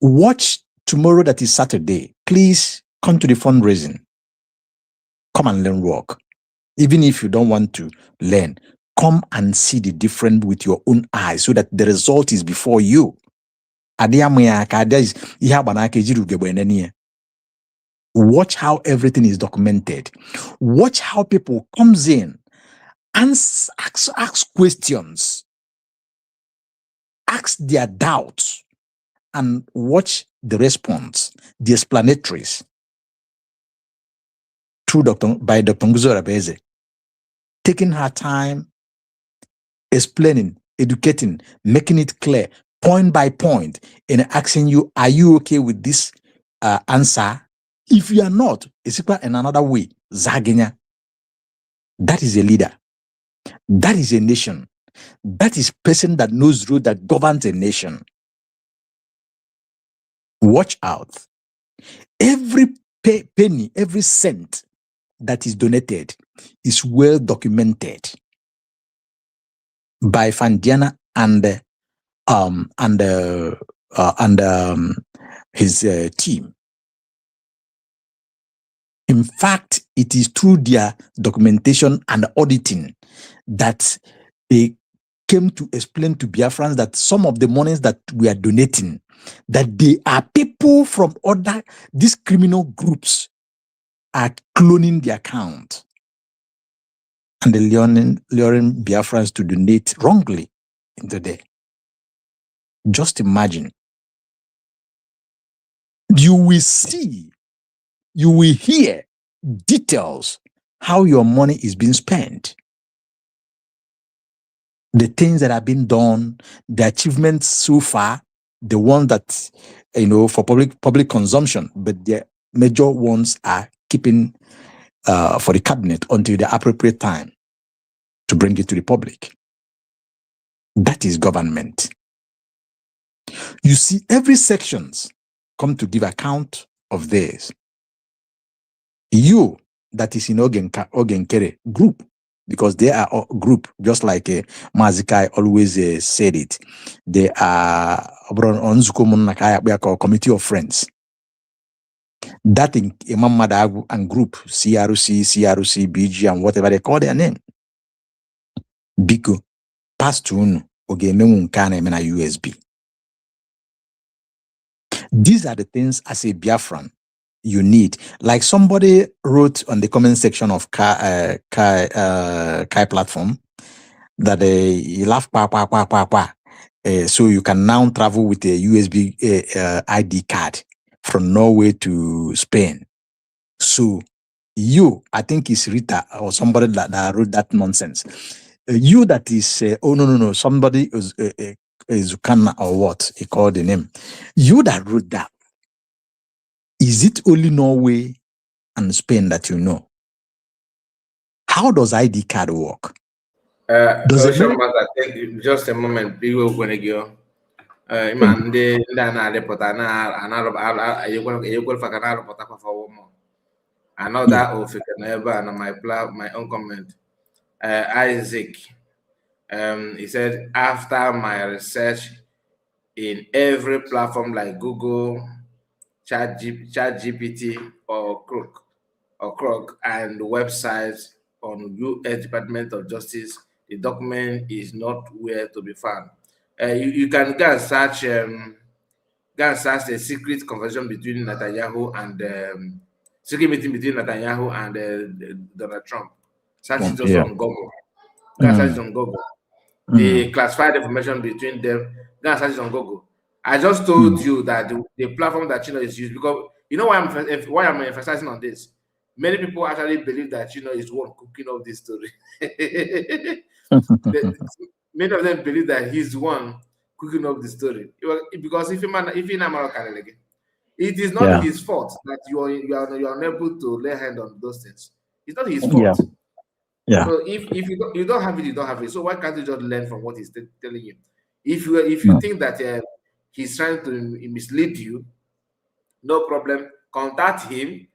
watch tomorrow that is Saturday. Please come to the fundraising. Come and learn work. Even if you don't want to learn, come and see the difference with your own eyes so that the result is before you. Watch how everything is documented. Watch how people comes in and ask questions, ask their doubts, and watch the response, the explanatories by Dr. Nguzo Rabeze, taking her time, explaining, educating, making it clear, point by point, and asking you, are you okay with this answer? If you are not, it's in another way, Zagenya. That is a leader. That is a nation. That is a person that knows road, that governs a nation. Watch out. Every penny, every cent that is donated is well documented by Fandiana and his team. In fact, it is through their documentation and auditing that they came to explain to Biafrans that some of the monies that we are donating, that they are people from these criminal groups are cloning the account and they're luring Biafrans to donate wrongly into there. Just imagine. You will see, you will hear details how your money is being spent. The things that have been done, the achievements so far, the ones that, for public consumption, but the major ones are keeping for the cabinet until the appropriate time to bring it to the public. That is government. You see, every sections come to give account of this. You that is in Nkere group, because they are a group, just like Mazikai always said it. They are a committee of friends. That in Imam Madagu and group, CRC, BG, and whatever they call their name. Biko, pass to Unu, Nkere mena USB. These are the things as a Biafran you need. Like somebody wrote on the comment section of Kai platform that he laugh so you can now travel with a USB ID card from Norway to Spain. So I think it's Rita or somebody that wrote that nonsense. You that is, no, somebody is Zukana or what he called the name. You that wrote that. Is it only Norway and Spain that you know? How does ID card work? Does it matter? Just a moment, people going to go. Man, they report another of my own comment. Isaac, he said, after my research in every platform like Google, ChatGPT, or Croc, and websites on U.S. Department of Justice, the document is not where to be found. You can go and search a secret conversation between Netanyahu and secret meeting between Netanyahu and Donald Trump. Search it also on Google. Go and search it on Google. The classified information between them. Go and search it on Google. I just told you that the platform that Chino is used, because you know why I'm emphasizing on this. Many people actually believe that Chino is one cooking up this story. Many of them believe that he's one cooking up the story, because if in America, it is not his fault that you are unable to lay hand on those things. It's not his fault. Yeah. So if you don't have it, you don't have it. So why can't you just learn from what he's telling you? If you think that he's trying to mislead you, no problem. Contact him.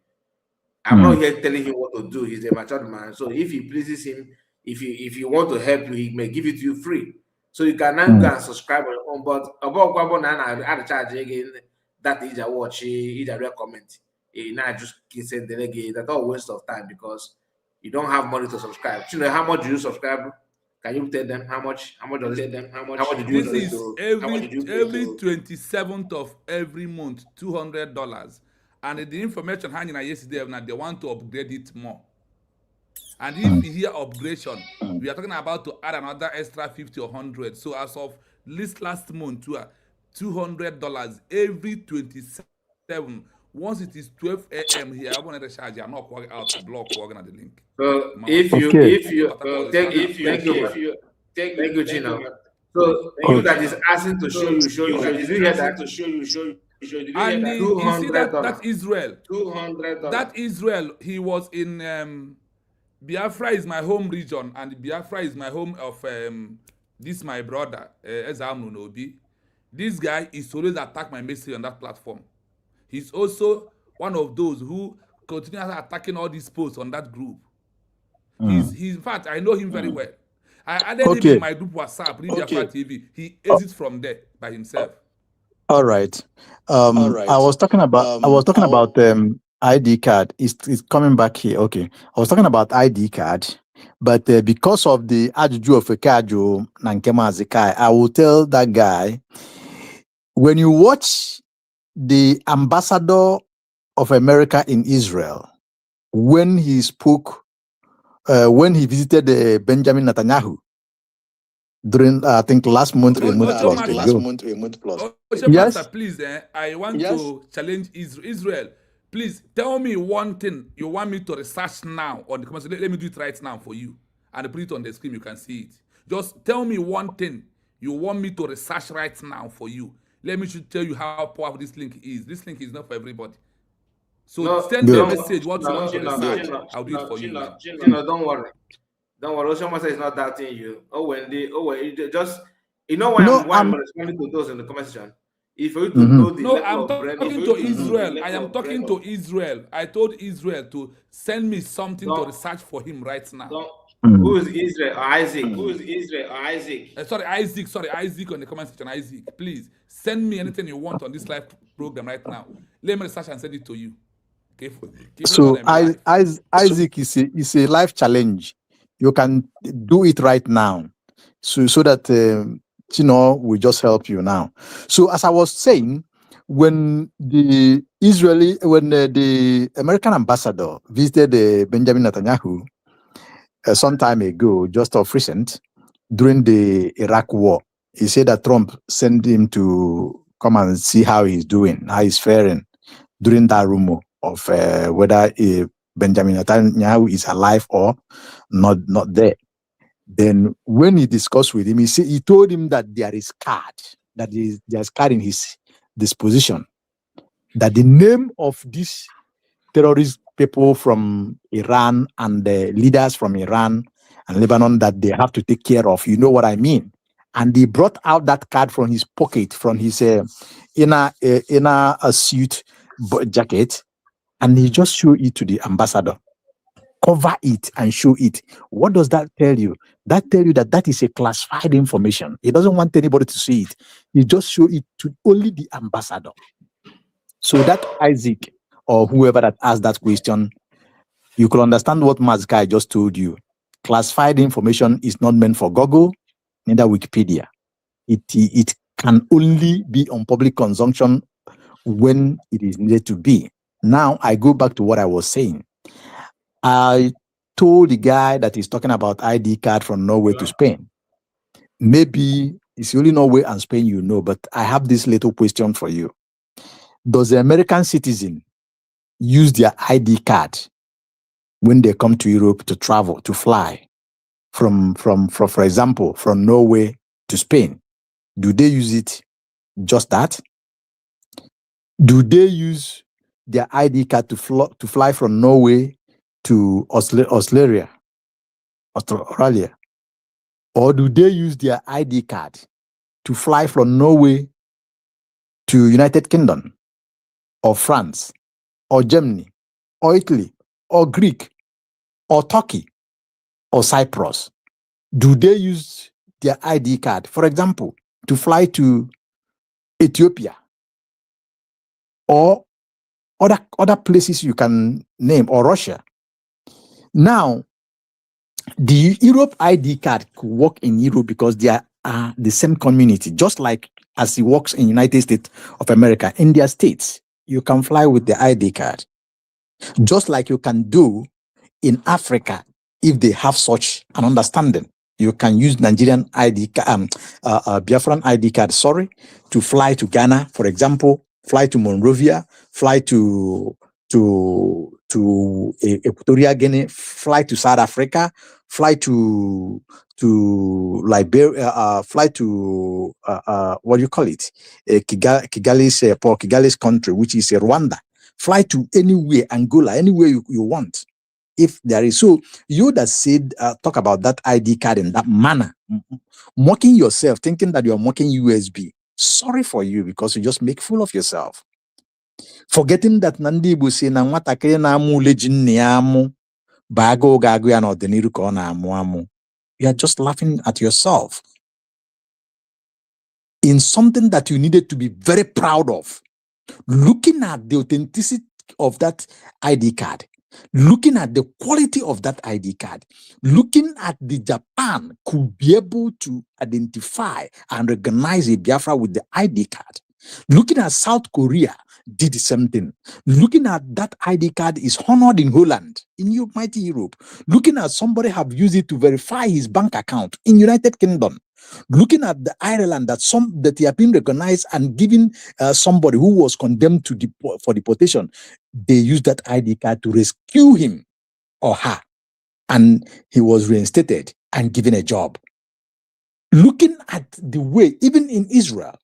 I'm not here telling him what to do. He's a matured man. So if he pleases him, if you want to help you, he may give it to you free. So you can now go and subscribe on your own. But about I charge again that is a watch, is a recommend. Now just say delegate. That's all waste of time because you don't have money to subscribe. You know how much do you subscribe? Can you tell them how much? How much does it? How much do you do? This is every 27th of every month, $200. And the information hanging out yesterday, now they want to upgrade it more. And if you hear upgradation, we are talking about to add another extra 50 or 100. So as of last month, $200 every 27. Once it is 12 a.m. here, I'm going to charge you. I'm not working out the block, working at the link. So thank you, Gino. So you that is asking to show you. Did you hear that? And you see that Israel. $200. That Israel, he was in Biafra is my home region, and Biafra is my home of this my brother Ezam Nunobi. This guy is always attack my message on that platform. He's also one of those who continues attacking all these posts on that group. He's in fact, I know him very well. I added him in my group WhatsApp, Biafra TV. He exits from there by himself. All right. I was talking about ID card. It's coming back here. Okay. I was talking about ID card, but because of the Ajuju of Ekajo Nankema Zekai, I will tell that guy, when you watch the ambassador of America in Israel, when he spoke, when he visited Benjamin Netanyahu during, I think last month, a month plus. Yes, Master, please, I want to challenge Israel. Please tell me one thing you want me to research now on the comments. Let me do it right now for you and put it on the screen. You can see it. Just tell me one thing you want me to research right now for you. Let me tell you how powerful this link is. This link is not for everybody. So send me a message. What you want to research, I'll do it for you. Don't worry. Don't worry. Oshomasa is not doubting you. Just you know why I'm responding to those in the comment section. If you to know the I'm talking to Israel. I am talking to Israel. I told Israel to send me something to research for him right now. Who is Israel or Isaac? Who is Israel or Isaac? Sorry, Isaac on the comment section. Isaac, please send me anything you want on this live program right now. Let me research and send it to you. Okay. So Isaac is a life challenge. You can do it right now, so that we just help you now. So as I was saying, when the American ambassador visited Benjamin Netanyahu some time ago, just of recent, during the Iraq war, he said that Trump sent him to come and see how he's doing, how he's faring during that rumor of whether Benjamin Netanyahu is alive or not there. Then when he discussed with him, he told him that there's card in his disposition, that the name of these terrorist people from Iran and the leaders from Iran and Lebanon that they have to take care of. You know what I mean? And he brought out that card from his pocket, from his inner suit jacket, and he just showed it to the ambassador. Cover it and show it. What does that tell you? That tells you that is a classified information. He doesn't want anybody to see it. He just show it to only the ambassador. So that Isaac or whoever that asked that question, you could understand what Mazkai just told you. Classified information is not meant for Google, neither Wikipedia. It can only be on public consumption when it is needed to be. Now I go back to what I was saying. I told the guy that he's talking about ID card from Norway to Spain. Maybe it's only Norway and Spain, you know, but I have this little question for you. Does the American citizen use their ID card when they come to Europe to travel, to fly from for example, from Norway to Spain? Do they use it just that? Do they use their ID card to fly from Norway to Australia? Or do they use their ID card to fly from Norway to United Kingdom or France or Germany or Italy or Greek or Turkey or Cyprus? Do they use their ID card, for example, to fly to Ethiopia or other places you can name, or Russia? Now, the Europe ID card could work in Europe because they are the same community, just like as it works in United States of America. In their states, you can fly with the ID card, just like you can do in Africa if they have such an understanding. You can use Nigerian ID, Biafran ID card, to fly to Ghana, for example, fly to Monrovia, fly to Equatorial Guinea, fly to South Africa, fly to Liberia, fly to what do you call it? Kigali's country, which is Rwanda. Fly to anywhere, Angola, anywhere you want. If there is, so you that said talk about that ID card in that manner, mocking yourself, thinking that you are mocking USB. Sorry for you, because you just make fool of yourself. Forgetting that Nandi Busi na nwatakịrị na-amụ ule ji nne ya amụ bago ga-agụ ya n'ọdịnihu ka ọ na-amụ amụ. You are just laughing at yourself in something that you needed to be very proud of. Looking at the authenticity of that ID card, looking at the quality of that ID card, looking at the Japan could be able to identify and recognize a Biafra with the ID card. Looking at South Korea did the same thing. Looking at that ID card is honored in Holland, in mighty Europe. Looking at somebody have used it to verify his bank account in United Kingdom. Looking at the Ireland that he have been recognized and given somebody who was condemned to for deportation, they used that ID card to rescue him or her, and he was reinstated and given a job. Looking at the way, even in Israel,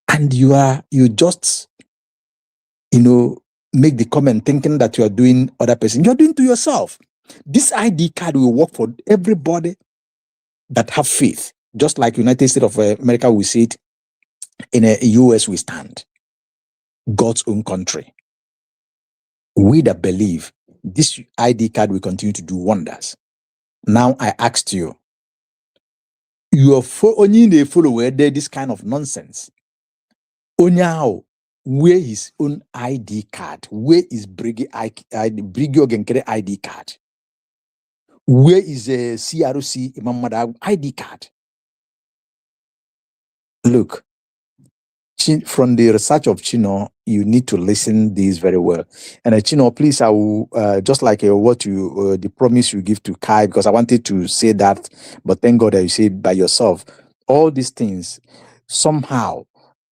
and you just, make the comment thinking that you are doing other person. You're doing to yourself. This ID card will work for everybody that have faith. Just like United States of America, we see it. In the US, we stand. God's own country. We that believe this ID card will continue to do wonders. Now I asked you, only they follow where there this kind of nonsense. Onyao, where his own ID card? Where is Brigio Nkere ID card? Where is a CRC Imam ID card? Look, from the research of Chino, you need to listen this very well. And Chino, please, I will just like what you the promise you give to Kai, because I wanted to say that, but thank God that you say it by yourself. All these things, somehow,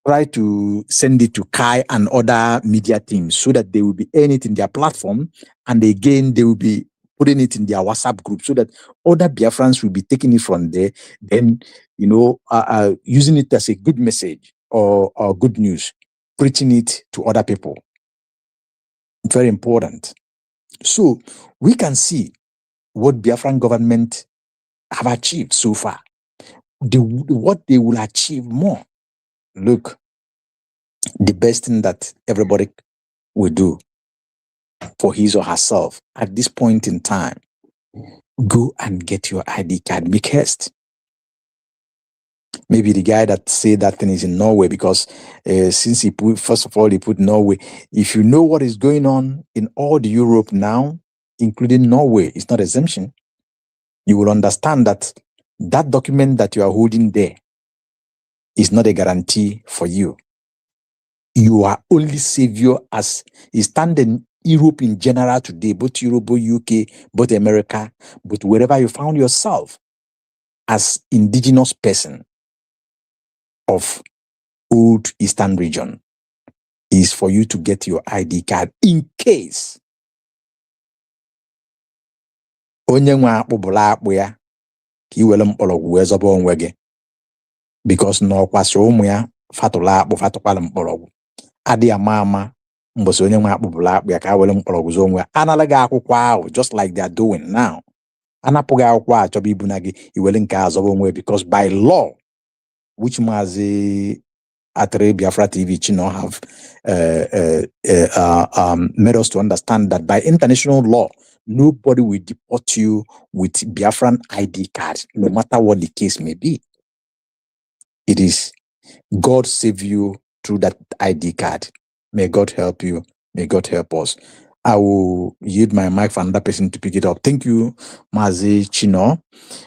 try to send it to Kai and other media teams so that they will be airing it in their platform, and again they will be putting it in their WhatsApp group so that other Biafrans will be taking it from there. Then, using it as a good message or good news, preaching it to other people. Very important. So we can see what Biafran government have achieved so far. What they will achieve more. Look, the best thing that everybody will do for his or herself at this point in time, go and get your ID card. Make haste. Maybe the guy that said that thing is in Norway, because since he put Norway. If you know what is going on in all the Europe now, including Norway, it's not exemption. You will understand that that document that you are holding there is not a guarantee for you. You are only savior as is standing Europe in general today, both Europe, both UK, both America, but wherever you found yourself as indigenous person of old Eastern region, is for you to get your ID card in case onye nwe akpụ bụrụ akpụ ya ka iwere mkpọrọgwụ wee zọba onwe gị, because na ọkwasị ụmụ ya fatụrụ akpụ fatụkwala mkpọrọgwụ adị ama mgbọsị onye nwe akpụ bụrụ akpụ ya ka were mkpọrọgwụ zọ onwe ya. Anala gị akwụkwọ ahụ, just like they are doing now. Anapụghị akwụkwọ a chọba ibu na gị iwere nke a zọba onwe, because by law, which Maazị Aprile Biafra TV Chino have made us to understand that by international law, nobody will deport you with Biafran ID card, no matter what the case may be. It is God save you through that ID card. May God help you. May God help us. I will yield my mic for another person to pick it up. Thank you, Mazi Chino.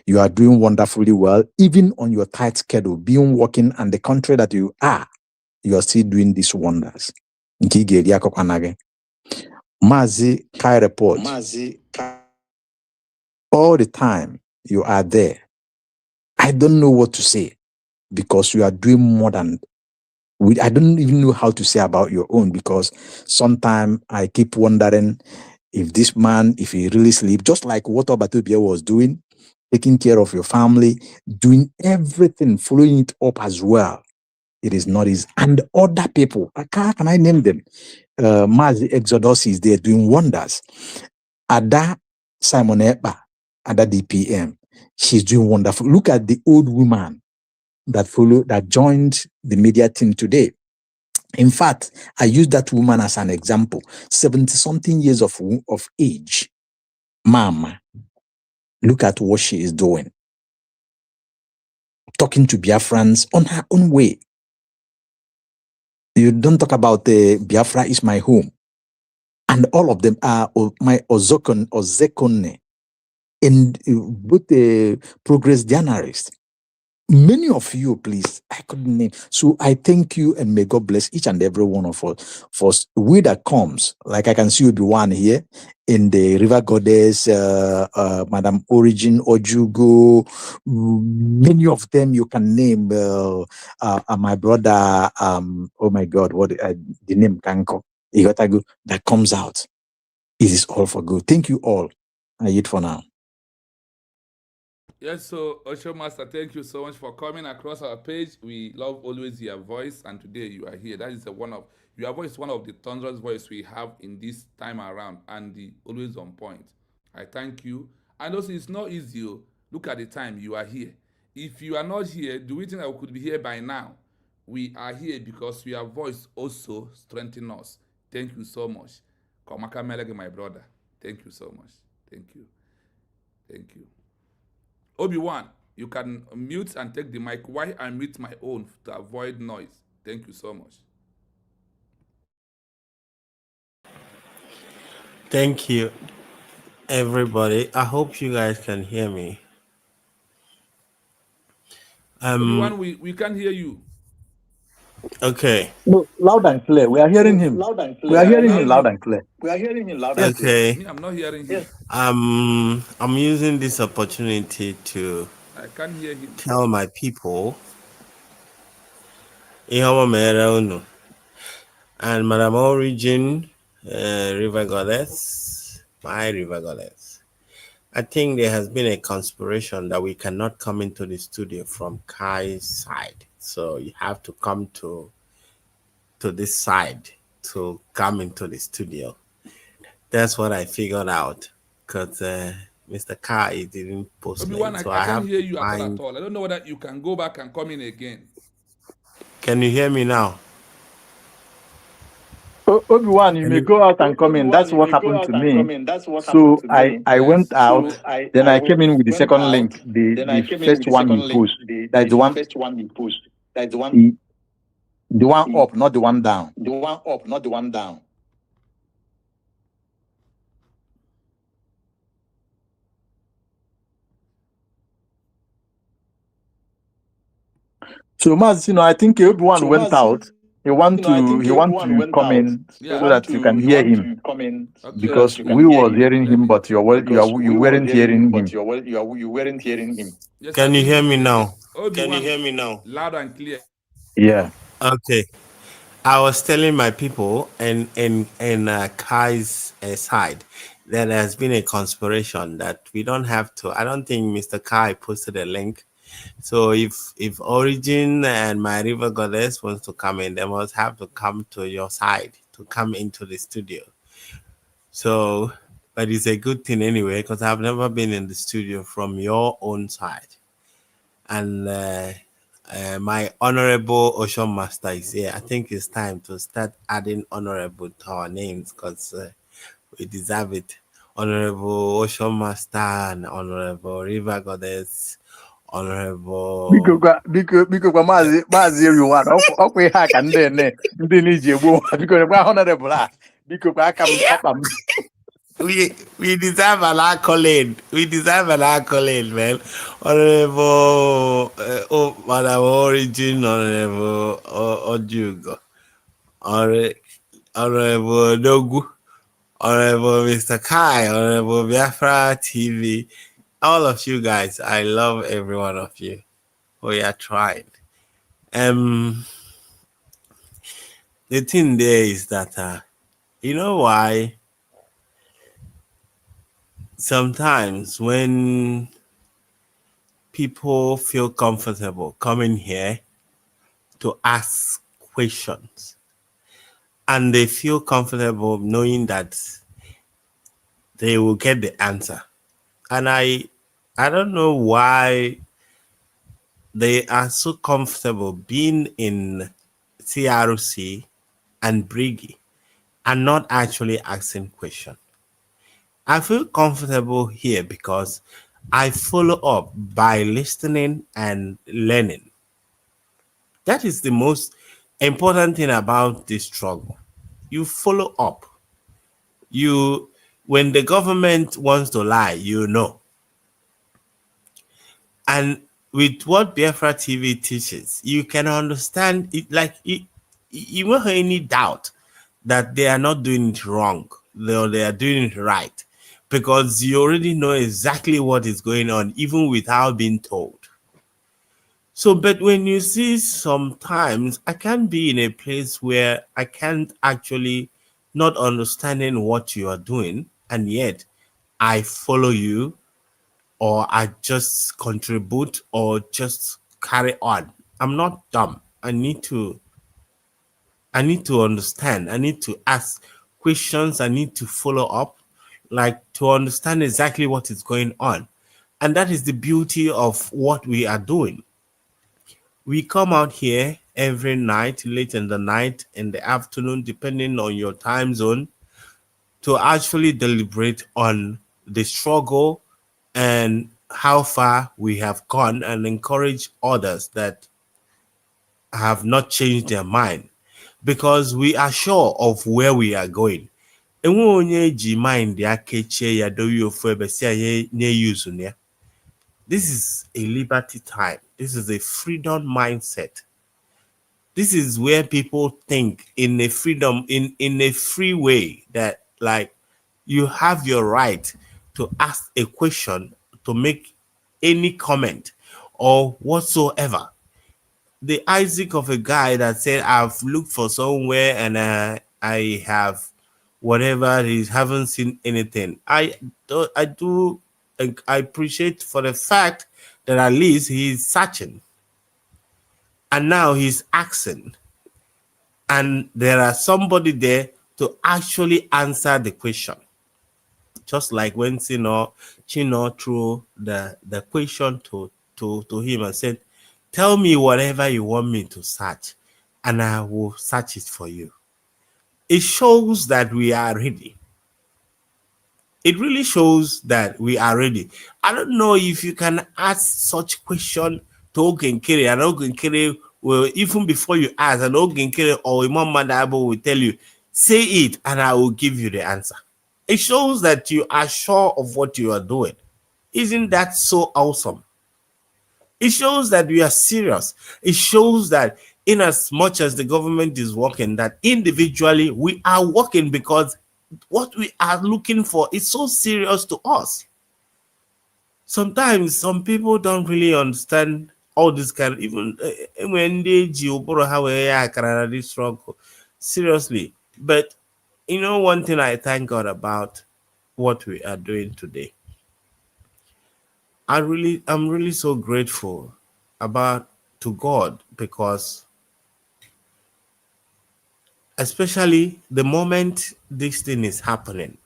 You are doing wonderfully well, even on your tight schedule, being working and the country that you are still doing these wonders. Mazi Kai report. All the time you are there. I don't know what to say, because you are doing more than I don't even know how to say about your own, because sometimes I keep wondering if this man, if he really sleep, just like what Obatobia was doing, taking care of your family, doing everything, following it up as well. It is not easy. And other people, can I name them? Mazi Exodus is there doing wonders. Ada Simon Epa, Ada DPM, she's doing wonderful. Look at the old woman that joined the media team today. In fact, I use that woman as an example. 70-something years of age. Mama, look at what she is doing. Talking to Biafrans on her own way. You don't talk about Biafra is my home. And all of them are my Ozekone and both the progress journalists. Many of you, please, I couldn't name. So I thank you, and may God bless each and every one of us. For we that comes, like I can see you be one here in the River Goddess, Madam Origin, Ojugo, many of them you can name. My brother, oh my God, what the name Kanko Igotagu that comes out. It is all for good. Thank you all. I eat for now. Yes, so Osho Master, thank you so much for coming across our page. We love always your voice, and today you are here. That is your voice is one of the thunderous voice we have in this time around, and the always on point. I thank you. And also, it's not easy. Look at the time you are here. If you are not here, do we think I could be here by now? We are here because your voice also strengthens us. Thank you so much. Komaka Melege, my brother. Thank you so much. Thank you. Thank you. Obi-Wan, you can mute and take the mic while I mute my own to avoid noise. Thank you so much. Thank you, everybody. I hope you guys can hear me. Obi-Wan, we can't hear you. Okay. No, loud and clear. We are hearing him. We are hearing him loud and clear. Yes. Okay. Me, I'm not hearing him. I'm using this opportunity to I can't hear him. tell my people and Madam Origin, River Goddess, my River Goddess. I think there has been a conspiration that we cannot come into the studio from Kai's side. So you have to come to this side to come into the studio. That's what I figured out because Mr. Kai didn't post Obi-Wan, late. So I can't have hear you to at all. I don't know whether you can go back and come in again. Can you hear me now? Obi-Wan, you may go out and come in. That's what happened to me. So I went out, then I came in with the second link, the first one you post. That's the one. The one up, not the one down. So Maz, I think everyone went out. He want to come in so that you can hear him. Because we was hearing him, but you weren't hearing him. Yes, Can you hear me now? Loud and clear. Yeah. Okay. I was telling my people and Kai's side that there has been a conspiration that we don't have to. I don't think Mr. Kai posted a link. So if Origin and my River Goddess wants to come in, they must have to come to your side to come into the studio. So, but it's a good thing anyway, because I've never been in the studio from your own side. And my honorable Ocean Master is here. I think it's time to start adding honorable to our names because we deserve it. Honorable Ocean Master and Honorable River Goddess. Honorable biko kwa maazị everyone ọkwa ihe a ka ndị na-eji egbu nwa biko gwa honorable a biko kwa aka m ọkpa m. We deserve an accolade. Man. Honorable Madam Origin, Honorable Ojugo, Honorable Dogu, Honorable Mr. Kai, Honorable Biafra TV. All of you guys, I love every one of you. We are trying. The thing there is that you know why sometimes when people feel comfortable coming here to ask questions and they feel comfortable knowing that they will get the answer. And I don't know why they are so comfortable being in CRC and Briggy and not actually asking questions. I feel comfortable here because I follow up by listening and learning. That is the most important thing about this struggle. You follow up. When the government wants to lie, you know. And with what Biafra TV teaches, you can understand it. Like you won't have any doubt that they are not doing it wrong, though they are doing it right, because you already know exactly what is going on, even without being told. So, but when you see sometimes I can be in a place where I can't actually not understanding what you are doing, and yet I follow you, or I just contribute, or just carry on. I'm not dumb. I need to understand. I need to ask questions. I need to follow up, like to understand exactly what is going on. And that is the beauty of what we are doing. We come out here every night, late in the night, in the afternoon, depending on your time zone. to actually deliberate on the struggle and how far we have gone, and encourage others that have not changed their mind, because we are sure of where we are going. Enwe onye ji mind ya kechie ya dowe ofu ebe si ya nye use ya. This is a liberty time. This is a freedom mindset. This is where people think in a freedom, in a free way, that like you have your right to ask a question, to make any comment or whatsoever. The Isaac of a guy that said, I've looked for somewhere and I have whatever, he haven't seen anything. I appreciate for the fact that at least he's searching, and now he's asking, and there are somebody there to actually answer the question. Just like when Chino threw the question to him and said, tell me whatever you want me to search, and I will search it for you. It shows that we are ready. It really shows that we are ready. I don't know if you can ask such question to Nkere, and Nkere will, even before you ask, and Nkere or Imam Madabo will tell you, say it and I will give you the answer. It shows that you are sure of what you are doing. Isn't that so awesome? It shows that we are serious. It shows that in as much as the government is working, that individually we are working, because what we are looking for is so serious to us. Sometimes some people don't really understand all this kind of, even when they have this struggle seriously. But you know, one thing I thank God about what we are doing today, I'm really so grateful to God, because especially the moment this thing is happening,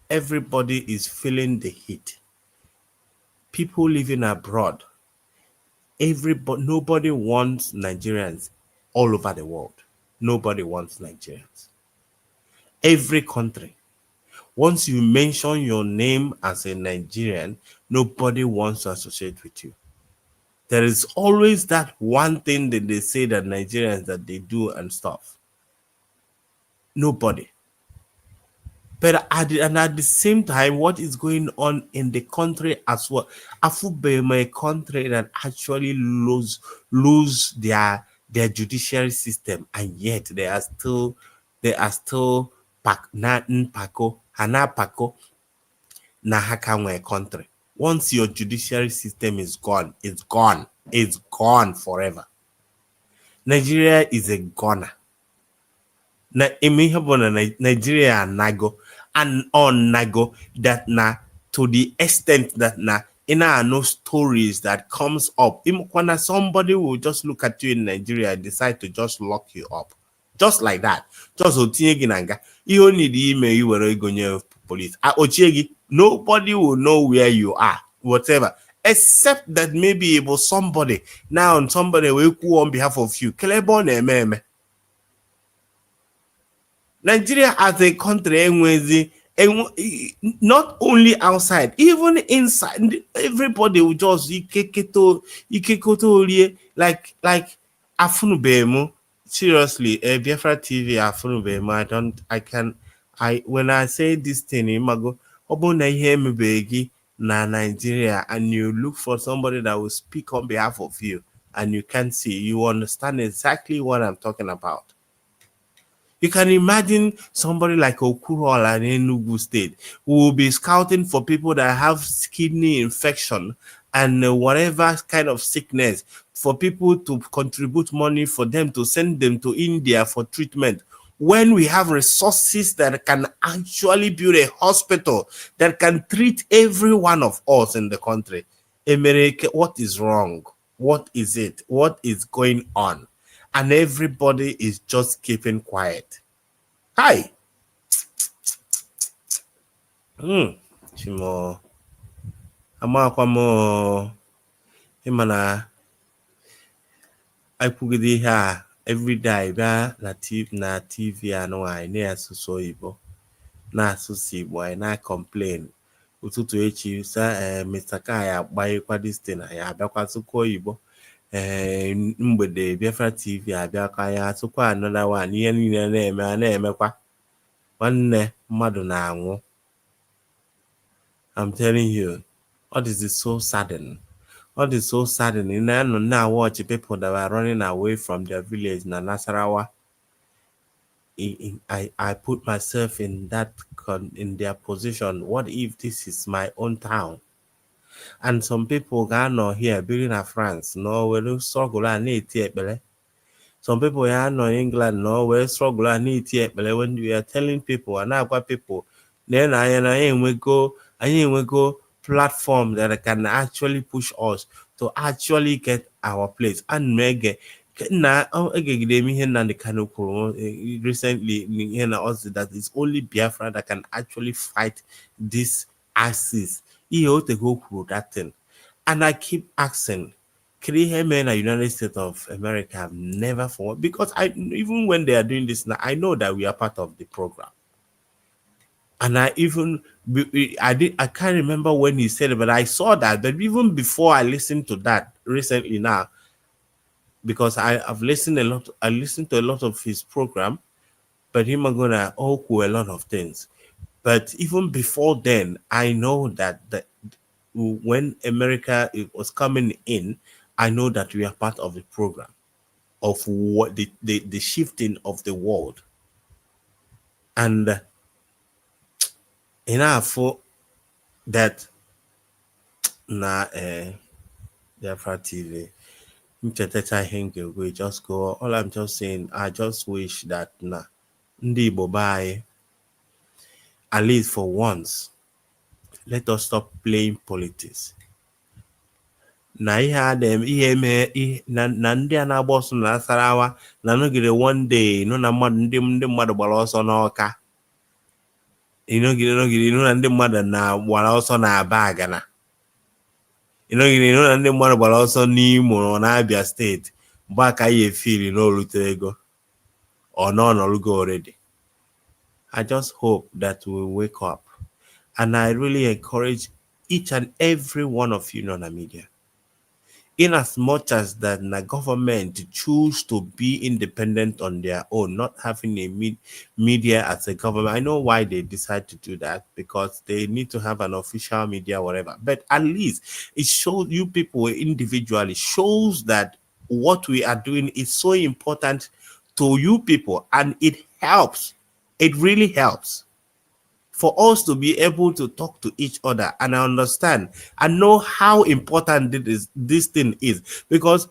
everybody is feeling the heat. People living abroad, nobody wants Nigerians all over the world. Nobody wants Nigerians. Every country, once you mention your name as a Nigerian, nobody wants to associate with you. There is always that one thing that they say that Nigerians that they do and stuff. Nobody. But at the same time, what is going on in the country as well? A country that actually lose their judiciary system, and yet they are still pako na haka country. Once your judiciary system is gone, it's gone. It's gone forever. Nigeria is a goner. Na Nigeria nago and on nago that na to the extent that na in our no stories that comes up. When somebody will just look at you in Nigeria and decide to just lock you up. Just like that. Just otinye you need email you were going police. Nobody will know where you are, whatever. Except that maybe it was somebody. Now somebody will go on behalf of you. Nigeria as a country, not only outside, even inside, everybody will just like afunubemu. Seriously, Biafra TV afunubemu. When I say this thing, imago obona ihe mebegi na Nigeria, and you look for somebody that will speak on behalf of you, and you can't see, you understand exactly what I'm talking about. You can imagine somebody like Okurola in Enugu State who will be scouting for people that have kidney infection and whatever kind of sickness, for people to contribute money for them to send them to India for treatment. When we have resources that can actually build a hospital that can treat every one of us in the country. America, what is wrong? What is it? What is going on? And everybody is just keeping quiet. Hi. Chimo. Amakwamo. Imana. I put it here every day. Na TV ano I ne asuso ibo. na-asụsụ Igbo anyị na-complain ụtụtụ echi Mr. Kai agbanyekwa this thing anyị abịakwa sụkwa oyibo mgbede Biafra TV abịakwa ya asụkwa another one ihe niile na-eme a na-emekwa nwanne mmadụ na-anwụ. I'm telling you, all this is so saddening. All this is so saddening. Now watch people that were running away from their village in Nasarawa. I put myself in their position. What if this is my own town? And some people are here building in France. No, we struggle and need it. Some people are in England. No, we struggle and need it. But when we are telling people, and I've got people, then we go platform that can actually push us to actually get our place and make recently also that it's only Biafra that can actually fight this ISIS. That thing. And I keep asking, men in the United States of America have never forward because even when they are doing this now, I know that we are part of the program. And I can't remember when he said it, but I saw that. But even before I listened to that recently now, because I've listened a lot, I listened to a lot of his program, but him are gonna a lot of things. But even before then, I know that when America was coming in, I know that we are part of the program of what the shifting of the world. And enough for that Biafra TV. We just go. All I'm just saying, I just wish that Ndi Bobai, at least for once, let us stop playing politics. Na ndị a na-agba ọsọ na Nasarawa na nọgide one day na ndị mmadụ gbara ọsọ n'Ọka. Nọgide na ndị mmadụ na gbara ọsọ na Abagana. Nọgide na ndị mmadụ gbara ọsọ n'Imo na Abia steeti mgbe aka ya efili n'olute ego or n'ọnọlugo already. I just hope that we wake up, and I really encourage each and every one of you on the media, in as much as that the government choose to be independent on their own, not having a media as a government. I know why they decide to do that, because they need to have an official media, whatever. But at least it shows you people individually, shows that what we are doing is so important to you people, and it helps. It really helps for us to be able to talk to each other and understand and know how important this thing is, because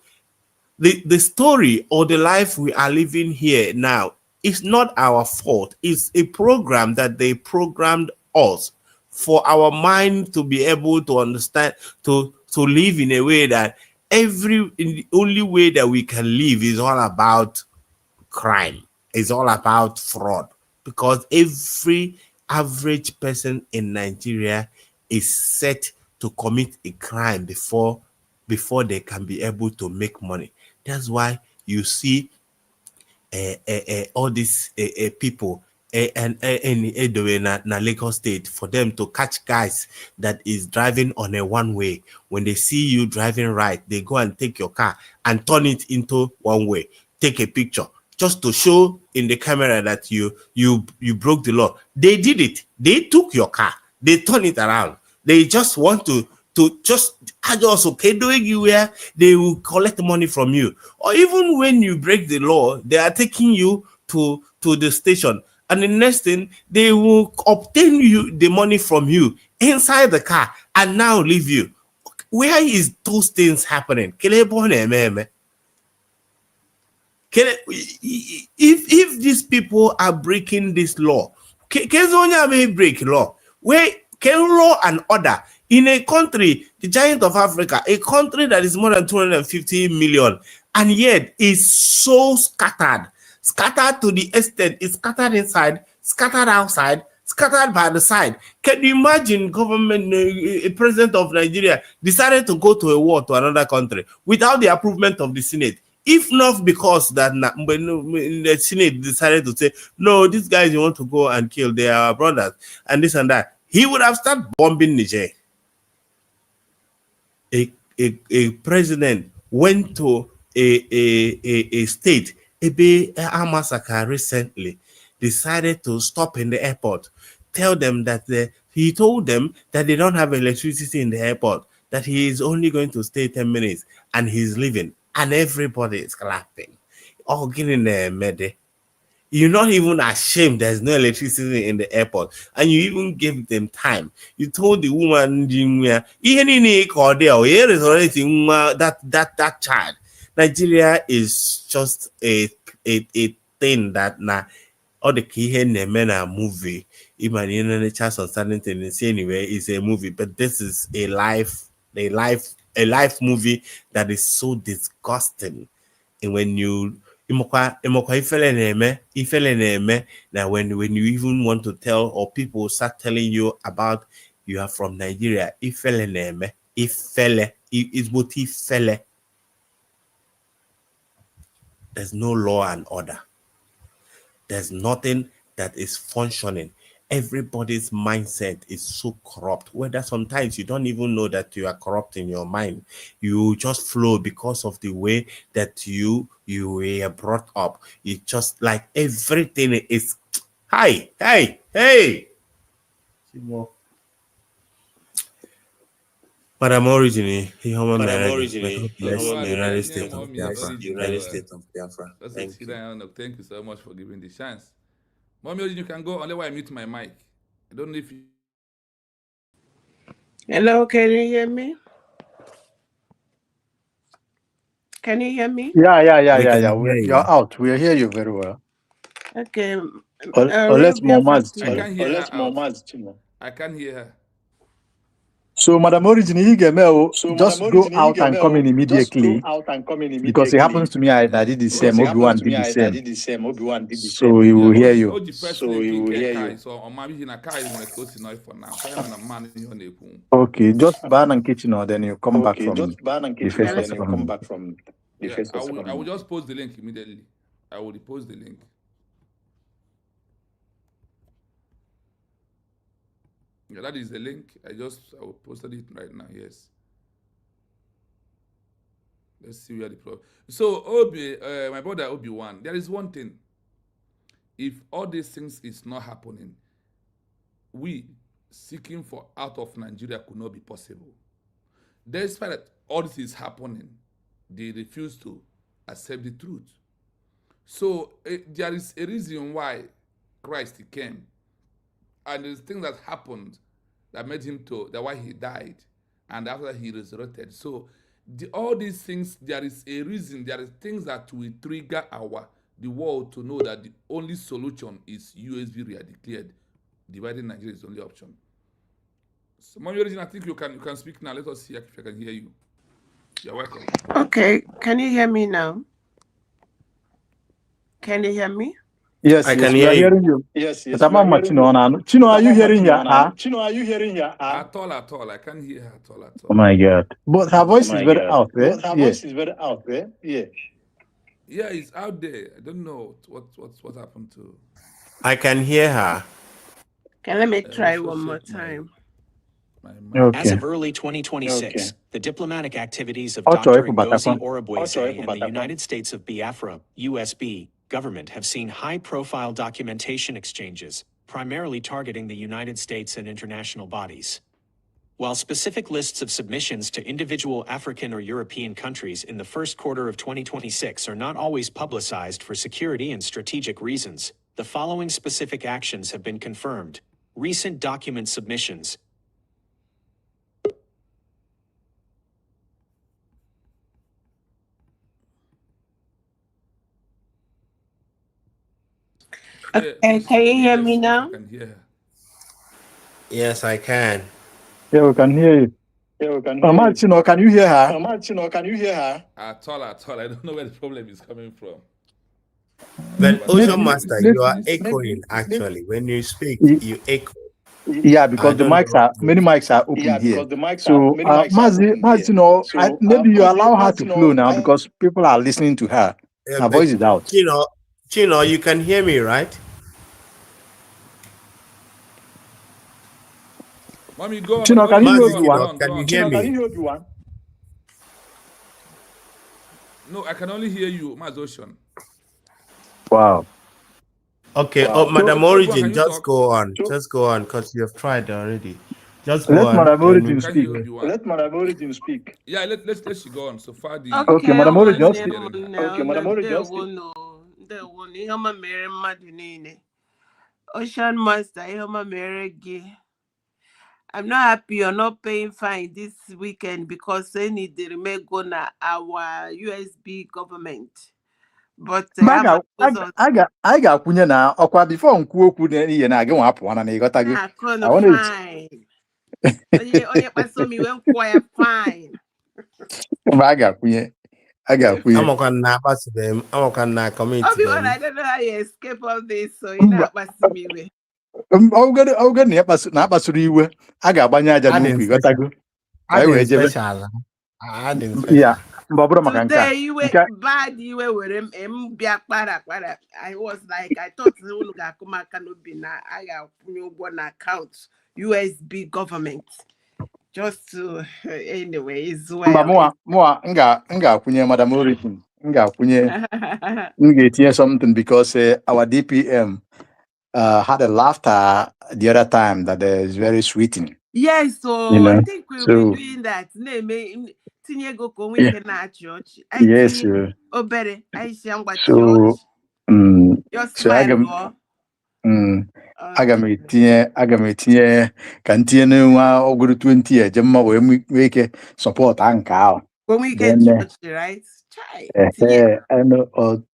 the story or the life we are living here now is not our fault. It's a program that they programmed us for our mind to be able to understand, to live in a way that the only way that we can live is all about crime, is all about fraud, because every average person in Nigeria is set to commit a crime before they can be able to make money. That's why you see all these people in Lagos State, for them to catch guys that is driving on a one way. When they see you driving right, they go and take your car and turn it into one way, take a picture, just to show in the camera that you broke the law. They did it. They took your car. They turned it around. They just want to just okay doing you where they will collect money from you. Or even when you break the law, they are taking you to the station. And the next thing, they will obtain you the money from you inside the car and now leave you. Where is those things happening? If these people are breaking this law, can break law? Where can law and order in a country, the giant of Africa, a country that is more than 250 million, and yet is so scattered to the extent it's scattered inside, scattered outside, scattered by the side. Can you imagine government, a president of Nigeria decided to go to a war to another country without the approval of the Senate? If not because that when the Senate decided to say, no, these guys you want to go and kill, they are brothers, and this and that, he would have started bombing Niger. A president went to a state, a massacre recently, decided to stop in the airport, tell them that he told them that they don't have electricity in the airport, that he is only going to stay 10 minutes and he's leaving, and everybody is clapping. Oh, getting there, Mede. You're not even ashamed there's no electricity in the airport, and you even gave them time. You told the woman that child. Nigeria is just a thing that all the key men are movie. Even in the chance on certain things anyway is a movie, but this is a life movie that is so disgusting. And when you now when you even want to tell, or people start telling you about you are from Nigeria, there's no law and order. There's nothing that is functioning. Everybody's mindset is so corrupt, whether sometimes you don't even know that you are corrupt in your mind. You just flow because of the way that you were brought up. You just like everything is hey. Madam Origine, United States of Biafra. Thank you. Thank you so much for giving the chance. Mommy, you can go unless I mute my mic. I don't know if you. Hello, can you hear me? Can you hear me? Yeah. You're out. We hear you very well. Okay. Let's I can't hear her. So, Madam Origin, just go out and come in immediately. Because it happens to me, I did the same. Obi-Wan did the same. So he will hear you. Okay, just ban and kitchen, or then you come back from the first. I will just post the link immediately. I will repost the link. Yeah, that is the link. I posted it right now. Yes. Let's see where the problem. So my brother Obi-Wan, there is one thing. If all these things is not happening, we seeking for out of Nigeria could not be possible. Despite that all this is happening, they refuse to accept the truth. So there is a reason why Christ came. And there's things that happened that made him why he died, and after that he resurrected. So all these things, there is a reason, there are things that will trigger the world to know that the only solution is USB declared. Dividing Nigeria is the only option. So, Mommy Origin, I think you can speak now. Let us see if I can hear you. You're welcome. Okay, can you hear me now? Can you hear me? Yes, I can hear you. Yes. But Chino, are you hearing her? Chino, are you hearing her? At all. I can't hear her at all. Oh my God! But her voice is very out there. Yeah. Yeah, it's out there. I don't know what happened to. I can hear her. Okay, let me try one more time. Okay. As of early 2026, the diplomatic activities of Dr. Ngozi Orobweze and the United States of Biafra, USB, government have seen high-profile documentation exchanges, primarily targeting the United States and international bodies. While specific lists of submissions to individual African or European countries in the first quarter of 2026 are not always publicized for security and strategic reasons, the following specific actions have been confirmed. Recent document submissions. Okay, can you hear me now? I can hear her. Yes, I can. Yeah, we can hear you. Mama Chino, can you hear her? At all. I don't know where the problem is coming from. But Ocean Master, you are echoing actually. When you speak, you echo. Yeah, because the mics are many mics are open here. So Mazi, maybe you allow her to flow now because people are listening to her. Her voice is out. Chino, you can hear me, right? Mommy, go on. Chino, can you hold Go one? on. Can you hear me? No, I can only hear you, Maz Ocean. Wow. Okay. Wow. Oh, Madam Origin, just go on. Just go on, because you have tried already. Just go Let on. Madam Origin speak. Let Madam Origin speak. Yeah, let she go on. So far, Okay, Madam Origin, just speak. Okay, Madam Origin, just speak. Ocean Master, I'm not happy you're not paying fine this weekend because they need the remain gonna our USB government. But I ga-akwụnye na ọkwa before nkwu okwu na ihe na gị nwa apụwana na ịghọtago. Fine. Onye kpaso mi when quiet fine. I ga-akwụnye. I'm not gonna comment. I don't know how you escape all this, so you're not passing me way. Oge na akpasuru iwe a ga-agbanye aja n'ukwu ịghọtago. Yeah. Today you were bad, you were I was like, I thought I got one account USB government. Just to anyway, is well. Nga akwụnye Madam Origin. Nga akwụnye. Nga something because our DPM had a laughter the other time that is very sweeting. Yes, so I think we'll be doing that. Church. Yes. Oh, better. I see church. Your smile. Aga m etinye ka ntinye n'nwa oguru 20 eje mma wee nwee ike support nke ahụ. When we get church, right?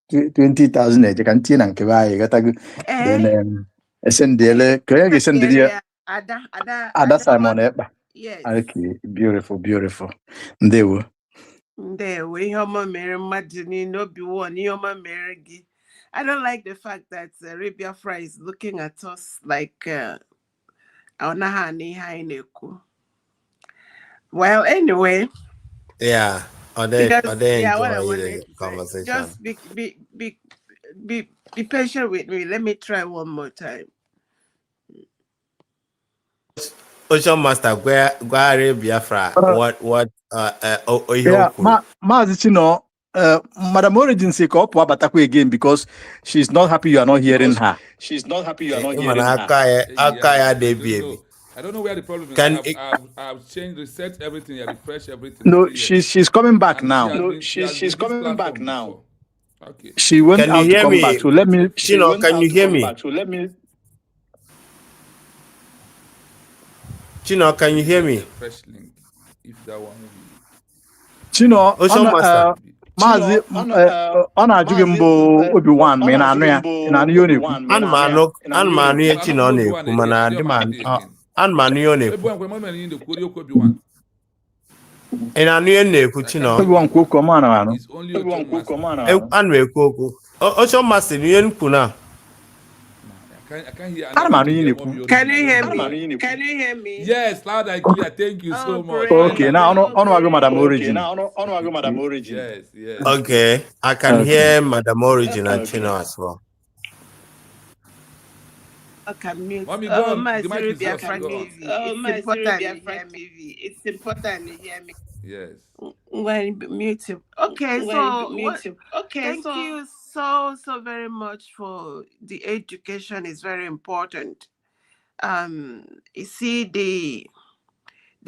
20,000 eje ka ntinye na nke anyị gatago. Then esendele ka onye ga-esendele ya Ada Simon Ekpa. Yes. Okay, beautiful. Ndewo. Ihe ọma mere mmadụ niile obi won ihe ọma mere gị. I don't like the fact that Arabia Fry is looking at us like well, anyway. Yeah. Or they enjoy the conversation. Just be patient with me. Let me try one more time. Ocean Master, where Biafra? What? Mazi Chino, Madam Origin say ko pụọ batakwa again because she's not happy you are not hearing her. I don't know where the problem is. I've changed, reset everything, I refresh everything. No, she's coming back now. She's coming back now. Okay. She went out to come back. So let me. Chino, can you hear me? Chino, can you hear me? Fresh link, if that one. Chino, Mazi, ọ na-ajụ gị mbụ Obi-Wan ma ị na-anụ ya ihe ọ na-ekwu. Ana m anụ ihe Chino ọ na-ekwu mana ana m anụ ihe ọ na-ekwu. Ị na-anụ ihe na-ekwu Chino? Obi-Wan kwuo okwu ọma na anụ. Ana m ekwu okwu. Ocean Master ihe m kwuru na. Can you hear me? Can you hear me? Yes, loud and clear. Thank you so much. Okay, now on Madam Origin. Yes. Okay, I can hear Madam Origin and Chino as well. Okay, mute. Mommy, go on. My The mic is yours. It's important to hear me. Yes. When mute. Okay, thank you so very much for the education is very important. You see the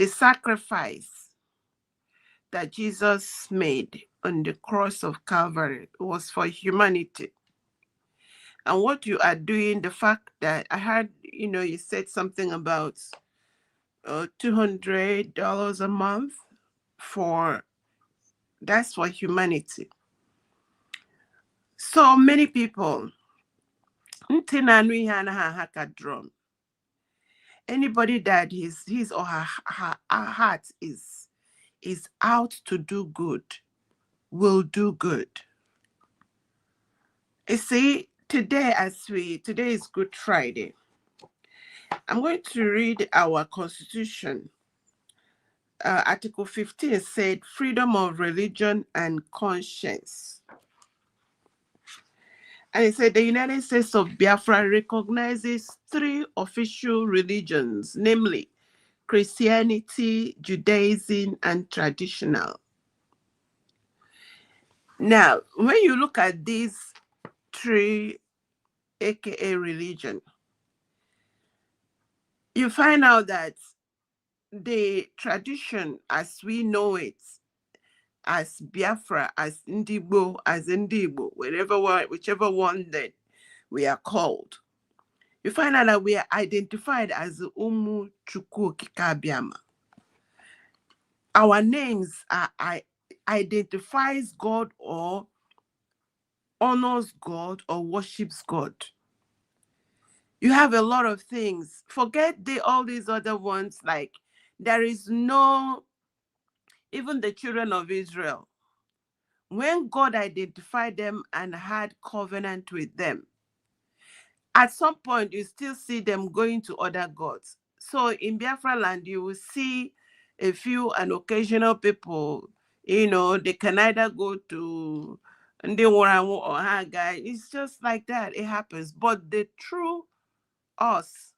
sacrifice that Jesus made on the cross of Calvary was for humanity. And what you are doing, the fact that I heard, you said something about $200 a month that's for humanity. So many people, anybody that his or her heart is out to do good will do good. You see, today is Good Friday. I'm going to read our Constitution. Article 15 said freedom of religion and conscience. And it said the United States of Biafra recognizes 3 official religions, namely Christianity, Judaism, and traditional. Now, when you look at these 3 aka religion, you find out that the tradition as we know it, as Biafra, as Ndibo, whichever one that we are called, you find out that we are identified as Umu Chukwu Kikabiama. Our names identifies God or honors God or worships God. You have a lot of things. Forget all these other ones, like there is no, even the children of Israel, when God identified them and had covenant with them, at some point you still see them going to other gods. So in Biafra land, you will see a few and occasional people, they can either go to Ndewaramu or Hagai. It's just like that. It happens. But the true us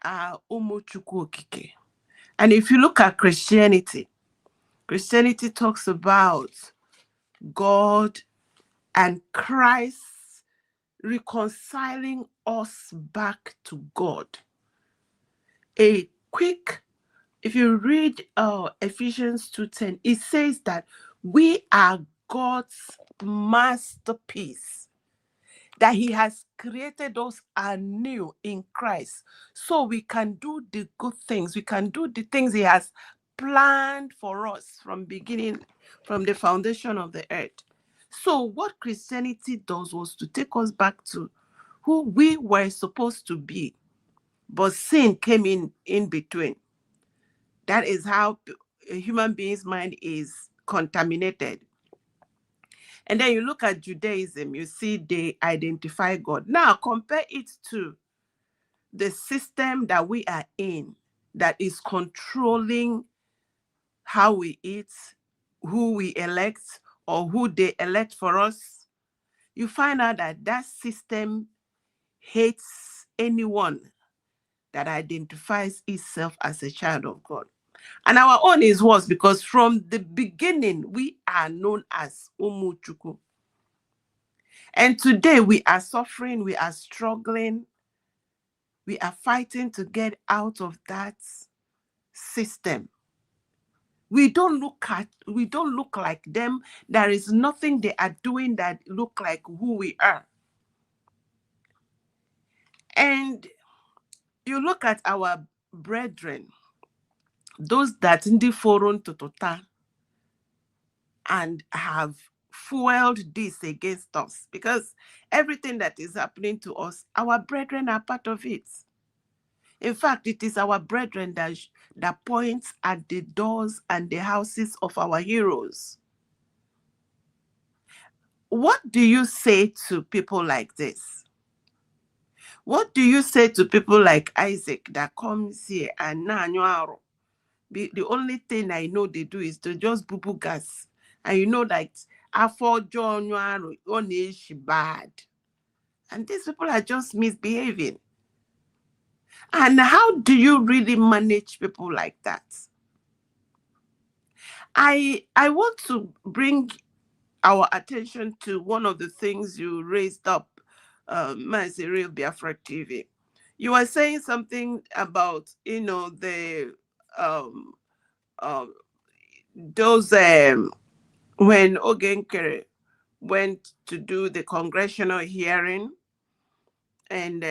are Umu Chukwu Okike. And if you look at Christianity talks about God and Christ reconciling us back to God. If you read Ephesians 2:10, it says that we are God's masterpiece, that he has created us anew in Christ, so we can do the good things. We can do the things he has planned for us from the foundation of the earth. So what Christianity does was to take us back to who we were supposed to be, but sin came in between. That is how a human being's mind is contaminated. And then you look at Judaism, you see they identify God. Now compare it to the system that we are in, that is controlling how we eat, who we elect, or who they elect for us. You find out that system hates anyone that identifies itself as a child of God. And our own is worse, because from the beginning, we are known as Umu Chukwu. And today we are suffering, we are struggling, we are fighting to get out of that system. We don't look like them. There is nothing they are doing that look like who we are. And you look at our brethren, those that in the forum totota and have fueled this against us, because everything that is happening to us, our brethren are part of it. In fact, it is our brethren that points at the doors and the houses of our heroes. What do you say to people like this? What do you say to people like Isaac that comes here and the only thing I know they do is to just boo gas, and you know that after John is bad, and these people are just misbehaving. And how do you really manage people like that? I want to bring our attention to one of the things you raised up, Real Biafra TV. You were saying something about, those when Nkere went to do the congressional hearing, and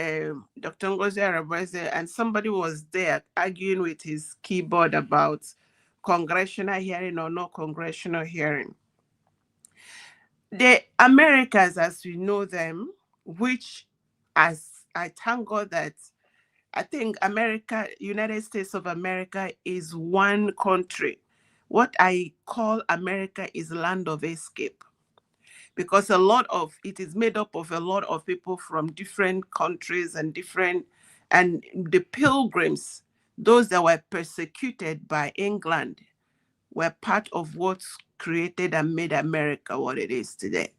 Dr. Ngozi Arabese and somebody was there arguing with his keyboard about congressional hearing or no congressional hearing. The Americas, as we know them, which, as I thank God that I think United States of America is one country. What I call America is land of escape, because it is made up of a lot of people from different countries and different And the pilgrims, those that were persecuted by England, were part of what created and made America what it is today.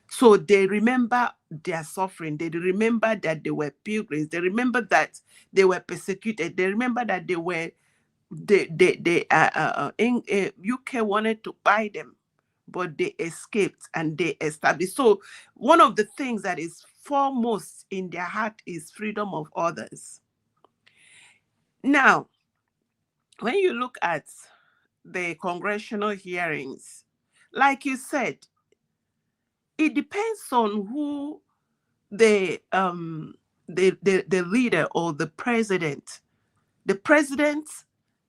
So they remember their suffering. They remember that they were pilgrims. They remember that they were persecuted. They remember that they were UK wanted to buy them, but they escaped and they established. So one of the things that is foremost in their heart is freedom of others. Now, when you look at the congressional hearings, like you said, it depends on who the leader or the president. The president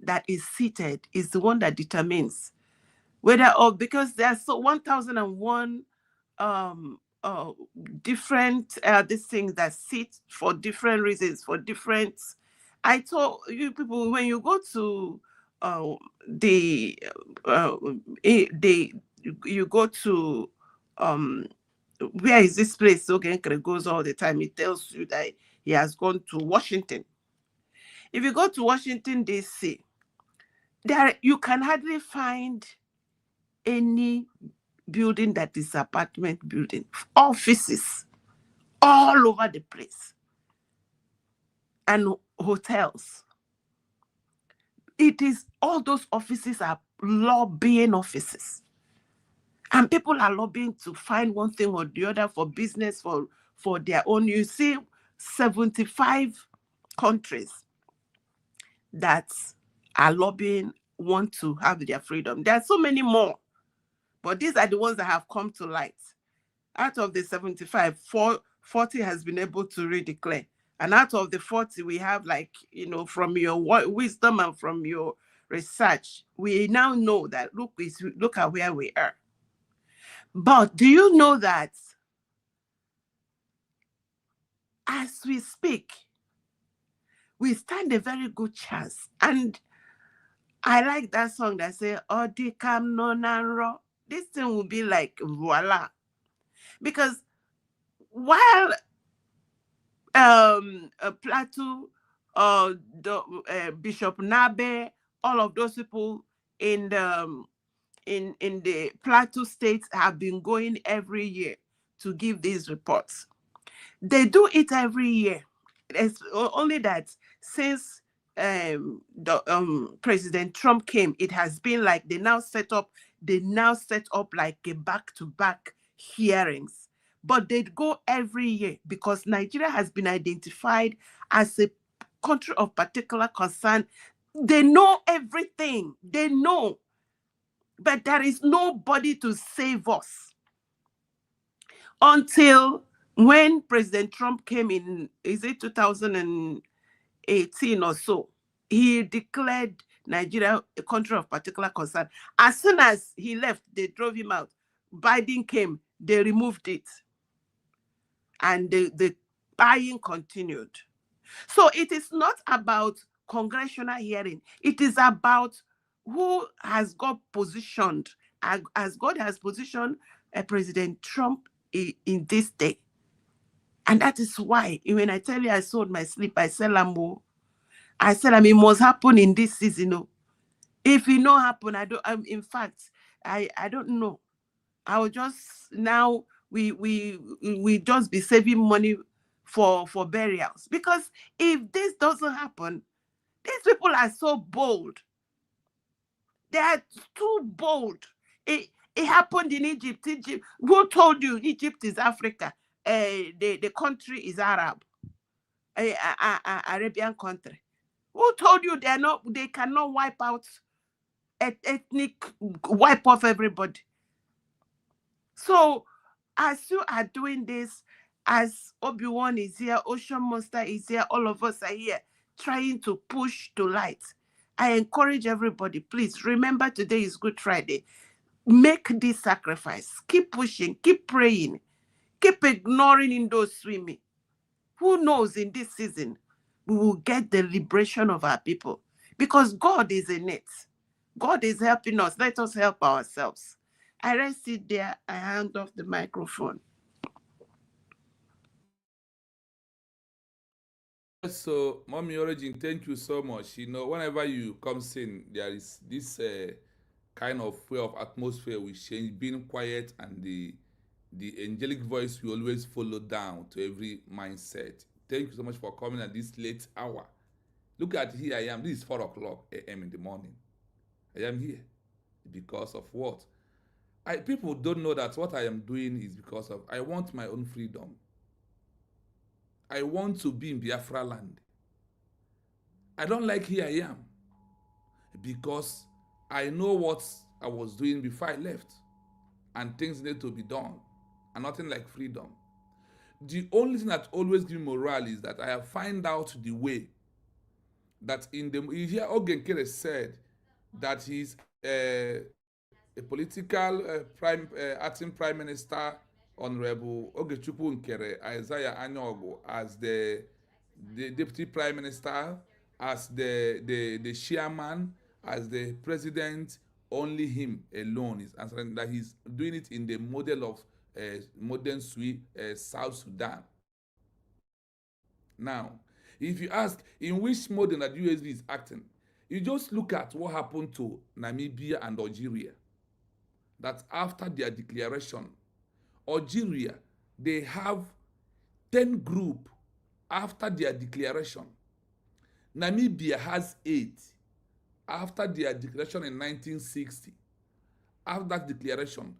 that is seated is the one that determines whether, or because there's so 1001 different these things that sit for different reasons, for different. I told you people, when you go to you go to where is this place? So Nkere goes all the time. He tells you that he has gone to Washington. If you go to Washington, D.C., there you can hardly find any building that is apartment building. Offices all over the place. And hotels. It is, all those offices are lobbying offices. And people are lobbying to find one thing or the other for business, for their own. You see 75 countries that are lobbying, want to have their freedom. There are so many more, but these are the ones that have come to light. Out of the 75, 40 has been able to redeclare. And out of the 40, we have, like, from your wisdom and from your research, we now know that, look at where we are. But do you know that as we speak, we stand a very good chance? And I like that song that says, Odikam no nanro. This thing will be like, voila. Because while Plateau, Bishop Nabe, all of those people in the Plateau states have been going every year to give these reports. They do it every year. It's only that since President Trump came, it has been like they now set up like a back-to-back hearings. But they go every year because Nigeria has been identified as a country of particular concern. They know everything. They know. But there is nobody to save us. Until when President Trump came in, is it 2018 or so, he declared Nigeria a country of particular concern. As soon as he left, they drove him out. Biden came, they removed it. And the buying continued. So it is not about congressional hearing. It is about who has got positioned, as God has positioned President Trump in this day. And that is why, when I tell you I sold my sleep, I sell Lambo. I said, it must happen in this season. If it not happen, in fact, I don't know. I will just now we just be saving money for burials, because if this doesn't happen, these people are so bold. They are too bold. It happened in Egypt. Who told you Egypt is Africa? The country is Arab, Arabian country. Who told you they cannot wipe out wipe off everybody? So as you are doing this, as Obi-Wan is here, Ocean Monster is here, all of us are here trying to push to light. I encourage everybody, please remember today is Good Friday. Make this sacrifice. Keep pushing, keep praying, keep ignoring in those swimming. Who knows, in this season, we will get the liberation of our people, because God is in it. God is helping us. Let us help ourselves. I rest it there. I hand off the microphone. So, Mommy Origin, thank you so much. You know, whenever you come in, there is this kind of way of atmosphere we change, being quiet, and the angelic voice we always follow down to every mindset. Thank you so much for coming at this late hour. Look at here I am. This is 4 o'clock a.m. in the morning. I am here because of what? People don't know that what I am doing is because of I want my own freedom. I want to be in Biafra land. I don't like here I am because I know what I was doing before I left and things need to be done and nothing like freedom. The only thing that always gives me morale is that I have found out the way that you hear Nkere said that he's a political acting prime minister, Honorable Nkere Isaiah Anyogo, as the deputy prime minister, as the chairman, as the president. Only him alone is answering that. He's doing it in the model of modern South Sudan. Now, if you ask in which model that USB is acting, you just look at what happened to Namibia and Algeria. That after their declaration, Algeria, they have 10 groups after their declaration. Namibia has 8 after their declaration in 1960. After that declaration,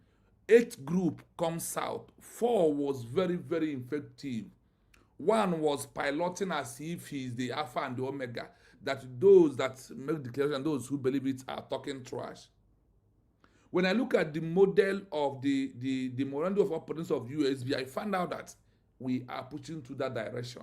8 group comes out. 4 was very, very effective. 1 was piloting as if he is the Alpha and the Omega, that those that make declaration, those who believe it are talking trash. When I look at the model of the memorandum of operations of USB, I found out that we are pushing to that direction.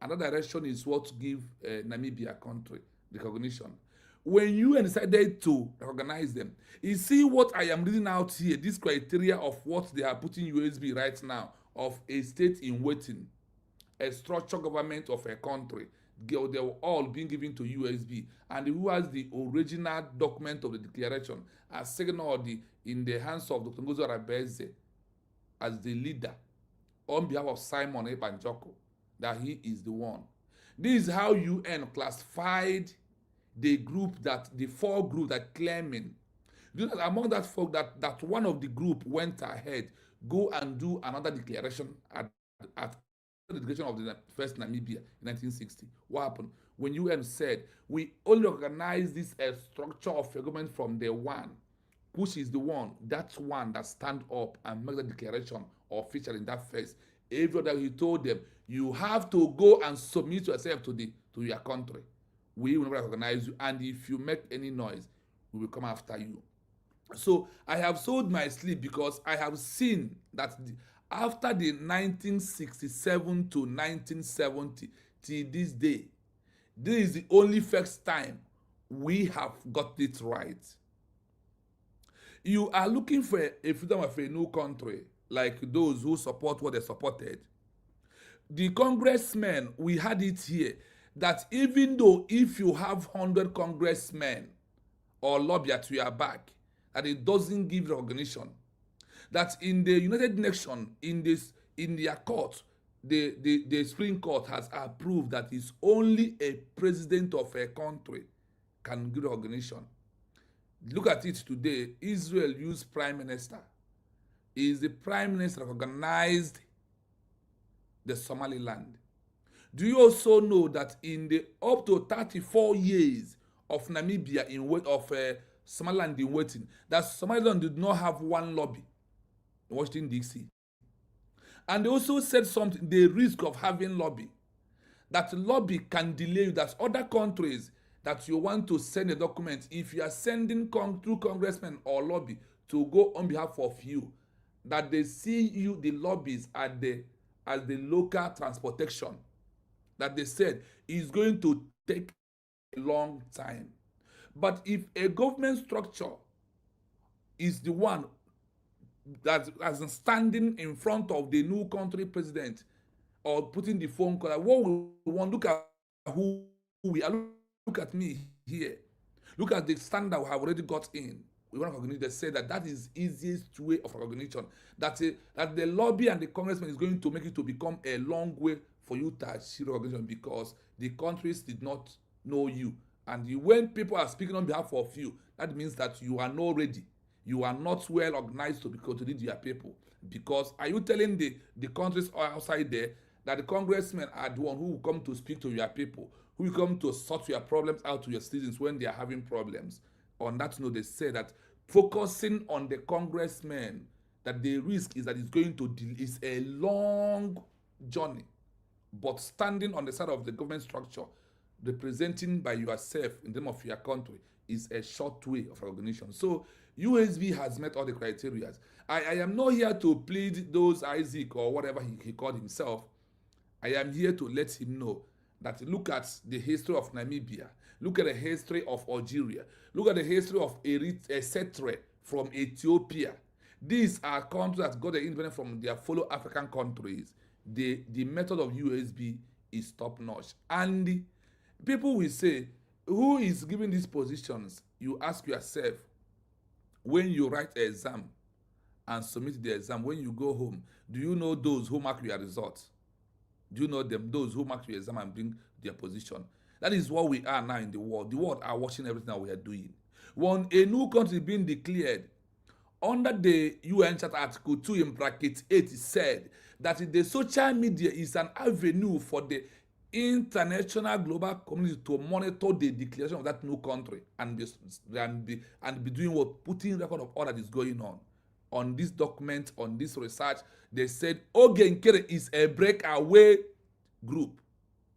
And that direction is what give Namibia country recognition. When you decided to recognize them, you see what I am reading out here, this criteria of what they are putting USB right now, of a state in waiting, a structured government of a country. They were all being given to USB, and who has the original document of the declaration as signaled in the hands of Dr. Ngozi Arabeze as the leader on behalf of Simon Ebanjoko, that he is the one. This is how UN classified the group, that the 4 groups that claiming. You know that among that folk that one of the group went ahead, go and do another declaration at the declaration of the first Namibia in 1960. What happened? When UN said, we only recognize this structure of a government from the one, which is the one, that's one that stand up and make the declaration official in that phase. Every other, he told them, you have to go and submit yourself to your country. We will never recognize you, and if you make any noise, we will come after you. So I have sold my sleep because I have seen that after the 1967 to 1970 till this day, this is the only first time we have got it right. You are looking for a freedom of a new country, like those who support what they supported. The congressmen, we had it here, that even though if you have 100 congressmen or lobbyists to your back, that it doesn't give recognition. That in the United Nations, in their court, the Supreme Court has approved that it's only a president of a country can give recognition. Look at it today. Israel used prime minister. Is the prime minister recognized the Somaliland? Do you also know that in the up to 34 years of Namibia Somaliland in waiting, that Somaliland did not have one lobby in Washington, D.C. And they also said something, the risk of having lobby. That lobby can delay you, that other countries that you want to send a document, if you are sending through congressmen or lobby to go on behalf of you, that they see you, the lobbies, as the local transportation, that they said is going to take a long time. But if a government structure is the one that is standing in front of the new country president or putting the phone call, what we want, look at who we are. Look at me here. Look at the standard we have already got in. We want to recognize. They say that is easiest way of recognition. That the lobby and the congressman is going to make it to become a long way for you to achieve recognition because the countries did not know you. And when people are speaking on behalf of you, that means that you are not ready. You are not well organized to lead your people. Because are you telling the countries outside there that the congressmen are the one who will come to speak to your people, who will come to sort your problems out to your citizens when they are having problems? On that note, they say that focusing on the congressmen, that the risk is that it's going to is a long journey. But standing on the side of the government structure, representing by yourself in the name of your country, is a short way of recognition. So USB has met all the criteria. I am not here to plead those Isaac or whatever he called himself. I am here to let him know that look at the history of Namibia, look at the history of Algeria, look at the history of Eritrea from Ethiopia. These are countries that got their independence from their fellow African countries. The method of USB is top notch. And people will say, who is giving these positions? You ask yourself, when you write an exam and submit the exam, when you go home, do you know those who mark your results? Do you know them, those who mark your exam and bring their position? That is what we are now in the world. The world are watching everything that we are doing. When a new country being declared, under the UN Charter Article 2 in bracket 8, it said that the social media is an avenue for the international global community to monitor the declaration of that new country and be doing what, putting record of all that is going on. On this document, on this research, they said Nkere is a breakaway group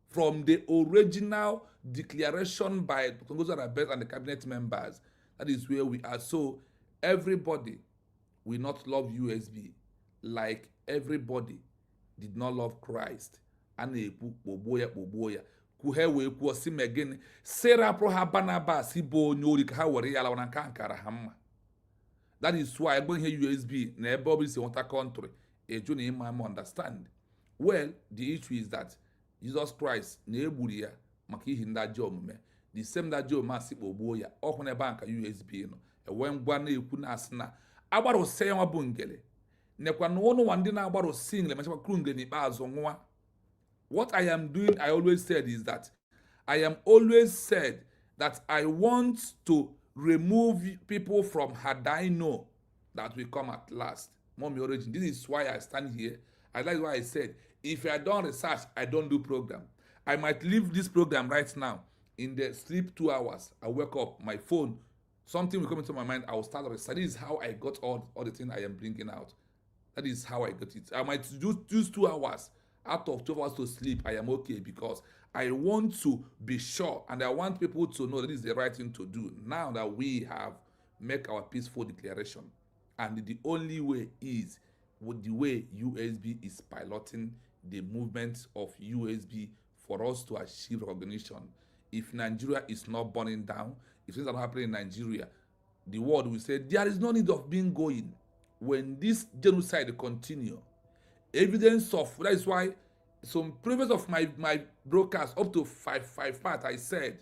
from the original declaration by Tongozo Rabet and the cabinet members. That is where we are. So everybody will not love USB like everybody did not love Christ. Ana-ekwu kpogbuo ya kwuhe wee kwuo si megịnị serapụrụ ha Barnabas bụ onye ori ka ha were ya lawa na nke nkara ha mma. That is why egbe ihe USB na ebe ọ bụ isi nwata country eju na ịma ama understand. Well, the issue is that Jesus Christ na-egburu ya maka ihi ndị ajọ omume. The same ndị ajọ omume asị kpogbuo ya ọhụrụ n'ebe a nka USB nọ enwe ngwa na-ekwu na-asị na agbarụsị ya nwa bụ ngele nekwa na ụnụ nwa ndị na-agbarụsị ngele mechakwa kru ngele n'ikpeazụ nwa. What I am doing, I always said, is that I want to remove people from Hadaino that will come at last. Mommy origin. This is why I stand here. I like why I said, if I don't research, I don't do program. I might leave this program right now. In the sleep 2 hours, I wake up, my phone, something will come into my mind, I will start research. This is how I got all the things I am bringing out. That is how I got it. I might use 2 hours. Out of 12 hours to sleep, I am okay because I want to be sure and I want people to know that this is the right thing to do now that we have make our peaceful declaration. And the only way is with the way USB is piloting the movement of USB for us to achieve recognition. If Nigeria is not burning down, if things are not happening in Nigeria, the world will say there is no need of being going. When this genocide continue, evidence of that is why some previous of my broadcast up to five parts I said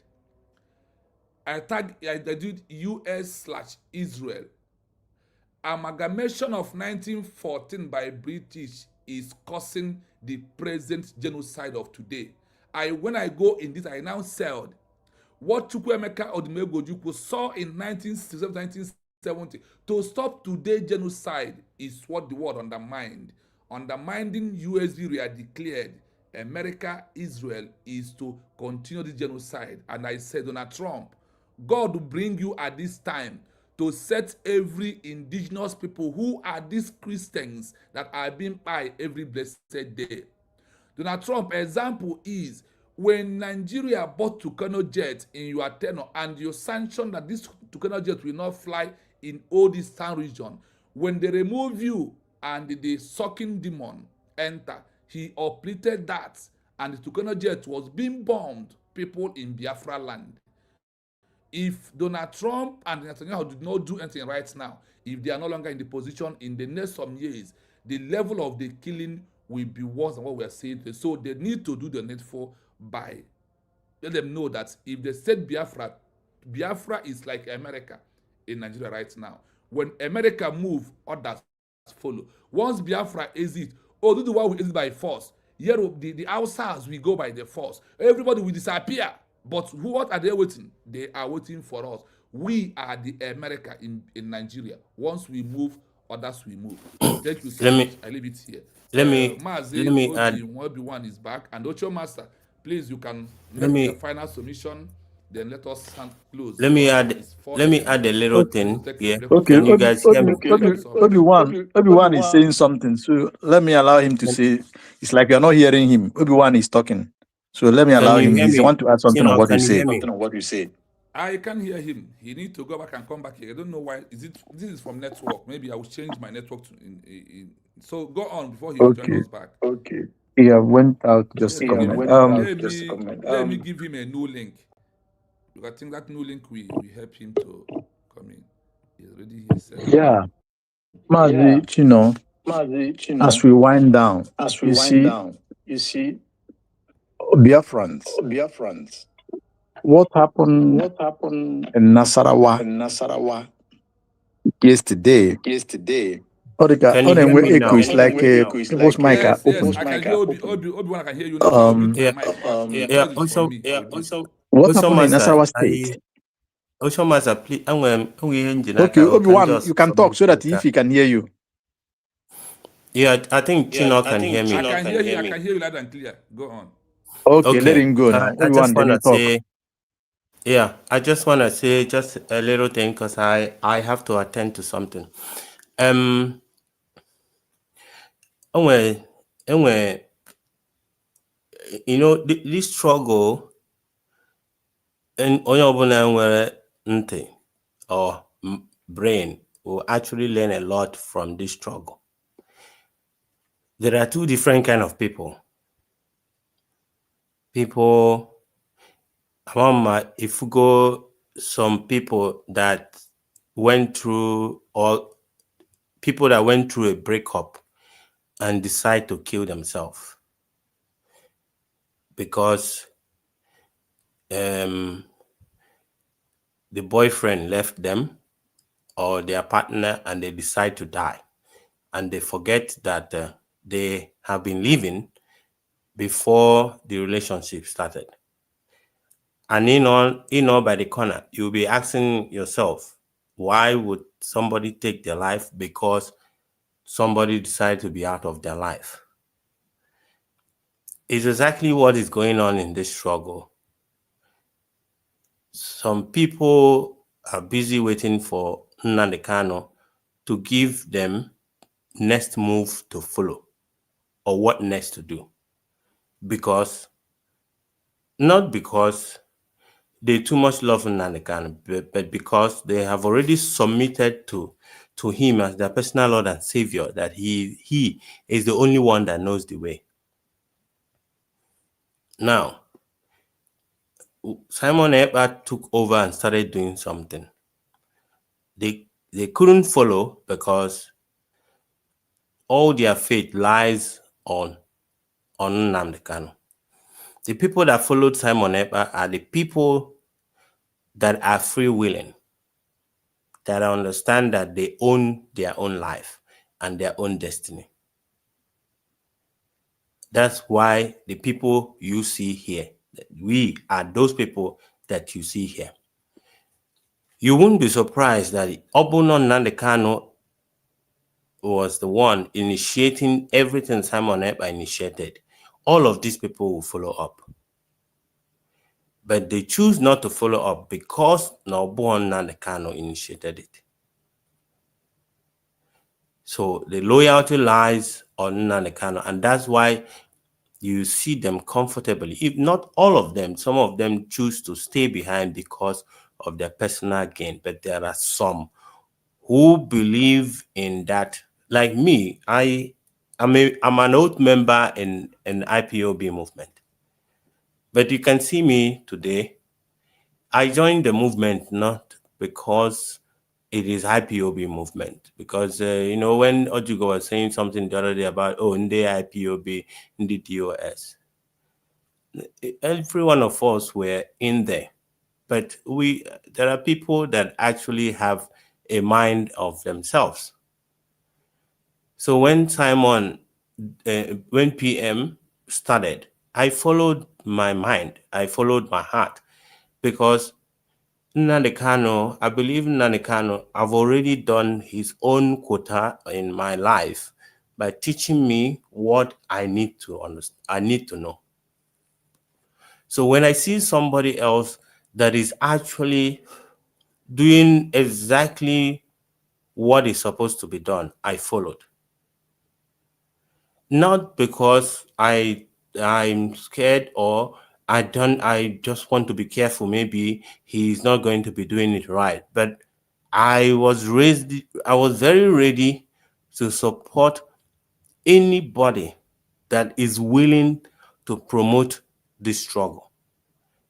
I did US/Israel. Amalgamation of 1914 by British is causing the present genocide of today. When I go in this, I now said what Chukwuemeka Odumegwu saw in 1970 to stop today's genocide is what the world undermined. Undermining USB we are declared America, Israel is to continue the genocide. And I said, Donald Trump, God will bring you at this time to set every indigenous people who are these Christians that are being by every blessed day. Donald Trump example is when Nigeria bought Tucano jet in your tenure and you sanctioned that this Tucano jet will not fly in all this town region. When they remove you and the sucking demon enter, he uplifted that and the Tucano jet was being bombed people in Biafra land. If Donald Trump and Netanyahu did not do anything right now, if they are no longer in the position in the next some years, the level of the killing will be worse than what we are seeing today. So they need to do the needful by let them know that if they said Biafra, Biafra is like America in Nigeria right now. When America move, others follow. Once Biafra exit, or do the one who exit by force, Europe, the outsiders will go by the force. Everybody will disappear. But what are they waiting? They are waiting for us. We are the America in Nigeria. Once we move, others will move. Thank you so much. I leave it here. Mazi Gozi Nwabi1 is back, and Ocho Master, please, you can make the final submission. Then let us close. Let me add a little thing here. Can you guys hear me? Obi-Wan is saying something, so let me allow him to say. It's like you're not hearing him. Obi-Wan is talking, so let me allow him. He want to add something on what you say. I can't hear him. He need to go back and come back here. I don't know why. This is from network? Maybe I will change my network to so go on before he joins us back. Okay. Yeah, went out just a comment. Let me give him a new link. Because I think that new link will help him to come in. He's already here. Yeah. Mazi, as we wind down, you see, Biafrans. What happened in Nasarawa yesterday? Can you hear me now? It's like people's mic are open. Yes, I can hear Obi-Wan, I can hear you now. What happened in Nasarawa State? Okay, Obi-Wan, you can talk so that if he can hear you. Yeah, I think Chino can hear me. I can hear you loud and clear. Go on. Okay. Let him go now. I just want to say, I just want to say just a little thing because I have to attend to something. Anyway, you know, this struggle and or brain will actually learn a lot from this struggle. There are two different kind of people. If you go, some people that went through, or people that went through a breakup and decide to kill themselves because the boyfriend left them or their partner, and they decide to die, and they forget that they have been living before the relationship started. And by the corner, you'll be asking yourself, why would somebody take their life because somebody decided to be out of their life? It's exactly what is going on in this struggle. Some people are busy waiting for Nnamdi Kanu to give them next move to follow or what next to do. Not because they too much love Nnamdi Kanu, but because they have already submitted to him as their personal Lord and Savior, that he is the only one that knows the way. Now, Simon Ekpa took over and started doing something. They couldn't follow because all their faith lies on Nnamdi Kanu. The people that followed Simon Ekpa are the people that are free-willing, that understand that they own their own life and their own destiny. That's why the people you see here, we are those people that you see here. You won't be surprised that Obuno Nnamdi Kanu was the one initiating everything Simon Ekpa initiated. All of these people will follow up. But they choose not to follow up because Obuno Nnamdi Kanu initiated it. So the loyalty lies on Nnamdi Kanu, and that's why you see them comfortably. If not all of them, some of them choose to stay behind because of their personal gain. But there are some who believe in that. Like me, I'm an old member in an IPOB movement. But you can see me today. I joined the movement not because it is IPOB movement. Because, when Ojugo was saying something the other day about, in the IPOB, in the DOS. Every one of us were in there. But there are people that actually have a mind of themselves. So when when PM started, I followed my mind, I followed my heart, because Nnamdi Kanu, I believe Nnamdi Kanu, I've already done his own quota in my life by teaching me what I need to understand, I need to know. So when I see somebody else that is actually doing exactly what is supposed to be done, I followed. Not because I'm scared or I just want to be careful, maybe he's not going to be doing it right, but I was very ready to support anybody that is willing to promote this struggle.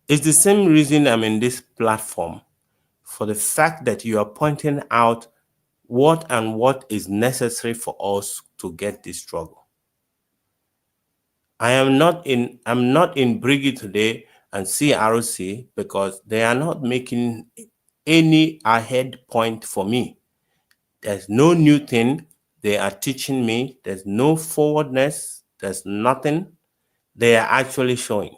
It's the same reason I'm in this platform, for the fact that you are pointing out what is necessary for us to get this struggle. I'm not in Briggy today and CRC because they are not making any ahead point for me. There's no new thing they are teaching me. There's no forwardness. There's nothing they are actually showing.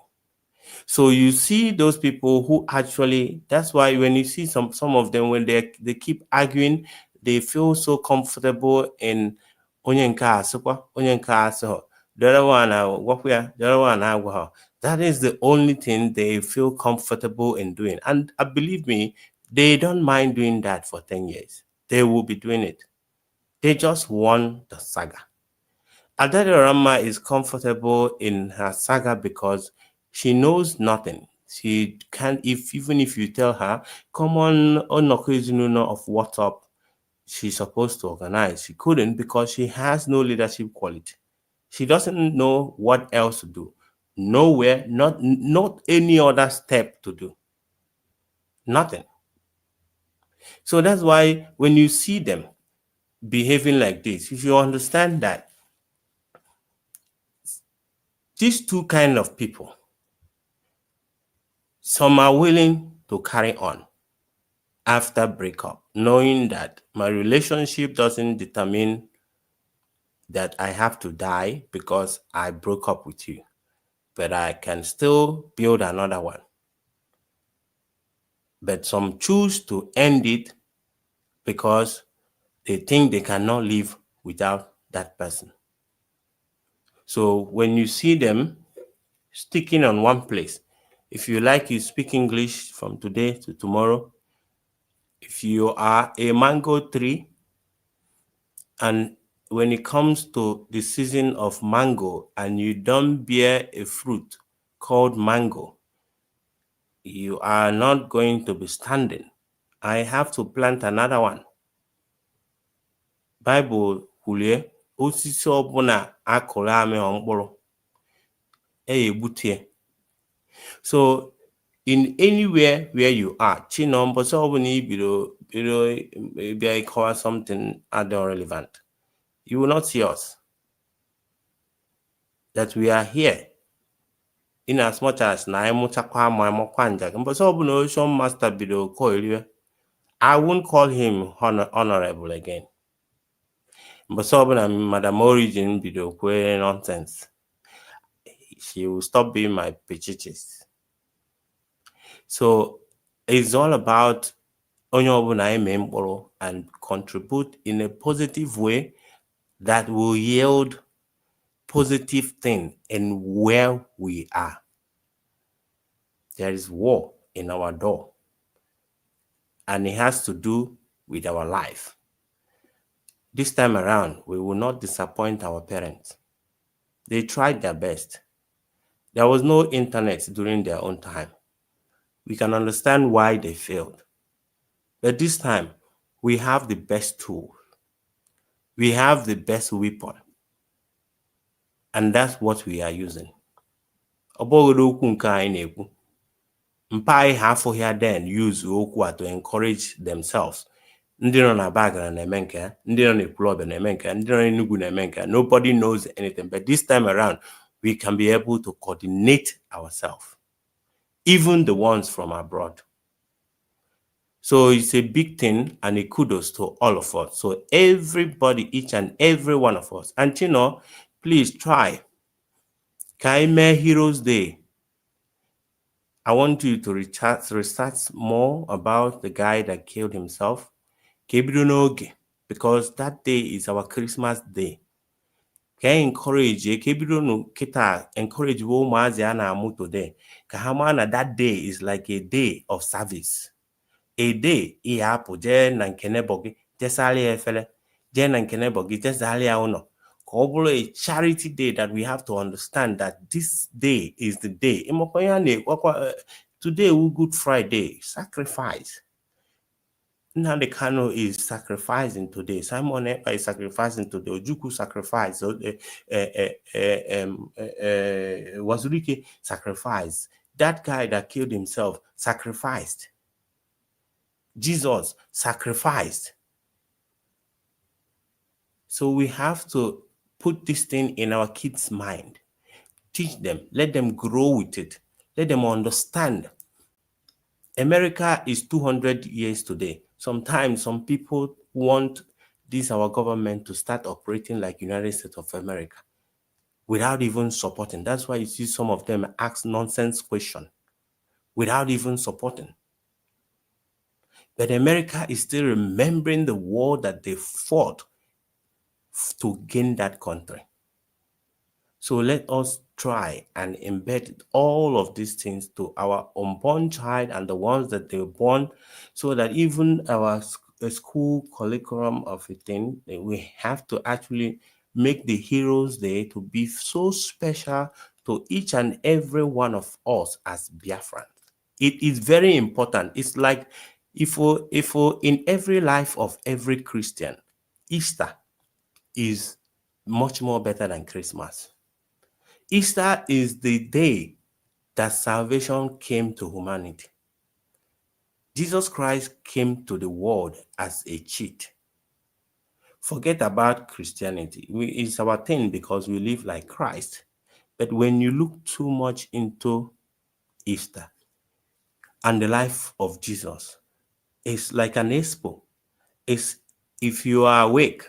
So you see those people who actually, that's why when you see some of them, when they keep arguing, they feel so comfortable in onye nke asịkwa, onye nke asị, the other one the other one. That is the only thing they feel comfortable in doing. And believe me, they don't mind doing that for 10 years. They will be doing it. They just won the saga. Adadorama is comfortable in her saga because she knows nothing. She can't, even if you tell her, come on, Onokuizununo of what's up, she's supposed to organize. She couldn't because she has no leadership quality. She doesn't know what else to do. Nowhere, not any other step to do. Nothing. So that's why when you see them behaving like this, if you understand that these two kind of people, some are willing to carry on after breakup, knowing that my relationship doesn't determine that I have to die because I broke up with you, but I can still build another one. But some choose to end it because they think they cannot live without that person. So when you see them sticking on one place, if you like, you speak English from today to tomorrow. If you are a mango tree, and when it comes to the season of mango and you don't bear a fruit called mango, you are not going to be standing. I have to plant another one. Bible kwulie, osisi ọbụla akụrụ amịghị mkpụrụ, egbutie. So in anywhere where you are, chinombo so be call something irrelevant, you will not see us. That we are here. In as much as na emuchakwa kwanja, but so ocean master bido call, I won't call him honorable again. But so Madam Origin bido kwe nonsense. She will stop being my pichichis. So it's all about and contribute in a positive way that will yield positive thing in where we are. There is war in our door, and it has to do with our life. This time around, we will not disappoint our parents. They tried their best. There was no internet during their own time. We can understand why they failed. But this time, we have the best tool. We have the best weapon. And that's what we are using. Mpai half here then use okwu to encourage themselves. Ndị nọ na Bagara na-eme nke, ndị nọ n'Ekwulọbịa na-eme nke, ndị nọ n'Enugu na-eme nke. Nobody knows anything. But this time around, we can be able to coordinate ourselves, even the ones from abroad. So it's a big thing and a kudos to all of us. So everybody, each and every one of us. And please try. Kaime Heroes Day. I want you to research more about the guy that killed himself. Kebidonoge, because that day is our Christmas day. Can encourage Kebidono Kita encourage Womaziana Amu today. Kahamana, that day is like a day of service. A day Iapo Jen and Kenebogi, Jesali Efele, Jen and Kenebogi, Jesali Auno. A charity day that we have to understand that this day is the day. Today, Good Friday, sacrifice. Now the Kano is sacrificing today. Simon Ekpa is sacrificing today. Ojuku sacrifice. Wazurike sacrificed. That guy that killed himself sacrificed. Jesus sacrificed. So we have to put this thing in our kids' mind. Teach them. Let them grow with it. Let them understand. America is 200 years today. Sometimes some people want our government to start operating like United States of America without even supporting. That's why you see some of them ask nonsense questions without even supporting. But America is still remembering the war that they fought to gain that country. So let us try and embed all of these things to our unborn child and the ones that they were born, so that even our school curriculum of a thing, we have to actually make the Heroes Day to be so special to each and every one of us as Biafran. It is very important. It's like if in every life of every Christian, Easter is much more better than Christmas. Easter is the day that salvation came to humanity. Jesus Christ came to the world as a cheat. Forget about Christianity. It's our thing because we live like Christ. But when you look too much into Easter and the life of Jesus, it's like an expo. It's if you are awake.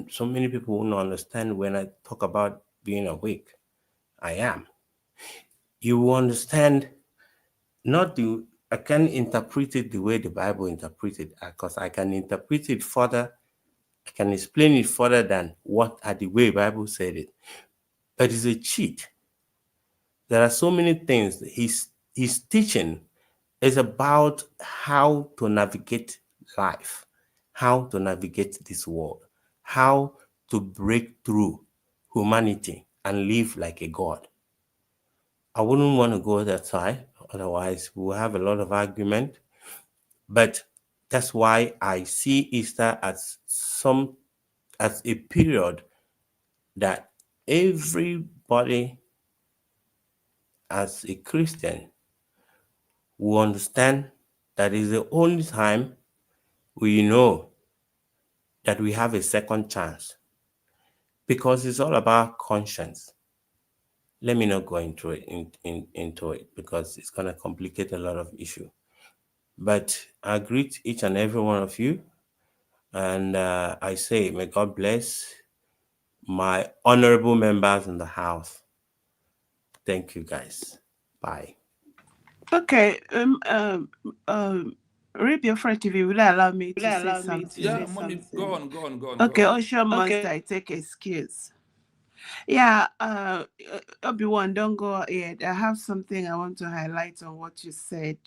So many people won't understand when I talk about being awake. I am. You will understand I can interpret it the way the Bible interpreted it, because I can interpret it further. I can explain it further than the way the Bible said it. But it's a cheat. There are so many things. His teaching is about how to navigate life, how to navigate this world, how to break through humanity and live like a God. I wouldn't want to go that side, otherwise we'll have a lot of argument. But that's why I see Easter as a period that everybody as a Christian will understand that is the only time we know that we have a second chance, because it's all about conscience. Let me not go into it because it's going to complicate a lot of issues. But I greet each and every one of you, and I say, may God bless my honorable members in the house. Thank you, guys. Bye. Okay. Radio Free TV, will allow me to say something? Yeah, mommy, go on. Okay, Ocean Monster, I take excuse. Yeah, Obi-Wan, don't go ahead. I have something I want to highlight on what you said.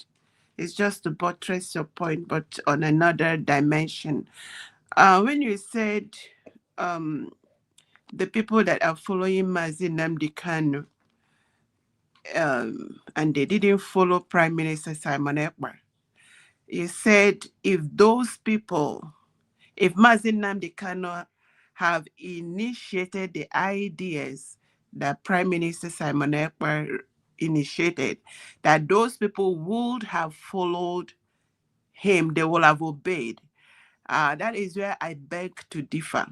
It's just to buttress your point, but on another dimension. When you said the people that are following Mazi Nnamdi Kanu, and they didn't follow Prime Minister Simon Ekpa, you said if Mazi Nnamdi Kanu have initiated the ideas that Prime Minister Simon Ekpa initiated, that those people would have followed him, they will have obeyed. That is where I beg to differ.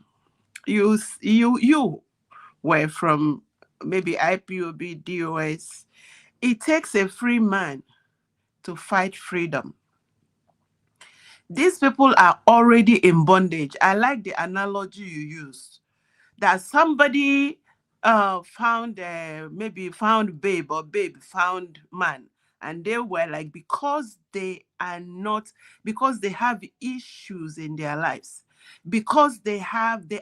You were from maybe IPOB, DOS. It takes a free man to fight freedom. These people are already in bondage. I like the analogy you used, that somebody found maybe found babe or babe found man, and they were like, because they are not, because they have issues in their lives, because they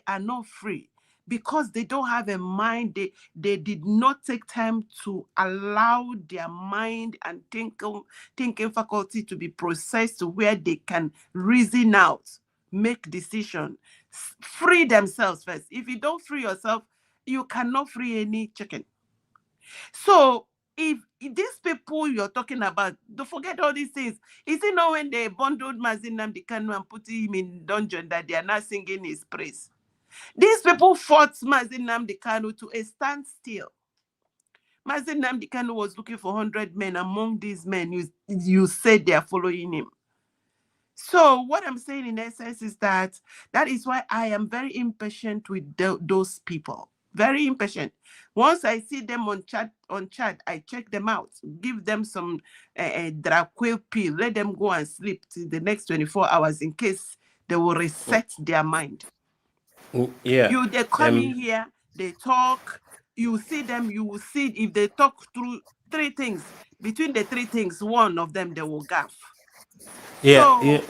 are not free, because they don't have a mind, they did not take time to allow their mind and thinking faculty to be processed to where they can reason out, make decision, free themselves first. If you don't free yourself, you cannot free any chicken. So if these people you're talking about, don't forget all these things. Is it not when they bundled Mazi Nnamdi Kanu and put him in dungeon that they are not singing his praise? These people fought Mazi Nnamdi Kanu to a standstill. Mazi Nnamdi Kanu was looking for 100 men. Among these men, you said they are following him. So what I'm saying in essence is that is why I am very impatient with those people. Very impatient. Once I see them on chat, I check them out, give them some Draquil pill, let them go and sleep till the next 24 hours in case they will reset their mind. Yeah. They come in here, they talk, you see them, you will see if they talk through three things. Between the three things, one of them they will gaff. Yeah, So, yeah,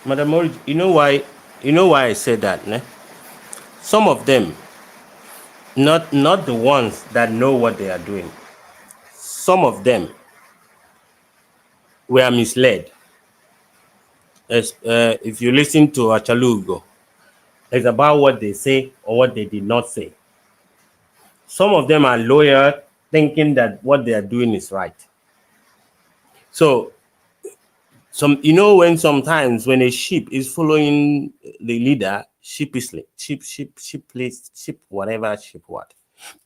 Madam Mori, you know why I said that, ne? Some of them, not the ones that know what they are doing. Some of them were misled. If you listen to Achalugo, it's about what they say or what they did not say. Some of them are lawyers thinking that what they are doing is right. So, when sometimes when a sheep is following the leader, sheep, whatever, sheep what.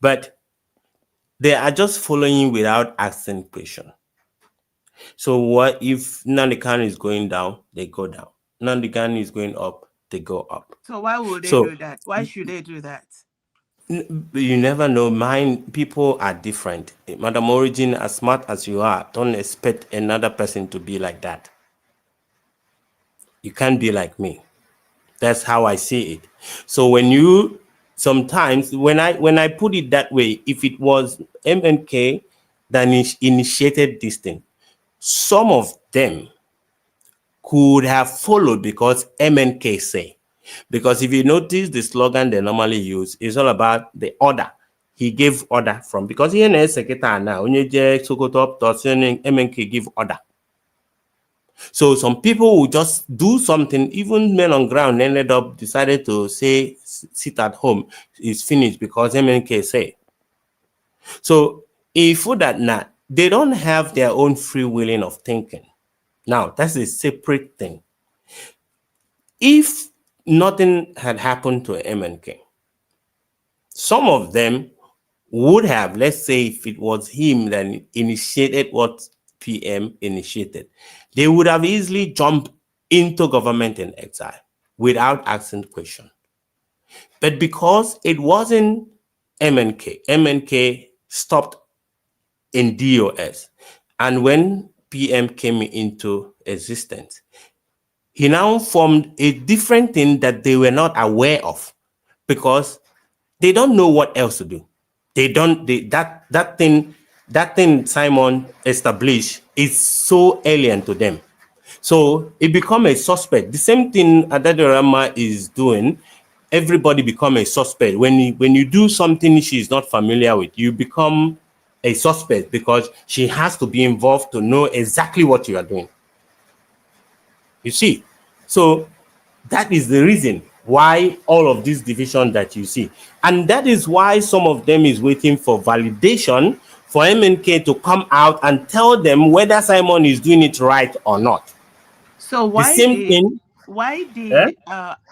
But they are just following without asking question. So what if Nnamdi Kanu is going down, they go down. Nnamdi Kanu is going up, they go up. So why would they do that? Why should they do that? You never know. People are different. Madam Origin, as smart as you are, don't expect another person to be like that. You can't be like me. That's how I see it. So sometimes when I put it that way, if it was MNK that initiated this thing, some of them could have followed because MNK say. Because if you notice the slogan they normally use is all about the order. He gave order from, because he is secretary now. When you Sokoto MNK give order. So some people will just do something, even men on ground ended up decided to say sit at home is finished because MNK say. So if that now, they don't have their own free willing of thinking. Now that's a separate thing. If nothing had happened to MNK, some of them would have, let's say if it was him that initiated what PM initiated, they would have easily jumped into government in exile without asking question. But because it wasn't MNK stopped in DOS. And when PM came into existence, he now formed a different thing that they were not aware of because they don't know what else to do. That thing Simon established is so alien to them. So it become a suspect. The same thing Adadorama is doing, everybody become a suspect. When you do something she's not familiar with, you become a suspect because she has to be involved to know exactly what you are doing. You see? So that is the reason why all of this division that you see. And that is why some of them is waiting for validation for MNK to come out and tell them whether Simon is doing it right or not. So why did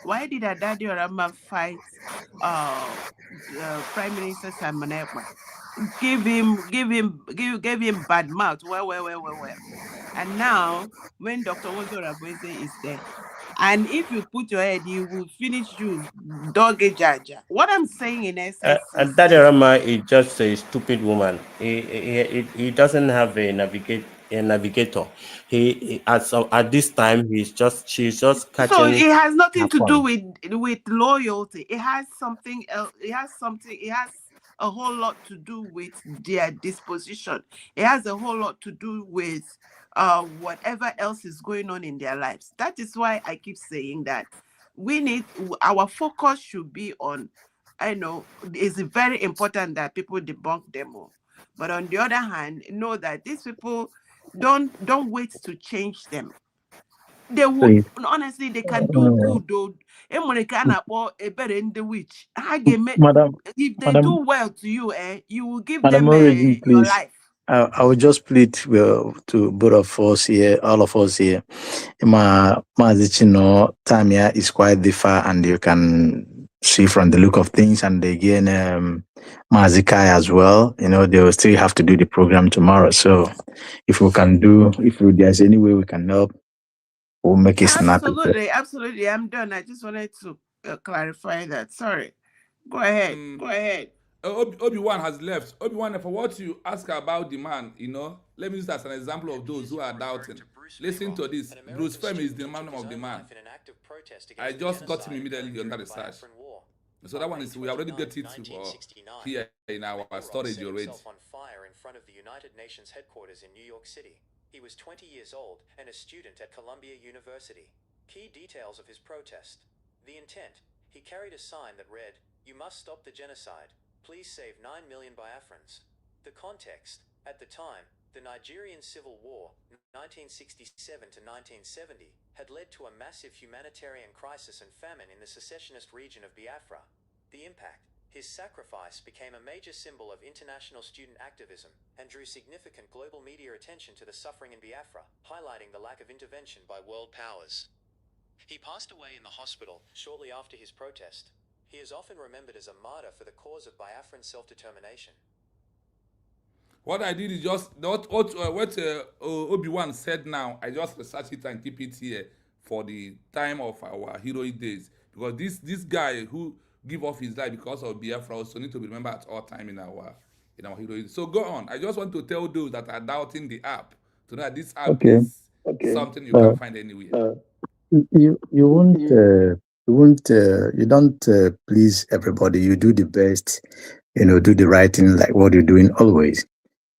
Adadorama fight Prime Minister Simon Ekpa? Give him bad mouth. Well. And now when Dr. Wozora Boise is there, and if you put your head, he will finish you, doggy jaja. What I'm saying in essence is Adadorama is just a stupid woman. He doesn't have a navigator. At this time she's just catching. So it has nothing to do with loyalty. It has something else. It has a whole lot to do with their disposition. It has a whole lot to do with whatever else is going on in their lives. That is why I keep saying that our focus should be on, I know it's very important that people debunk them all. But on the other hand, know that these people don't wait to change them. They will, honestly, they can do good though. Witch. Madam, If they do well to you, you will give Madam them Origin, your please. life. I will just plead to both of us here, all of us here. Mazichino, Tamia is quite differ, and you can see from the look of things. And again, Mazikai as well. You know, they will still have to do the program tomorrow. So, if there's any way we can help, we'll make it snappy. Absolutely. I'm done. I just wanted to clarify that. Sorry. Go ahead. Obi-Wan has left. Obi-Wan, for what you ask about the man, let me use that as an example of those who are doubting. Listen to this. Bruce Femme is the man of the man. I just got him immediately under the search. So that one is, we already got it here in our storage already. On fire in front of the United Nations headquarters in New York City. He was 20 years old and a student at Columbia University. Key details of his protest. The intent. He carried a sign that read, "You must stop the genocide. Please save 9 million Biafrans." The context. At the time, the Nigerian Civil War, 1967 to 1970, had led to a massive humanitarian crisis and famine in the secessionist region of Biafra. The impact. His sacrifice became a major symbol of international student activism and drew significant global media attention to the suffering in Biafra, highlighting the lack of intervention by world powers. He passed away in the hospital shortly after his protest. He is often remembered as a martyr for the cause of Biafran self-determination. What I did is just what Obi-Wan said now. I just researched it and keep it here for the time of our heroic days, because this guy who give off his life because of Biafra also need to be remembered at all time in our heroic. So go on. I just want to tell those that are doubting the app to know that this app is something you can find anywhere. You don't please everybody. You do the best, do the right thing like what you're doing always.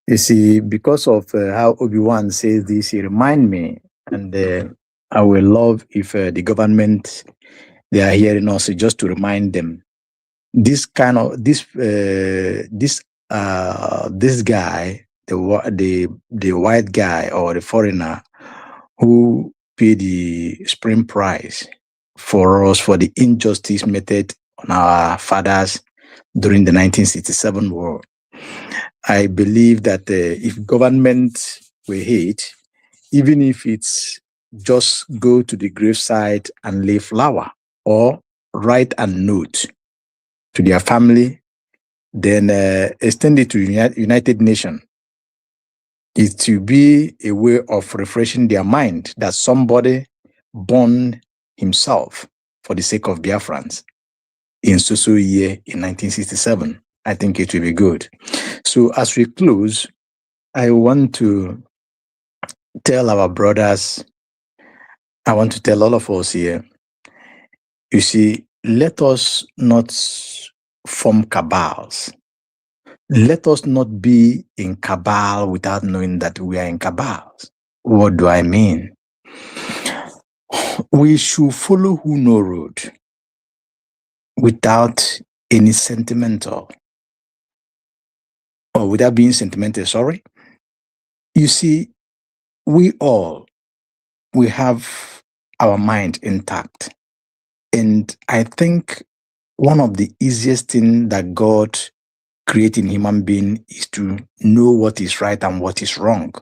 You see, because of how Obi-Wan says this, he remind me, and I will love if the government, they are hearing us, just to remind them this guy, the white guy or the foreigner who paid the supreme price for us for the injustice meted on our fathers during the 1967 war. I believe that if government were hate, even if it's just go to the graveside and lay flower or write a note to their family, then extend it to United Nations. It to be a way of refreshing their mind that somebody burned himself for the sake of Biafrans in so year in 1967. I think it will be good. So as we close, I want to tell our brothers, I want to tell all of us here, you see, let us not form cabals. Let us not be in cabal without knowing that we are in cabals. What do I mean? We should follow who know road without any sentimental, or without being sentimental, sorry. You see, we have our mind intact. And I think one of the easiest thing that God creating human being is to know what is right and what is wrong.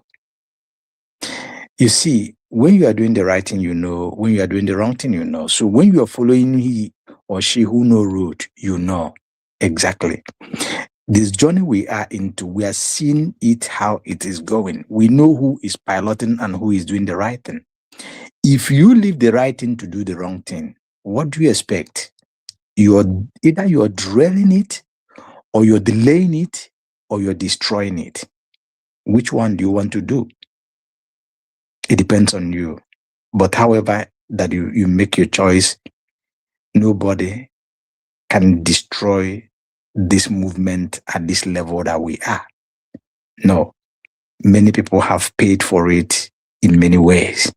You see, when you are doing the right thing, you know. When you are doing the wrong thing, you know. So when you are following he or she who know road, you know exactly. This journey we are into, we are seeing it how it is going. We know who is piloting and who is doing the right thing. If you leave the right thing to do the wrong thing, what do you expect? Either you're drilling it, or you're delaying it, or you're destroying it. Which one do you want to do? It depends on you. But however that you make your choice, nobody can destroy this movement at this level that we are. No, many people have paid for it in many ways.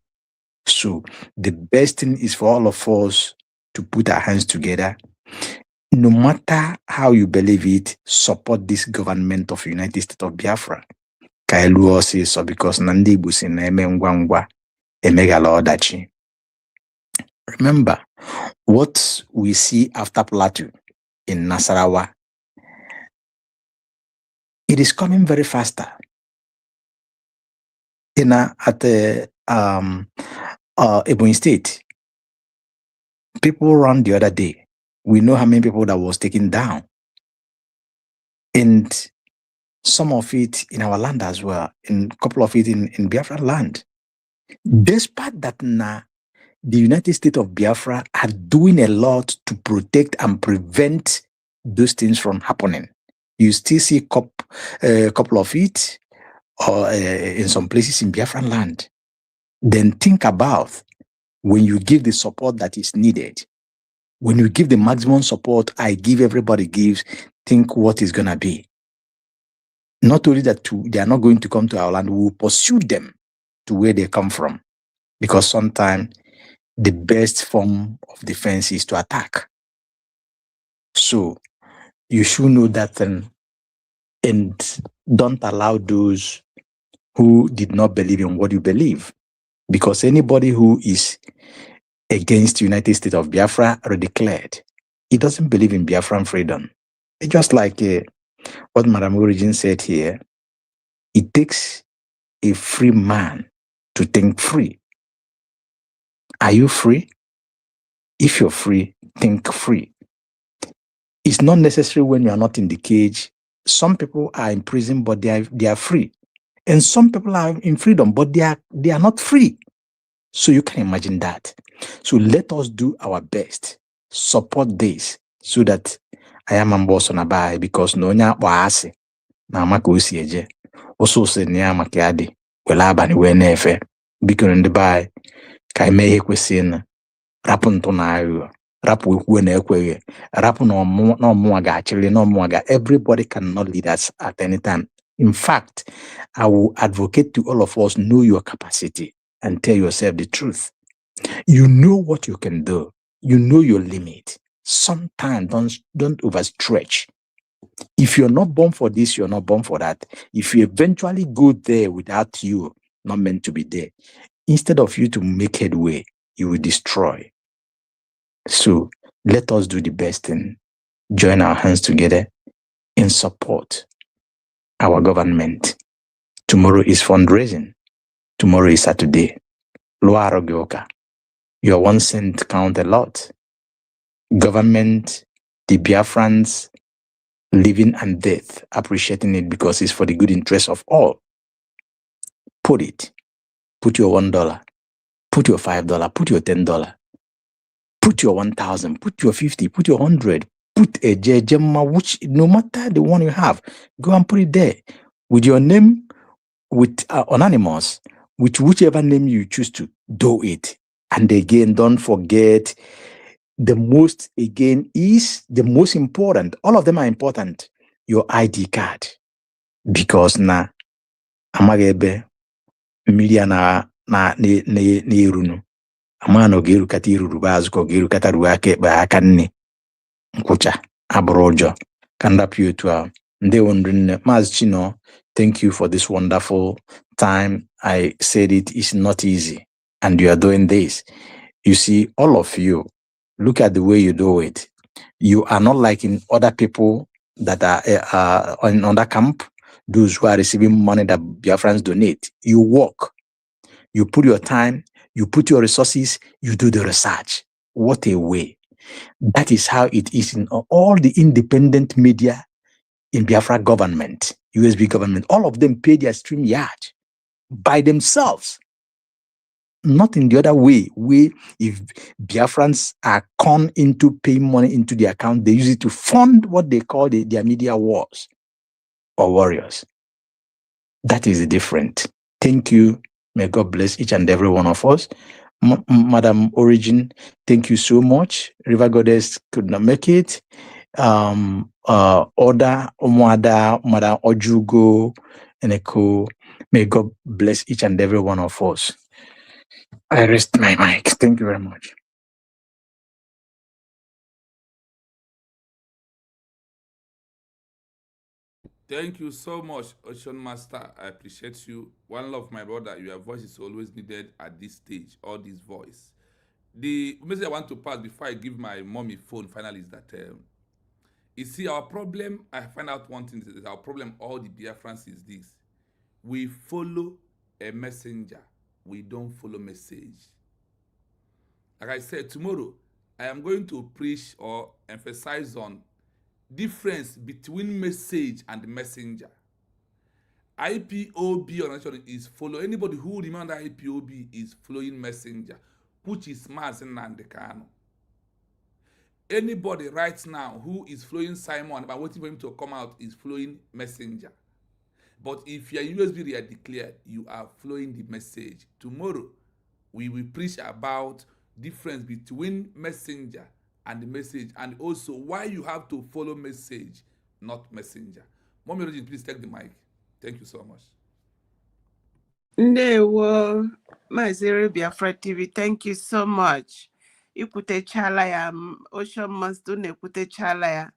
So the best thing is for all of us to put our hands together. No matter how you believe it, support this government of United States of Biafra. Kaelu says so because Nandi Busi na eme ngwa ngwa emegala ọdachi. Remember, what we see after Plateau in Nasarawa, it is coming very faster. At the Ebonyi State, people ran the other day. We know how many people that was taken down. And some of it in our land as well, and a couple of it in Biafra land. Despite that now, the United States of Biafra are doing a lot to protect and prevent those things from happening. You still see a couple of it or in some places in Biafran land. Then think about when you give the support that is needed, when you give the maximum support everybody gives, think what is going to be. Not only that they are not going to come to our land, we will pursue them to where they come from. Because sometimes the best form of defense is to attack. So you should know that and don't allow those who did not believe in what you believe. Because anybody who is against the United States of Biafra are declared, he doesn't believe in Biafran freedom. It's just like what Madam Origin said here, it takes a free man to think free. Are you free? If you're free, think free. It's not necessary when you are not in the cage. Some people are in prison, but they are free. And some people are in freedom, but they are not free. So you can imagine that. So let us do our best. Support this so that I am a boss on a buy because no nya waasi na maka osi eje. Also se ni amaka adi wela abani we nefe biko ndi buy ka ime ihe kwesị na rapụ ntụ na ayo rapụ ekwe na ekweghe rapụ na ọmụnwa ga-achịrị na ọmụnwa ga. Everybody cannot lead us at any time. In fact, I will advocate to all of us, know your capacity and tell yourself the truth. You know what you can do. You know your limit. Sometimes don't overstretch. If you're not born for this, you're not born for that. If you eventually go there without you, not meant to be there, instead of you to make headway, you will destroy. So let us do the best and join our hands together and support our government. Tomorrow is fundraising. Tomorrow is Saturday. Loaro Gyoka. Your 1 cent count a lot. Government, the Biafrans, living and death, appreciating it because it's for the good interest of all. Put your $1, put your $5, put your $10, put your 1,000, put your 50, put your 100, put a Jemma, which no matter the one you have, go and put it there with your name, with anonymous, with whichever name you choose to do it. And again, don't forget, the most important. All of them are important. Your ID card, because na amagebe media na irunu amano geru kati iruru bazuko geru kata ruake ba akanne nkucha abrojo kanda piotwa nde wondering Maz Chino, thank you for this wonderful time. I said it is not easy and you are doing this. You see, all of you, look at the way you do it. You are not like in other people that are in other camp, those who are receiving money that Biafrans donate. You work, you put your time, you put your resources, you do the research. What a way. That is how it is in all the independent media in Biafra government, USB government. All of them pay their stream yard by themselves. Not in the other way, where if Biafrans are conned into paying money into the account, they use it to fund what they call their media wars or warriors. That is different. Thank you. May God bless each and every one of us. Madam Origin, thank you so much. River Goddess could not make it. Oda Umwada, Madam Ojugo, and Eko. May God bless each and every one of us. I rest my mic. Thank you very much. Thank you so much, Ocean Master. I appreciate you. One love, my brother. Your voice is always needed at this stage, or this voice. The message I want to pass before I give my mommy phone finally is that you see, our problem, I find out one thing is our problem, all the Biafrans is this. We follow a messenger. We don't follow message. Like I said, tomorrow, I am going to preach or emphasize on difference between message and messenger. IPOB organization is follow. Anybody who remember IPOB is following messenger, which is Mazen Nandekano. Anybody right now who is following Simon but waiting for him to come out is following messenger. But if your USB are declared, you are following the message. Tomorrow, we will preach about difference between messenger and the message, and also why you have to follow message, not messenger. Mommy Regine, please take the mic. Thank you so much. Ndewo, Maziri Biafra TV, thank you so much. Ikwutechala ya, Ocean Master na-ekwutechala ya,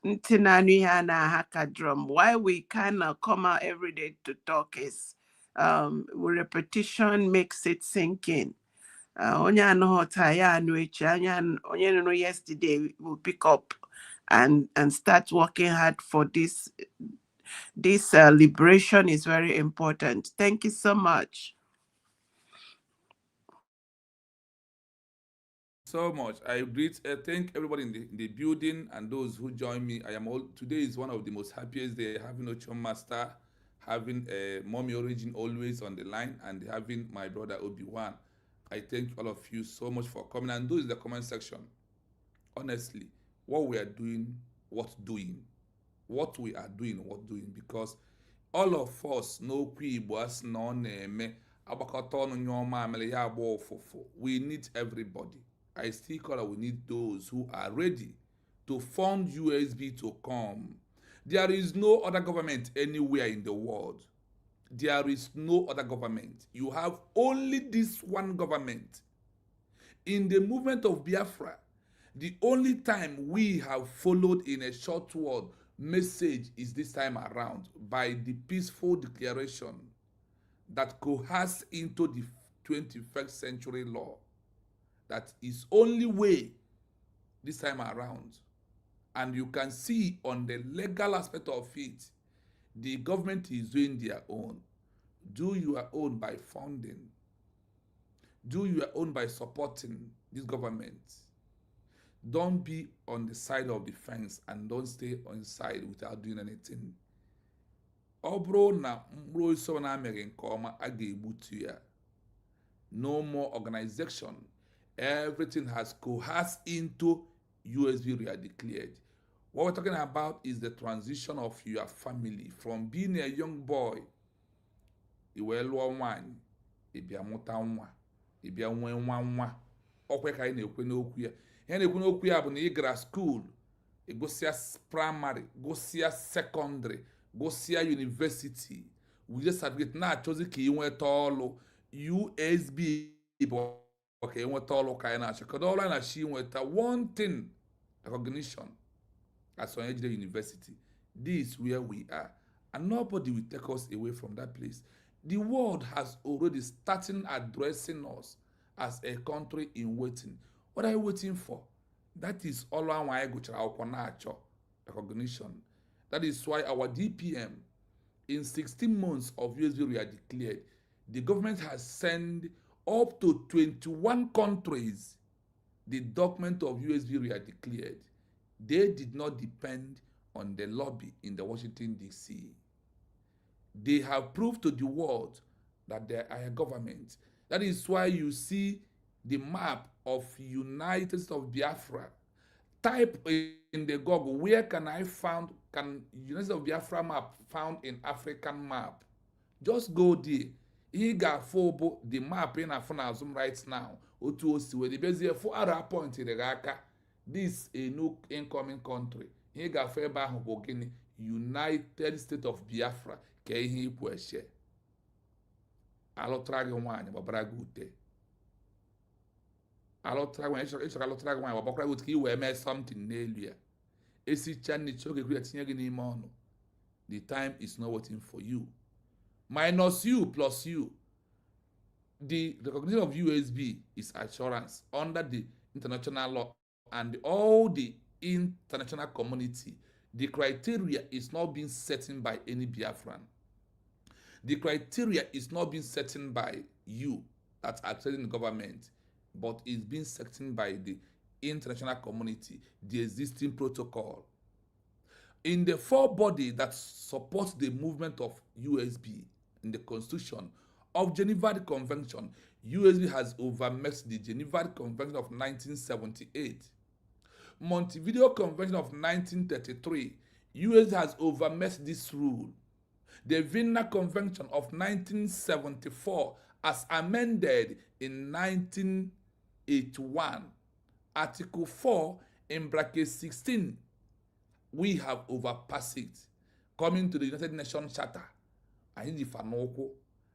ntị na-anụ ihe a na-aha drum. Why we cannot come out every day to talk is repetition makes it sink in. Onye anọghọta ya anụ echi, onye nụrụ yesterday will pick up and start working hard for this. This liberation is very important. Thank you so much. So much. I thank everybody in the building and those who join me. Today is one of the most happiest day, having Ocean Master, having Mommy Origin always on the line, and having my brother Obi-Wan. I thank all of you so much for coming, and those in the comment section. Honestly, what we are doing, what we are doing, because all of us know we need everybody. I still call we need those who are ready to fund USB to come. There is no other government anywhere in the world. There is no other government. You have only this one government. In the movement of Biafra, the only time we have followed in a short word message is this time around by the peaceful declaration that coerced into the 21st century law. That is only way this time around. And you can see on the legal aspect of it, the government is doing their own. Do your own by funding. Do your own by supporting this government. Don't be on the side of the fence and don't stay on side without doing anything. No more organization. Everything has coerced into USB we are declared. What we're talking about is the transition of your family from being a young boy. Iwe lụọ nwanyị, ịbịa mụta nwa, ịbịa nwee nwa. Okwe ka anyị na-ekwe n'okwu ya. Ihe na-ekwu n'okwu ya bụ na ị gara school, ịgụsịa primary, gụsịa secondary, gụsịa university, wuje certificate na-achọzi ka ị nweta ọlụ. USB bụ ka ị nweta ọlụ ka anyị na-achọ. Kedu ọlụ anyị na-achọ inweta? One thing, recognition as on Ejide University. This is where we are. And nobody will take us away from that place. The world has already started addressing us as a country in waiting. What are you waiting for? That is all I go recognition. That is why our DPM, in 16 months of USB we are declared, the government has sent up to 21 countries the document of USB we are declared. They did not depend on the lobby in the Washington, D.C. They have proved to the world that they are a government. That is why you see the map of United States of Biafra. Type in the Google, where can United States of Biafra map found in African map? Just go there. Iga fobo the map in Zoom right now. Otu osi where the base for other point in the Gaka. This is a new incoming country. He gafe ebe ahụ bụ gịnị? United States of Biafra ka ihe ikwu eche. Alụtara gị nwaanyị gbabara gị ute. Alụtara nwaanyị ịchọrọ alụtara gị nwaanyị gbabakwara gị ute ka ị wee mee something n'elu ya. Esicha n'ichi oge kwuru tinye gị n'ime ọnụ. The time is not waiting for you. Minus you plus you. The recognition of USB is assurance under the international law and all the international community. The criteria is not being set by any Biafran. The criteria is not being set by you that are trading the government, but is being set by the international community, the existing protocol. In the four bodies that support the movement of USB in the Constitution of Geneva Convention, USB has overmatched the Geneva Convention of 1978. Montevideo Convention of 1933, US has overmatched this rule. The Vienna Convention of 1974, as amended in 1981, Article 4 in bracket 16, we have overpassed it. Coming to the United Nations Charter, I need Fanoko,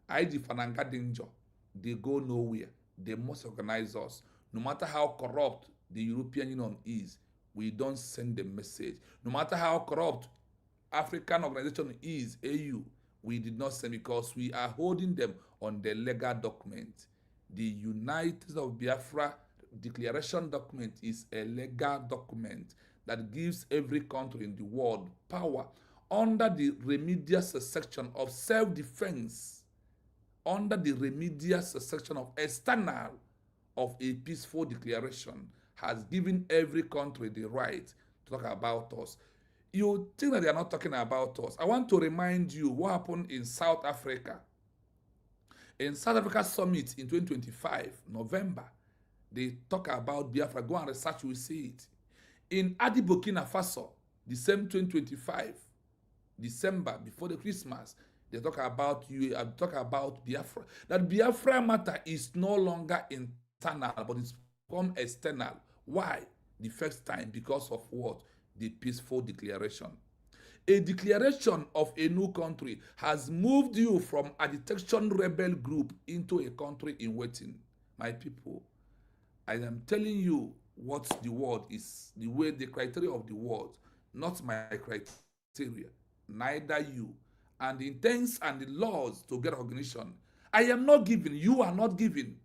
I need Fanangadinjo, they go nowhere. They must organize us. No matter how corrupt the European Union is, we don't send the message. No matter how corrupt African organization is, AU, we did not send because we are holding them on the legal document. The United States of Biafra Declaration document is a legal document that gives every country in the world power under the remedial section of self-defense, under the remedial section of external of a peaceful declaration, has given every country the right to talk about us. You think that they are not talking about us. I want to remind you what happened in South Africa. In South Africa Summit in 2025, November, they talk about Biafra. Go and research, you will see it. In Adi Burkina Faso, the same 2025, December, before the Christmas, they talk about Biafra. That Biafra matter is no longer internal, but it's become external. Why? The first time, because of what? The peaceful declaration. A declaration of a new country has moved you from a detection rebel group into a country in waiting. My people, I am telling you what the world is, the way, the criteria of the world, not my criteria, neither you. And the intents and the laws to get recognition. I am not giving, you are not giving.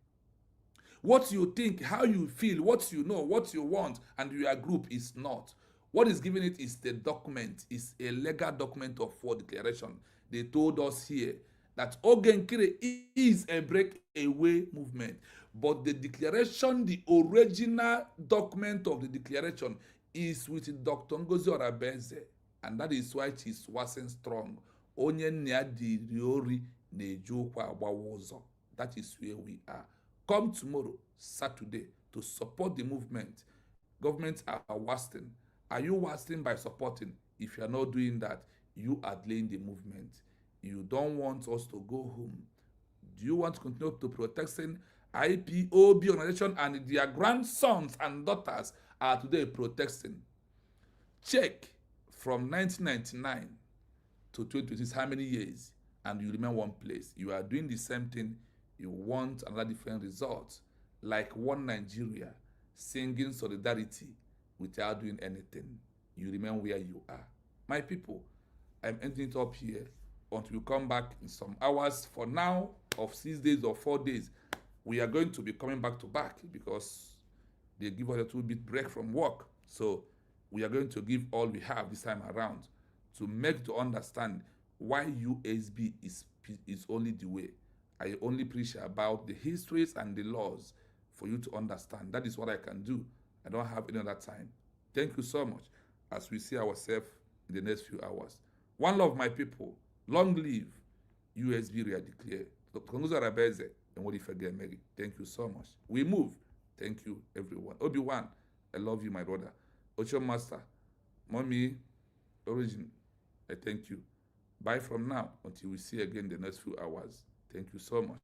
What you think, how you feel, what you know, what you want, and your group is not. What is giving it is the document, is a legal document of war declaration. They told us here that Nkere is a breakaway movement, but the declaration, the original document of the declaration is with Dr. Ngozi Orabeze, and that is why it wasn't strong. Onye nnya di riori na-eji ụkwụ agbawa ụzọ. That is where we are. Come tomorrow, Saturday, to support the movement. Governments are wasting. Are you wasting by supporting? If you are not doing that, you are delaying the movement. You don't want us to go home. Do you want to continue to protecting IPOB organization and their grandsons and daughters are today protesting? Check from 1999 to 2026, how many years? And you remain one place. You are doing the same thing. You want another different result. Like one Nigeria singing solidarity without doing anything. You remain where you are. My people, I'm ending it up here until we come back in some hours. For now, of 6 days or 4 days, we are going to be coming back to back because they give us a little bit break from work. So we are going to give all we have this time around to make to understand why USB is only the way. I only preach about the histories and the laws for you to understand. That is what I can do. I don't have any other time. Thank you so much as we see ourselves in the next few hours. One love, my people. Long live USB re-declare. Thank you so much. We move. Thank you, everyone. Obi-Wan, I love you, my brother. Ocho Master, Mommy, Origin, I thank you. Bye from now until we see again the next few hours. Thank you so much.